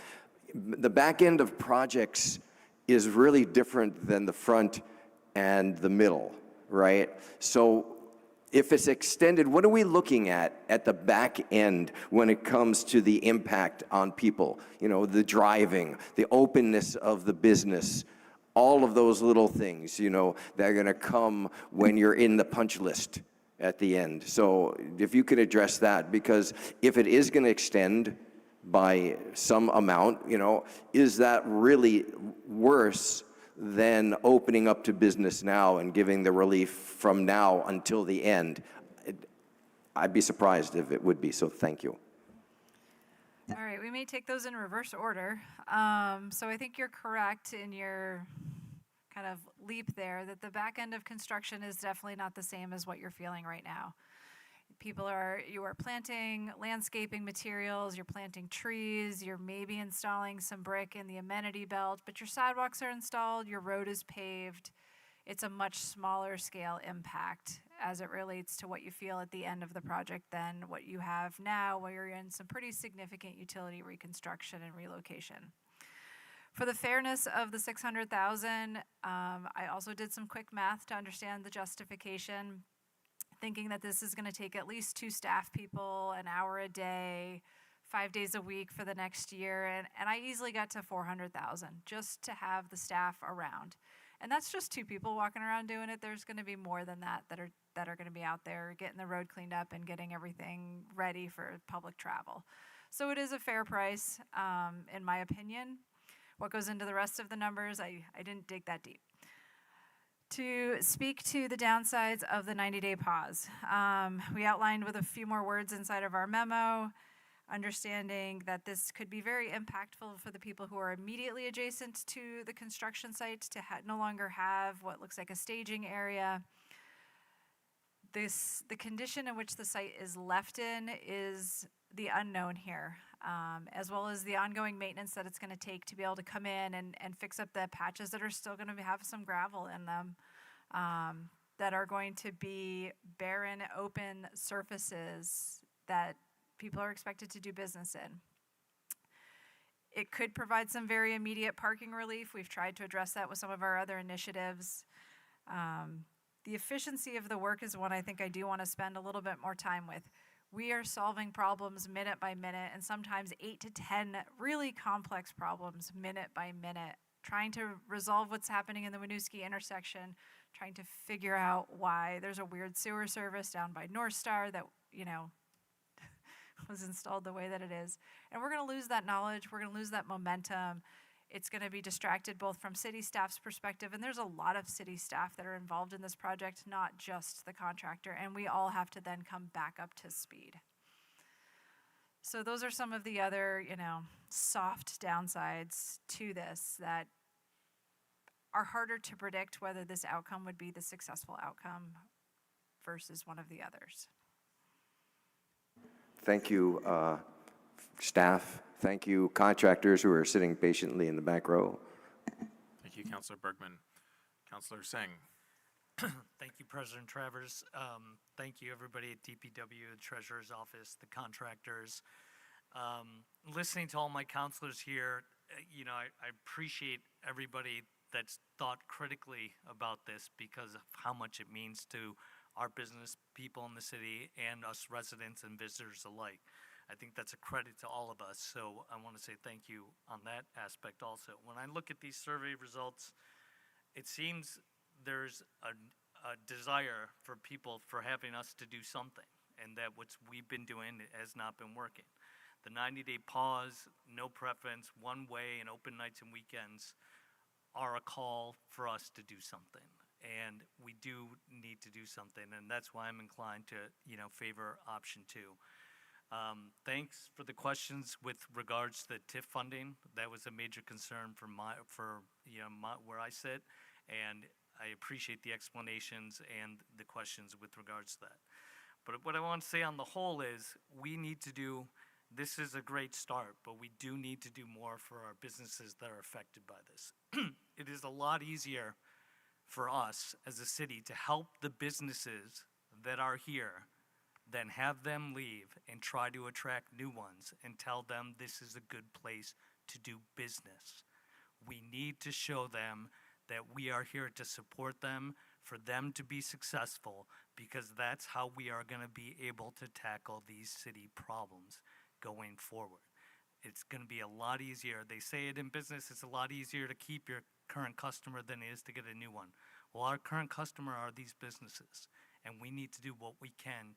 The back end of projects is really different than the front and the middle, right? So if it's extended, what are we looking at the back end when it comes to the impact on people? You know, the driving, the openness of the business, all of those little things, you know, that are going to come when you're in the punch list at the end. So if you could address that, because if it is going to extend by some amount, you know, is that really worse than opening up to business now and giving the relief from now until the end? I'd be surprised if it would be, so thank you. All right, we may take those in reverse order. So I think you're correct in your kind of leap there, that the back end of construction is definitely not the same as what you're feeling right now. You are planting landscaping materials, you're planting trees, you're maybe installing some brick in the amenity belt, but your sidewalks are installed, your road is paved. It's a much smaller scale impact as it relates to what you feel at the end of the project than what you have now, where you're in some pretty significant utility reconstruction and relocation. For the fairness of the $600,000, I also did some quick math to understand the justification. thinking that this is going to take at least 2 staff people, an hour a day, 5 days a week for the next year. And I easily got to 400,000 just to have the staff around. And that's just 2 people walking around doing it. There's going to be more than that that are going to be out there getting the road cleaned up and getting everything ready for public travel. So it is a fair price, in my opinion. What goes into the rest of the numbers, I didn't dig that deep. To speak to the downsides of the 90-day pause, we outlined with a few more words inside of our memo, understanding that this could be very impactful for the people who are immediately adjacent to the construction site to no longer have what looks like a staging area. The condition in which the site is left in is the unknown here, as well as the ongoing maintenance that it's going to take to be able to come in and fix up the patches that are still going to have some gravel in them, that are going to be barren, open surfaces that people are expected to do business in. It could provide some very immediate parking relief. We've tried to address that with some of our other initiatives. The efficiency of the work is one I think I do want to spend a little bit more time with. We are solving problems minute by minute, and sometimes 8 to 10 really complex problems minute by minute, trying to resolve what's happening in the Winooski intersection, trying to figure out why there's a weird sewer service down by North Star that, was installed the way that it is. And we're going to lose that knowledge. We're going to lose that momentum. It's going to be distracted both from city staff's perspective, and there's a lot of city staff that are involved in this project, not just the contractor, and we all have to then come back up to speed. So those are some of the other, soft downsides to this that are harder to predict whether this outcome would be the successful outcome versus one of the others. Thank you, staff. Thank you, contractors who are sitting patiently in the back row. Thank you, Councilor Bergman. Councilor Singh. Thank you, President Travers. Thank you, everybody at DPW, the Treasurer's Office, the contractors. Listening to all my counselors here, I appreciate everybody that's thought critically about this because of how much it means to our business people in the city and us residents and visitors alike. I think that's a credit to all of us, so I want to say thank you on that aspect also. When I look at these survey results, it seems there's a desire for people for having us to do something, and that what we've been doing has not been working. The 90-day pause, no preference, one way, and open nights and weekends are a call for us to do something. And we do need to do something, and that's why I'm inclined to, favor option 2. Thanks for the questions with regards to the TIF funding. That was a major concern for where I sit, and I appreciate the explanations and the questions with regards to that. But what I want to say on the whole is we need to do, this is a great start, but we do need to do more for our businesses that are affected by this. It is a lot easier for us as a city to help the businesses that are here than have them leave and try to attract new ones and tell them this is a good place to do business. We need to show them that we are here to support them, for them to be successful, because that's how we are going to be able to tackle these city problems going forward. It's going to be a lot easier. They say it in business, it's a lot easier to keep your current customer than it is to get a new one. Well, our current customer are these businesses, and we need to do what we can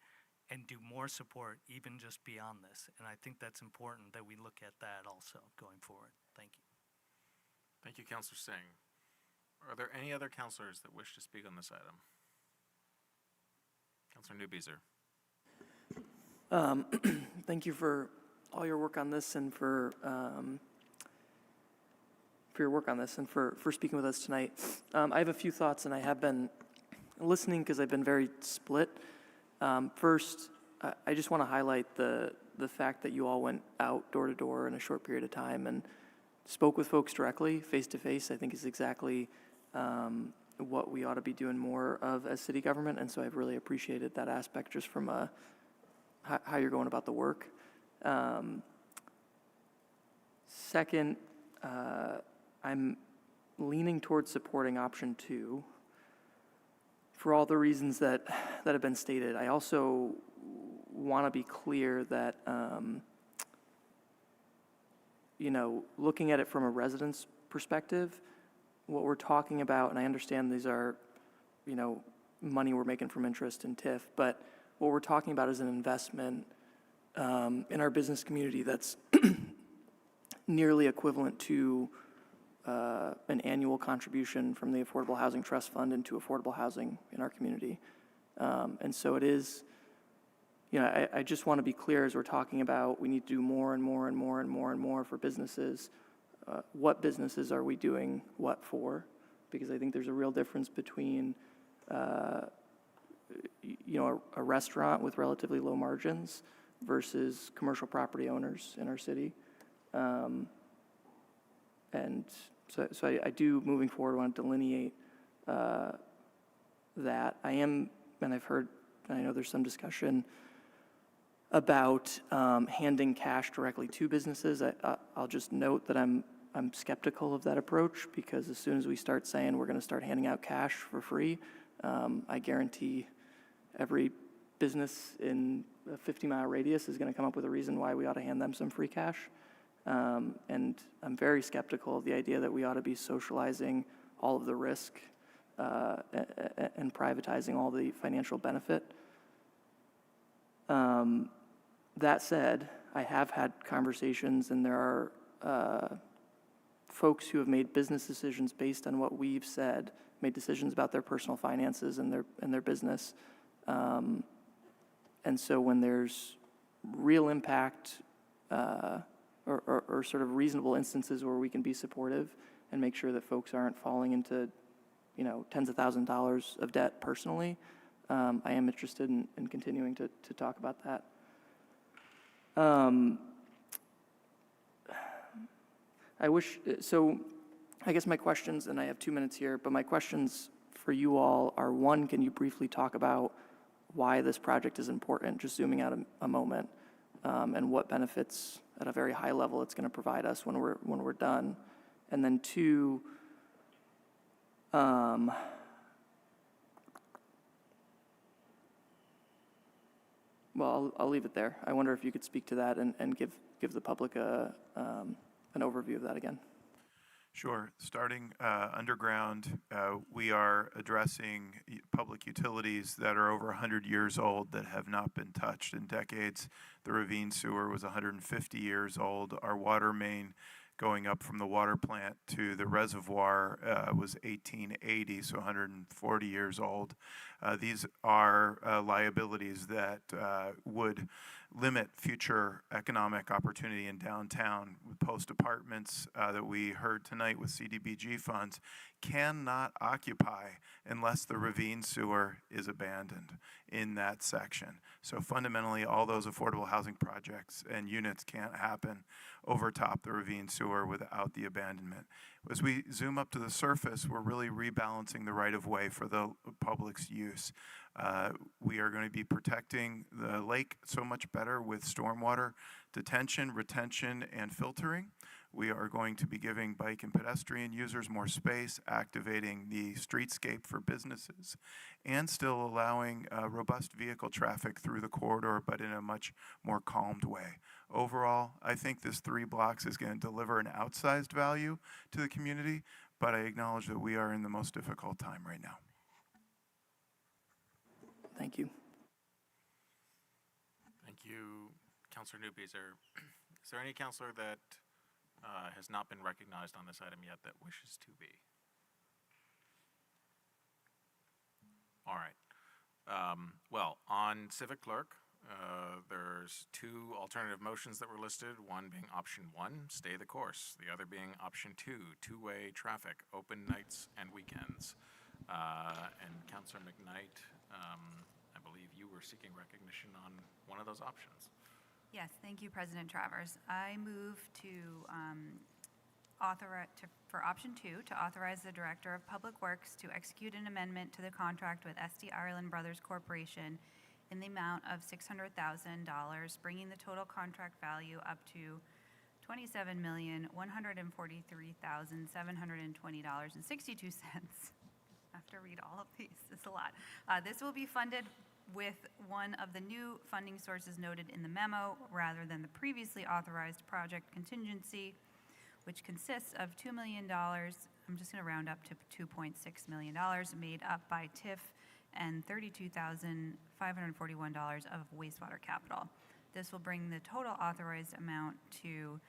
and do more support even just beyond this. And I think that's important that we look at that also going forward. Thank you. Thank you, Councilor Singh. Are there any other councilors that wish to speak on this item? Councilor Newbeezer. Thank you for all your work on this and for your work on this and for speaking with us tonight. I have a few thoughts, and I have been listening because I've been very split. First, I just want to highlight the fact that you all went out door to door in a short period of time and spoke with folks directly, face to face. I think is exactly what we ought to be doing more of as city government, and so I've really appreciated that aspect just from how you're going about the work. Second, I'm leaning towards supporting option 2 for all the reasons that have been stated, I also want to be clear that, looking at it from a resident's perspective, what we're talking about, and I understand these are, money we're making from interest and TIF, but what we're talking about is an investment in our business community that's nearly equivalent to an annual contribution from the Affordable Housing Trust Fund into affordable housing in our community. And so it is, I just want to be clear as we're talking about we need to do more and more and more and more and more for businesses. What businesses are we doing what for? Because I think there's a real difference between a restaurant with relatively low margins versus commercial property owners in our city. And so I do, moving forward, want to delineate that. I am, and I've heard, and I know there's some discussion about handing cash directly to businesses. I'll just note that I'm skeptical of that approach, because as soon as we start saying we're going to start handing out cash for free, I guarantee every business in a 50-mile radius is going to come up with a reason why we ought to hand them some free cash. And I'm very skeptical of the idea that we ought to be socializing all of the risk and privatizing all the financial benefit. That said, I have had conversations, and there are folks who have made business decisions based on what we've said, made decisions about their personal finances and their business. And so when there's real impact or sort of reasonable instances where we can be supportive and make sure that folks aren't falling into, tens of thousands of dollars of debt personally, I am interested in continuing to talk about that. I guess my questions, and I have 2 minutes here, but my questions for you all are, one, can you briefly talk about why this project is important, just zooming out a moment, and what benefits at a very high level it's going to provide us when we're done. And then two, well, I'll leave it there. I wonder if you could speak to that and give the public an overview of that again. Sure. Starting underground, we are addressing public utilities that are over 100 years old that have not been touched in decades. The ravine sewer was 150 years old. Our water main going up from the water plant to the reservoir was 1880, so 140 years old. These are liabilities that would limit future economic opportunity in downtown. Post apartments that we heard tonight with CDBG funds cannot occupy unless the ravine sewer is abandoned in that section. So fundamentally, all those affordable housing projects and units can't happen over top the ravine sewer without the abandonment. As we zoom up to the surface, we're really rebalancing the right-of-way for the public's use. We are going to be protecting the lake so much better with stormwater detention, retention, and filtering. We are going to be giving bike and pedestrian users more space, activating the streetscape for businesses, and still allowing robust vehicle traffic through the corridor, but in a much more calmed way. Overall, I think this 3 blocks is going to deliver an outsized value to the community, but I acknowledge that we are in the most difficult time right now. Thank you. Thank you, Councilor Newby. Is there any councilor that has not been recognized on this item yet that wishes to be? All right. Well, on civic clerk, there's 2 alternative motions that were listed, one being option 1, stay the course, the other being option 2, two-way traffic, open nights and weekends. And Councilor McKnight, I believe you were seeking recognition on one of those options. Yes, thank you, President Travers. I move to for option 2, to authorize the Director of Public Works to execute an amendment to the contract with SD Ireland Brothers Corporation in the amount of $600,000, bringing the total contract value up to $27,143,720.62. have to read all of these. It's a lot. This will be funded with one of the new funding sources noted in the memo rather than the previously authorized project contingency, which consists of $2 million. I'm just going to round up to $2.6 million made up by TIF and $32,541 of wastewater capital. This will bring the total authorized amount to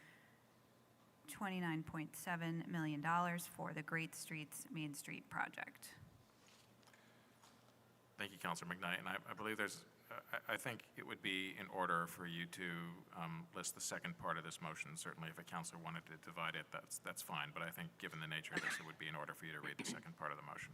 $29.7 million for the Great Streets Main Street project. Thank you, Councilor McKnight. And I believe there's, I think it would be in order for you to list the second part of this motion. Certainly, if a councilor wanted to divide it, that's fine. But I think given the nature of this, it would be in order for you to read the second part of the motion.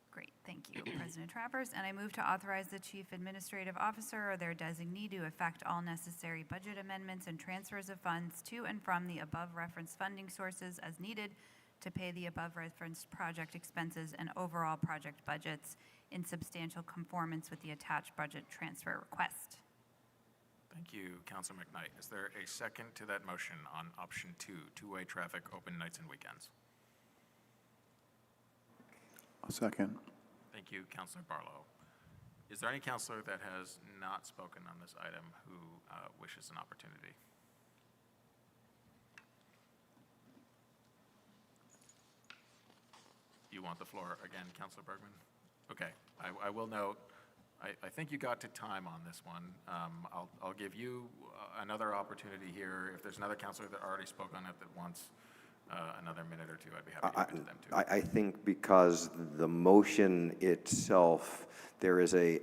Great, thank you, President Travers. And I move to authorize the Chief Administrative Officer or their designee to effect all necessary budget amendments and transfers of funds to and from the above referenced funding sources as needed to pay the above referenced project expenses and overall project budgets in substantial conformance with the attached budget transfer request. Thank you, Councilor McKnight. Is there a second to that motion on option 2, two-way traffic, open nights and weekends? I'll second. Thank you, Councilor Barlow. Is there any councilor that has not spoken on this item who wishes an opportunity? You want the floor again, Councilor Bergman? Okay, I will note, I think you got to time on this one. I'll give you another opportunity here. If there's another councilor that already spoke on it that wants another minute or two, I'd be happy to give it to them too. I think because the motion itself, there is a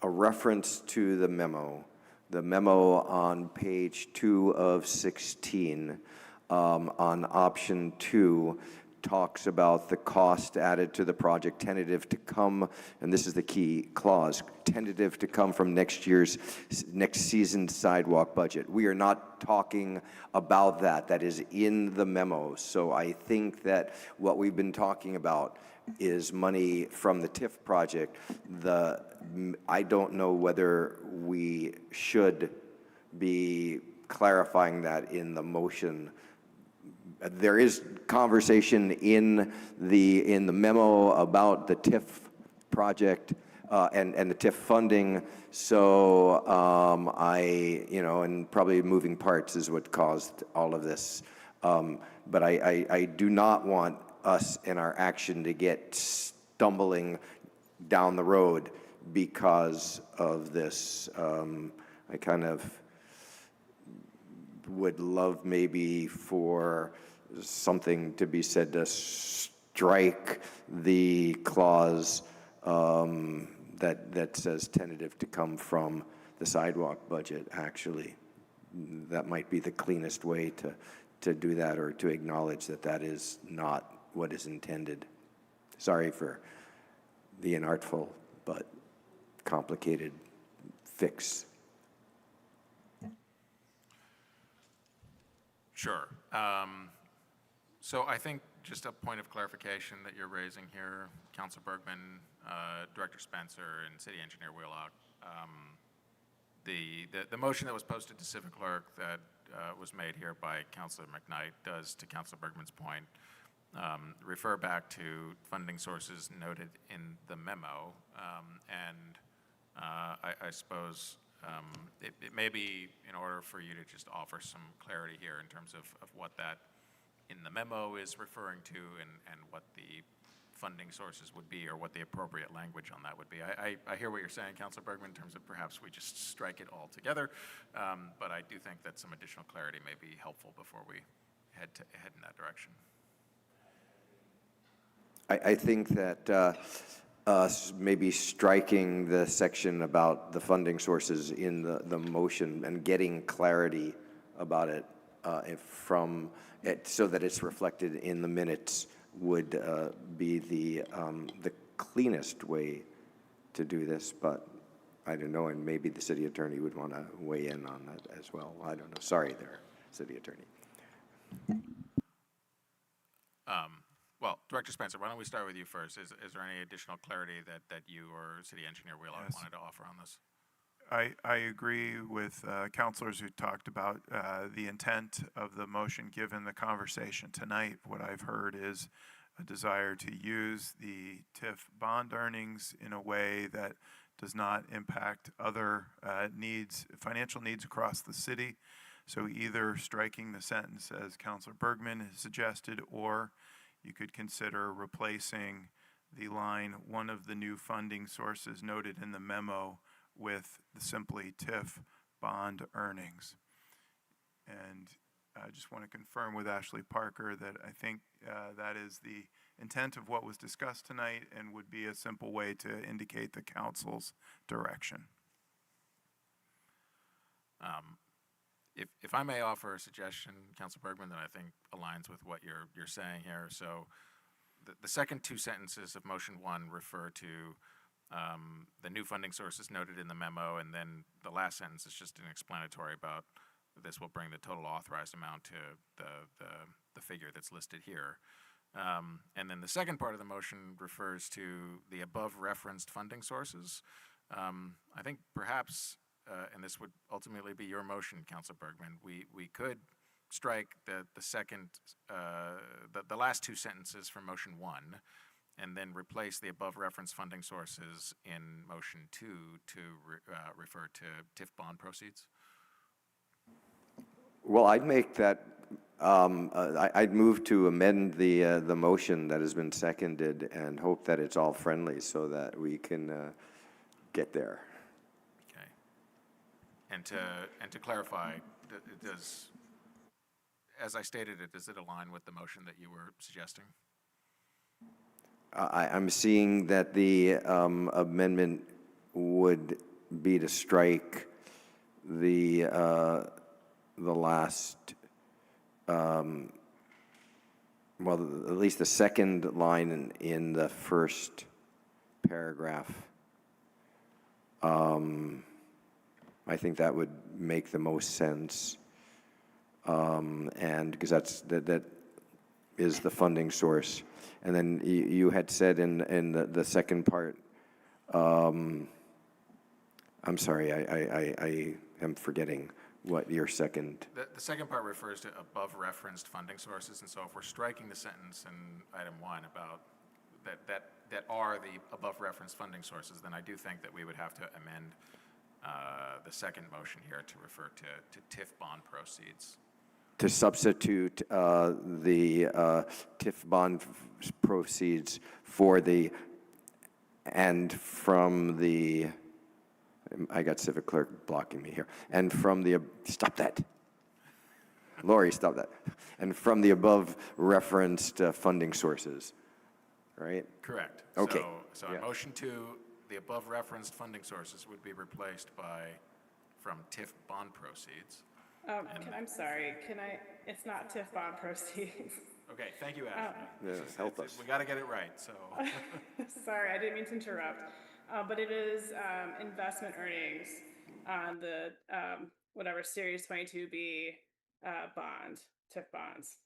reference to the memo. The memo on page 2 of 16 on option 2 talks about the cost added to the project tentative to come, and this is the key clause, tentative to come from next season's sidewalk budget. We are not talking about that. That is in the memo. So I think that what we've been talking about is money from the TIF project. I don't know whether we should be clarifying that in the motion. There is conversation in the memo about the TIF project and the TIF funding. So and probably moving parts is what caused all of this. But I do not want us in our action to get stumbling down the road because of this. I kind of would love maybe for something to be said to strike the clause that says tentative to come from the sidewalk budget, actually. That might be the cleanest way to do that, or to acknowledge that that is not what is intended. Sorry for the inartful but complicated fix. Sure. So I think just a point of clarification that you're raising here, Councilor Bergman, Director Spencer, and City Engineer Wheelock. The motion that was posted to Civic Clerk that was made here by Councilor McKnight does, to Councilor Bergman's point, refer back to funding sources noted in the memo. I suppose it may be in order for you to just offer some clarity here in terms of what that in the memo is referring to and what the funding sources would be, or what the appropriate language on that would be. I hear what you're saying, Councilor Bergman, in terms of perhaps we just strike it all together, but I do think that some additional clarity may be helpful before we head in that direction. I think that maybe striking the section about the funding sources in the motion and getting clarity about it from it so that it's reflected in the minutes would be the cleanest way to do this. But I don't know, and maybe the city attorney would want to weigh in on that as well. I don't know. Sorry there, city attorney. Well, Director Spencer, why don't we start with you first? Is there any additional clarity that you or City Engineer Wheelock wanted to offer on this? I agree with councilors who talked about the intent of the motion given the conversation tonight. What I've heard is a desire to use the TIF bond earnings in a way that does not impact other needs, financial needs across the city. So either striking the sentence as Councilor Bergman has suggested, or you could consider replacing the line, one of the new funding sources noted in the memo, with simply TIF bond earnings. And I just want to confirm with Ashley Parker that I think that is the intent of what was discussed tonight and would be a simple way to indicate the council's direction. If I may offer a suggestion, Councilor Bergman, that I think aligns with what you're saying here. So the second two sentences of motion one refer to the new funding sources noted in the memo, and then the last sentence is just an explanatory about this will bring the total authorized amount to the figure that's listed here. And then the second part of the motion refers to the above referenced funding sources. I think perhaps, and this would ultimately be your motion, Councilor Bergman, we could strike the second, the last two sentences from motion one, and then replace the above referenced funding sources in motion two to refer to TIF bond proceeds. Well, I'd make that, I'd move to amend the motion that has been seconded and hope that it's all friendly so that we can get there. Okay. And to clarify, does, as I stated it, does it align with the motion that you were suggesting? I'm seeing that the amendment would be to strike the last, well, at least the second line in the first paragraph. I think that would make the most sense, and because that is the funding source. And then you had said in the second part, I'm sorry, I am forgetting what your second. The second part refers to above referenced funding sources, and so if we're striking the sentence in item one about that are the above referenced funding sources, then I do think that we would have to amend the second motion here to refer to TIF bond proceeds. To substitute the TIF bond proceeds for the, and from the, I got civic clerk blocking me here, and from the, stop that. Lori, stop that. And from the above referenced funding sources, right? Correct. Okay. So in motion two, the above referenced funding sources would be replaced by from TIF bond proceeds. I'm sorry, it's not TIF bond proceeds. Okay, thank you, Ashley. Yeah, help us. We got to get it right, so. Sorry, I didn't mean to interrupt. But it is investment earnings on the, whatever, Series 22B bond, TIF bonds.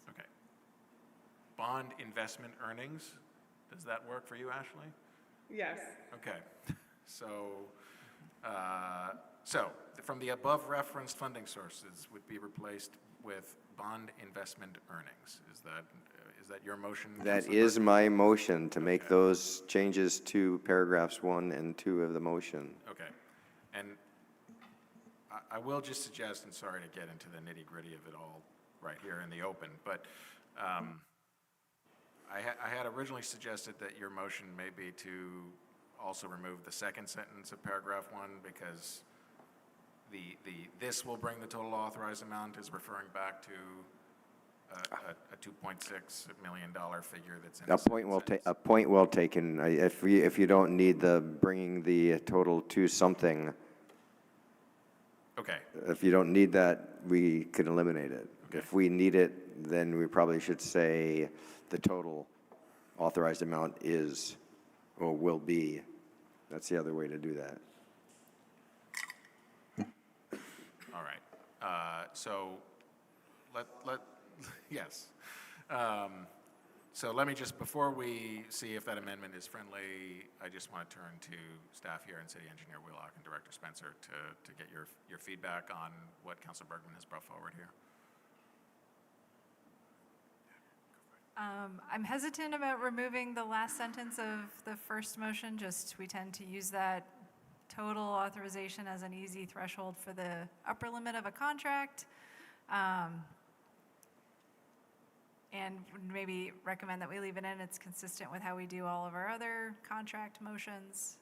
Okay. Bond investment earnings, does that work for you, Ashley? Yes. Okay, so from the above referenced funding sources would be replaced with bond investment earnings. Is that your motion? That is my motion, to make those changes to paragraphs 1 and 2 of the motion. Okay, and I will just suggest, and sorry to get into the nitty gritty of it all right here in the open, but I had originally suggested that your motion may be to also remove the second sentence of paragraph 1, because this will bring the total authorized amount is referring back to a $2.6 million figure that's in A point well taken. If you don't need the bringing the total to something. Okay. If you don't need that, we could eliminate it. Okay. If we need it, then we probably should say the total authorized amount is or will be. That's the other way to do that. All right. So yes. So let me just, before we see if that amendment is friendly, I just want to turn to staff here and City Engineer Wheelock and Director Spencer to get your feedback on what Councilor Bergman has brought forward here. I'm hesitant about removing the last sentence of the first motion, just we tend to use that total authorization as an easy threshold for the upper limit of a contract. And would maybe recommend that we leave it in. It's consistent with how we do all of our other contract motions.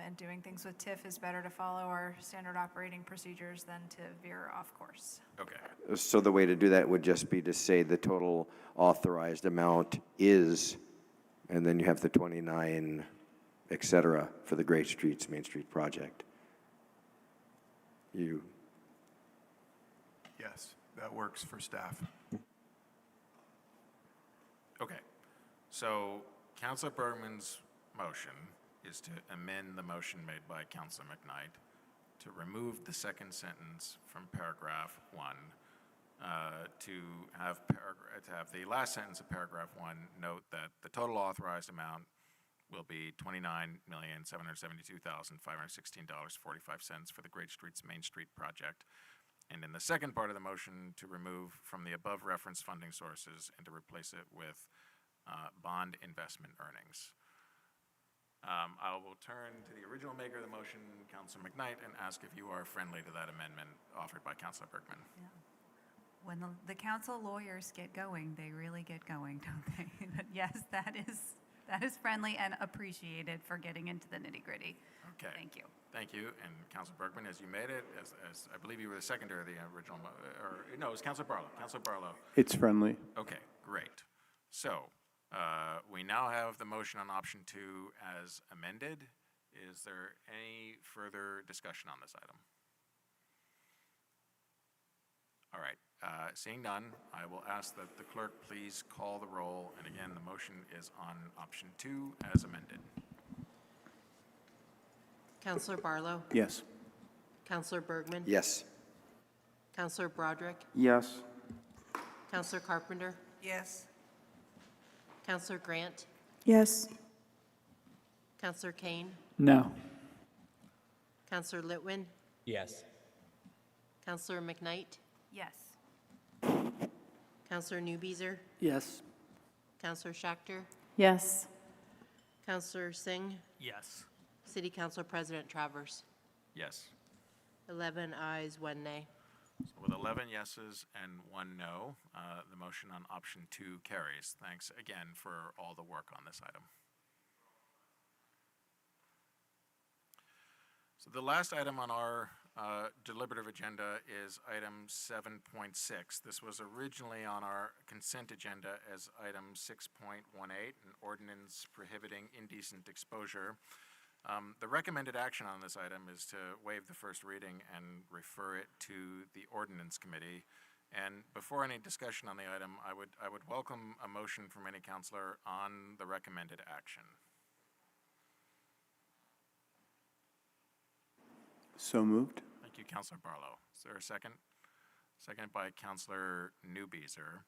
And doing things with TIF is better to follow our standard operating procedures than to veer off course. Okay. So the way to do that would just be to say the total authorized amount is, and then you have the 29, et cetera, for the Great Streets, Main Street project. Yes, that works for staff. Okay. So Councilor Bergman's motion is to amend the motion made by Councilor McKnight to remove the second sentence from paragraph 1, to have the last sentence of paragraph 1 note that the total authorized amount will be $29,772,516.45 for the Great Streets Main Street project. And in the second part of the motion, to remove from the above referenced funding sources and to replace it with bond investment earnings. I will turn to the original maker of the motion, Councilor McKnight, and ask if you are friendly to that amendment offered by Councilor Bergman. Yeah. When the council lawyers get going, they really get going, don't they? But yes, that is friendly and appreciated for getting into the nitty-gritty. Okay. Thank you. Thank you. And Councilor Bergman, as you made it, as I believe you were the seconder of the original, no, it was Councilor Barlow. Councilor Barlow. It's friendly. Okay, great. So we now have the motion on option 2 as amended. Is there any further discussion on this item? All right, seeing none, I will ask that the clerk please call the roll. And again, the motion is on option 2 as amended. Councilor Barlow? Yes. Councilor Bergman? Yes. Councilor Broderick? Yes. Councilor Carpenter? Yes. Councilor Grant? Yes. Councilor Kane? No. Councilor Litwin? Yes. Councilor McKnight? Yes. Councilor Newbeezer? Yes. Councilor Schachter? Yes. Councilor Singh? Yes. City Council President Travers? Yes. 11 ayes, 1 nay. So with 11 yeses and 1 no, the motion on option 2 carries. Thanks again for all the work on this item. So the last item on our deliberative agenda is item 7.6. This was originally on our consent agenda as item 6.18, an ordinance prohibiting indecent exposure. The recommended action on this item is to waive the first reading and refer it to the Ordinance Committee. And before any discussion on the item, I would welcome a motion from any counselor on the recommended action. So moved. Thank you, Councilor Barlow. Is there a second? Second by Councilor Newbeezer.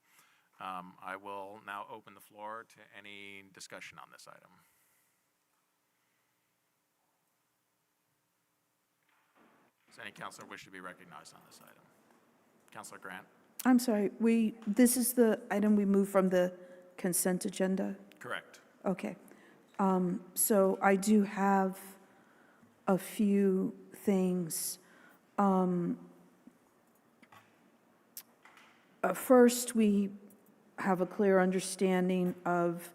I will now open the floor to any discussion on this item. Does any counselor wish to be recognized on this item? Councilor Grant? I'm sorry, this is the item we moved from the consent agenda? Correct. Okay. So I do have a few things. First, we have a clear understanding of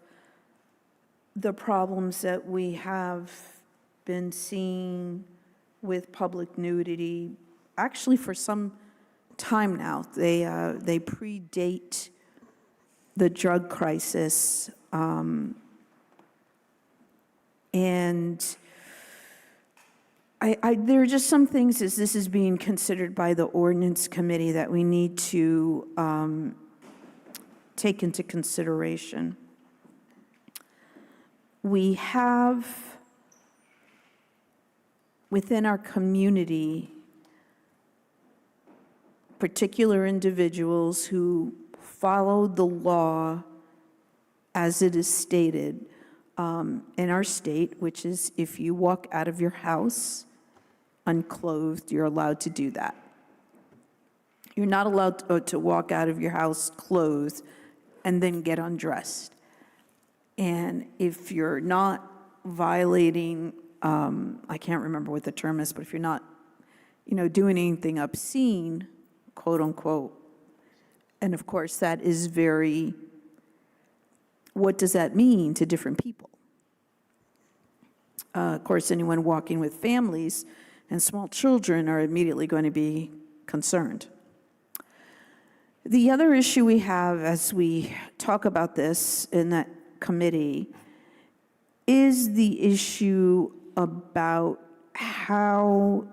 the problems that we have been seeing with public nudity, actually for some time now. They predate the drug crisis, and there are just some things as this is being considered by the ordinance committee that we need to take into consideration. We have within our community particular individuals who follow the law as it is stated in our state, which is if you walk out of your house unclothed, you're allowed to do that. You're not allowed to walk out of your house clothed and then get undressed. And if you're not violating, I can't remember what the term is, but if you're not, doing anything obscene, quote unquote, and of course that is what does that mean to different people? Of course, anyone walking with families and small children are immediately going to be concerned. The other issue we have as we talk about this in that committee is the issue about how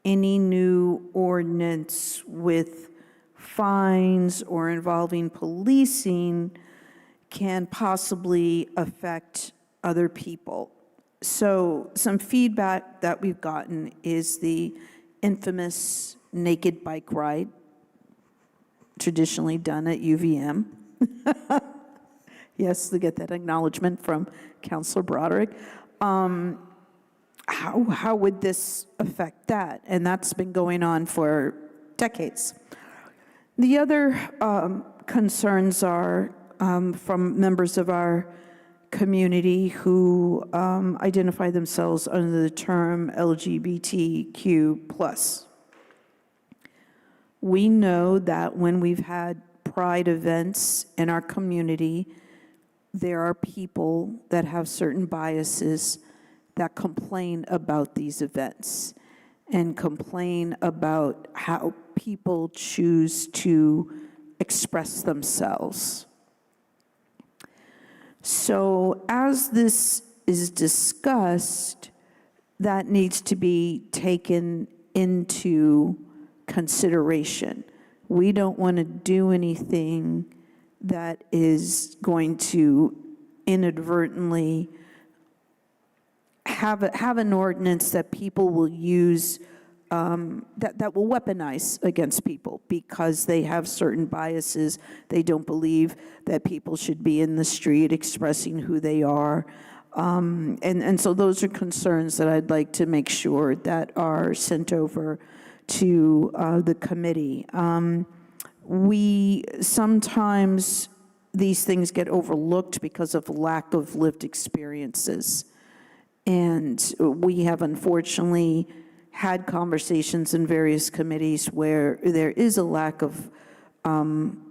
any new ordinance with fines or involving policing can possibly affect other people. So some feedback that we've gotten is the infamous naked bike ride, traditionally done at UVM. Yes, to get that acknowledgement from Councilor Broderick. How would this affect that? And that's been going on for decades. The other concerns are from members of our community who identify themselves under the term LGBTQ+. We know that when we've had pride events in our community, there are people that have certain biases that complain about these events and complain about how people choose to express themselves. So as this is discussed, that needs to be taken into consideration. We don't want to do anything that is going to inadvertently have an ordinance that people will use, that will weaponize against people because they have certain biases. They don't believe that people should be in the street expressing who they are. And so those are concerns that I'd like to make sure that are sent over to the committee. Sometimes these things get overlooked because of lack of lived experiences. And we have unfortunately had conversations in various committees where there is a lack of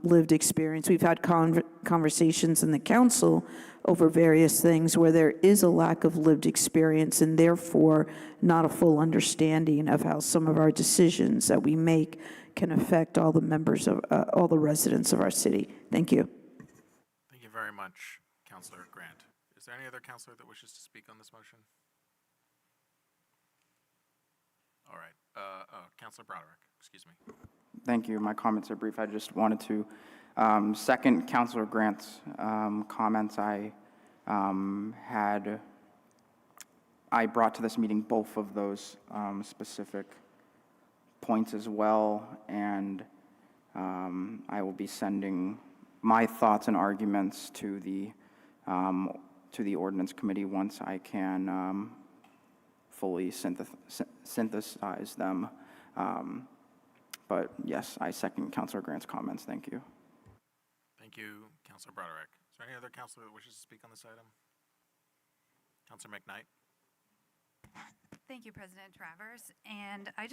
lived experience. We've had conversations in the council over various things where there is a lack of lived experience and therefore not a full understanding of how some of our decisions that we make can affect all the members of, all the residents of our city. Thank you. Thank you very much, Councilor Grant. Is there any other councilor that wishes to speak on this motion? All right, Councilor Broderick, excuse me. Thank you. My comments are brief. I just wanted to second Councilor Grant's comments. I brought to this meeting both of those specific points as well, and I will be sending my thoughts and arguments to the ordinance committee once I can fully synthesize them. But yes, I second Councilor Grant's comments. Thank you. Thank you, Councilor Broderick. Is there any other councilor that wishes to speak on this item? Councilor McKnight? Thank you, President Travers. And I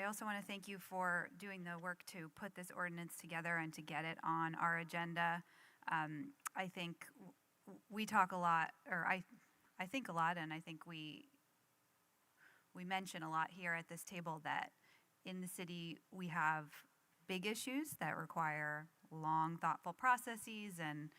also want to thank you for doing the work to put this ordinance together and to get it on our agenda. I think we talk a lot, or I think a lot, and I think we mention a lot here at this table that in the city we have big issues that require long, thoughtful processes and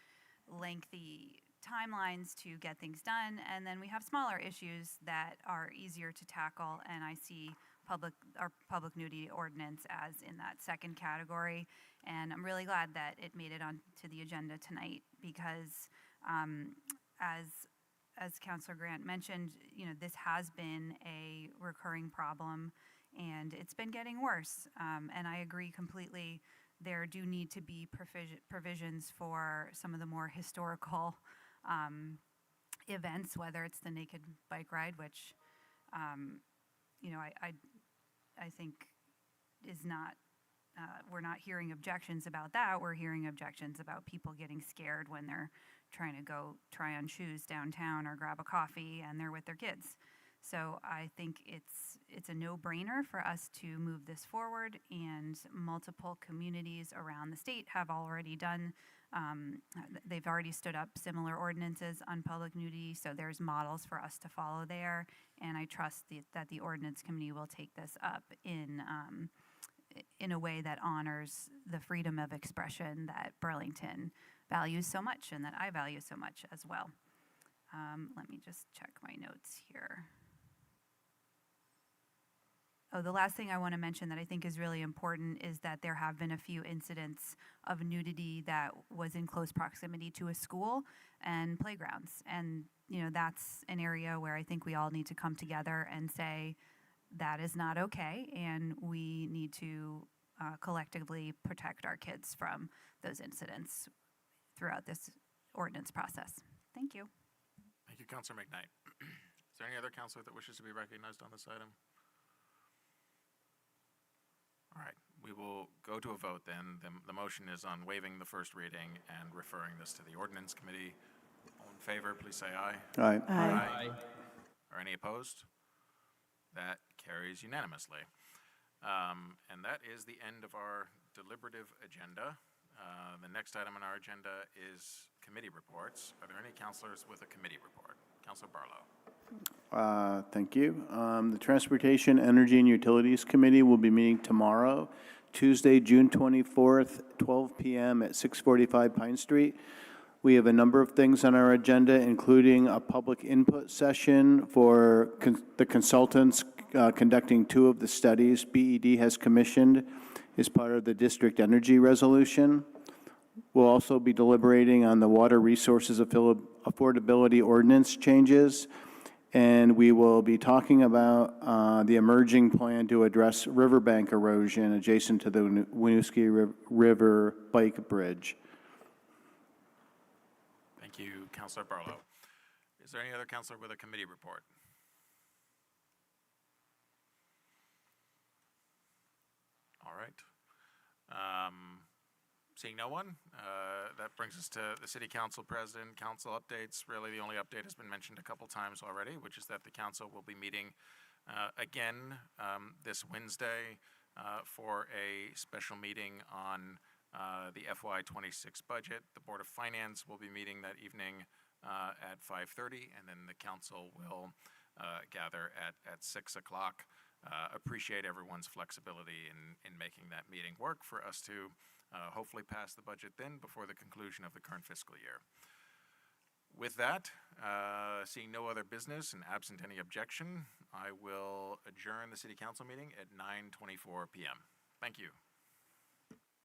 lengthy timelines to get things done, and then we have smaller issues that are easier to tackle, and I see our public nudity ordinance as in that second category, and I'm really glad that it made it onto the agenda tonight because as Councilor Grant mentioned, this has been a recurring problem and it's been getting worse, and I agree completely. There do need to be provisions for some of the more historical events, whether it's the naked bike ride, which, I think is not we're not hearing objections about that. We're hearing objections about people getting scared when they're trying to go try on shoes downtown or grab a coffee and they're with their kids. So I think it's a no-brainer for us to move this forward, and multiple communities around the state have already done, they've already stood up similar ordinances on public nudity, so there's models for us to follow there, and I trust that the ordinance committee will take this up in a way that honors the freedom of expression that Burlington values so much and that I value so much as well. Let me just check my notes here. Oh, the last thing I want to mention that I think is really important is that there have been a few incidents of nudity that was in close proximity to a school and playgrounds. And, you know, that's an area where I think we all need to come together and say that is not okay, and we need to collectively protect our kids from those incidents throughout this ordinance process. Thank you. Thank you, Councilor McKnight. Is there any other councilor that wishes to be recognized on this item? All right, we will go to a vote then. The motion is on waiving the first reading and referring this to the ordinance committee. All in favor, please say aye. Aye. Aye. Or any opposed? That carries unanimously. And that is the end of our deliberative agenda. The next item on our agenda is committee reports. Are there any councilors with a committee report? Councilor Barlow. Thank you. The Transportation, Energy, and Utilities Committee will be meeting tomorrow, Tuesday, June 24th, 12 p.m. at 645 Pine Street. We have a number of things on our agenda, including a public input session for the consultants conducting 2 of the studies BED has commissioned as part of the district energy resolution. We'll also be deliberating on the water resources affordability ordinance changes, and we will be talking about the emerging plan to address riverbank erosion adjacent to the Winooski River Bike Bridge. Thank you, Councilor Barlow. Is there any other councilor with a committee report? All right. Seeing no one, that brings us to the City Council President, council updates. Really, the only update has been mentioned a couple times already, which is that the council will be meeting again this Wednesday for a special meeting on the FY26 budget. The Board of Finance will be meeting that evening at 5:30, and then the council will gather at 6 o'clock. Appreciate everyone's flexibility in making that meeting work for us to hopefully pass the budget then before the conclusion of the current fiscal year. With that, seeing no other business and absent any objection, I will adjourn the City Council meeting at 9:24 p.m. Thank you.